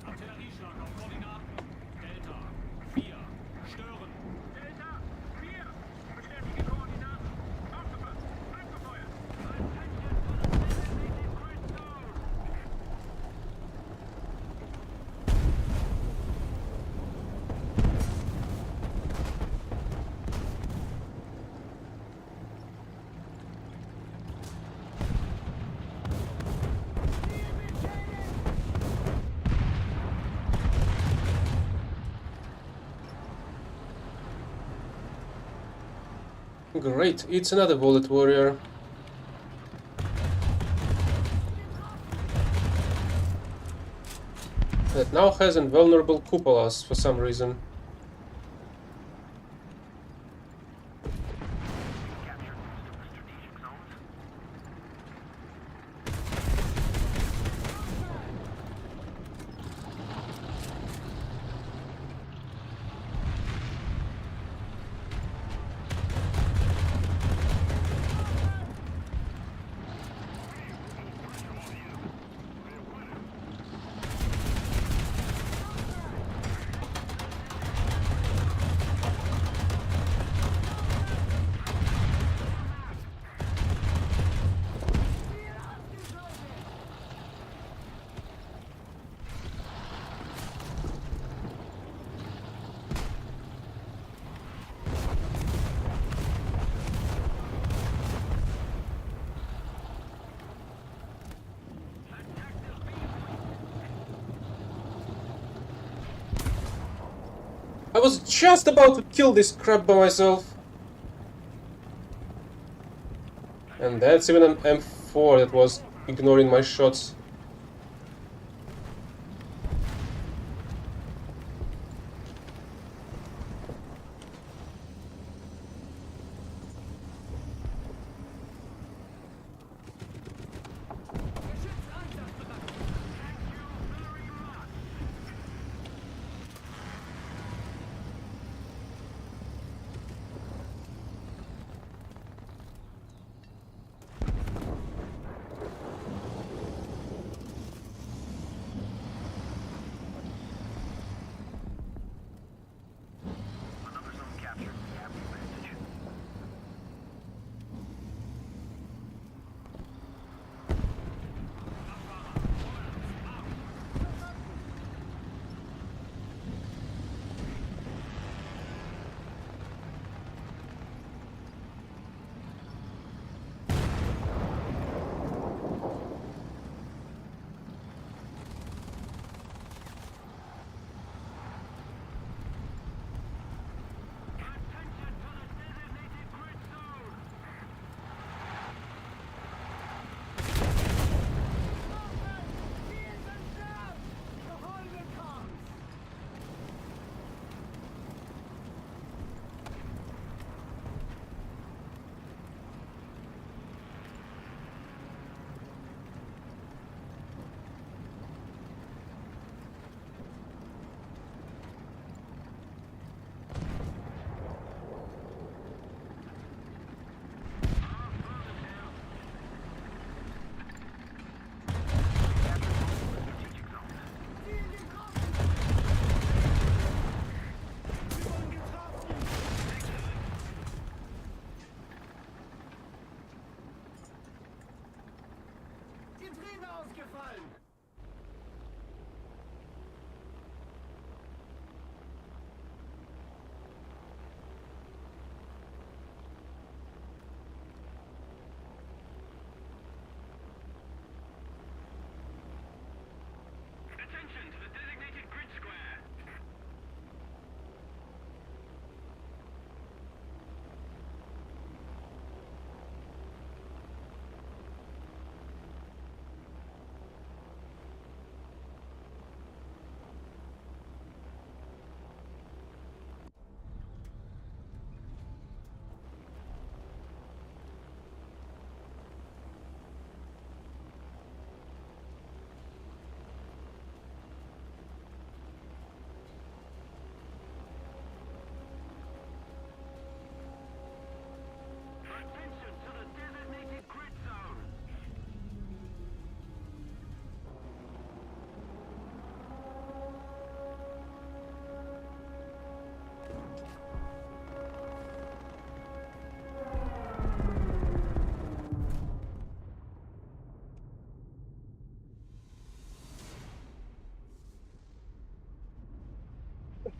Artillerieschlag auf Koordinaten. Delta 4. Stören. Delta 4. Bestätige Koordinaten. Aufgepasst. Abgefeuert. Attention to the designated grid zone. Great, it's another bullet warrior. That now has invulnerable cupolas for some reason. I was just about to kill this crap by myself. And that's even an M4 that was ignoring my shots. Another zone captured. We have the advantage. Attention to the designated grid zone. Getriebe ausgefallen. Attention to the designated grid square.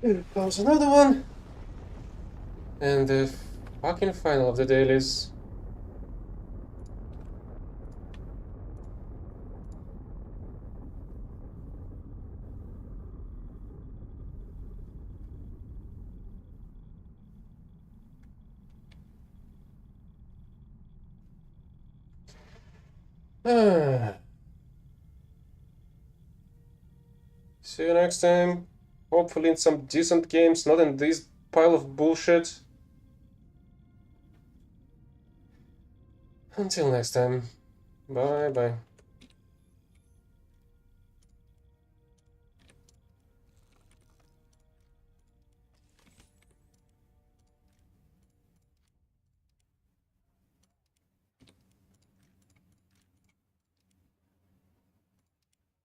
Here comes another one. And the fucking final of the dailies. See you next time. Hopefully in some decent games, not in this pile of bullshit. Until next time. Bye bye.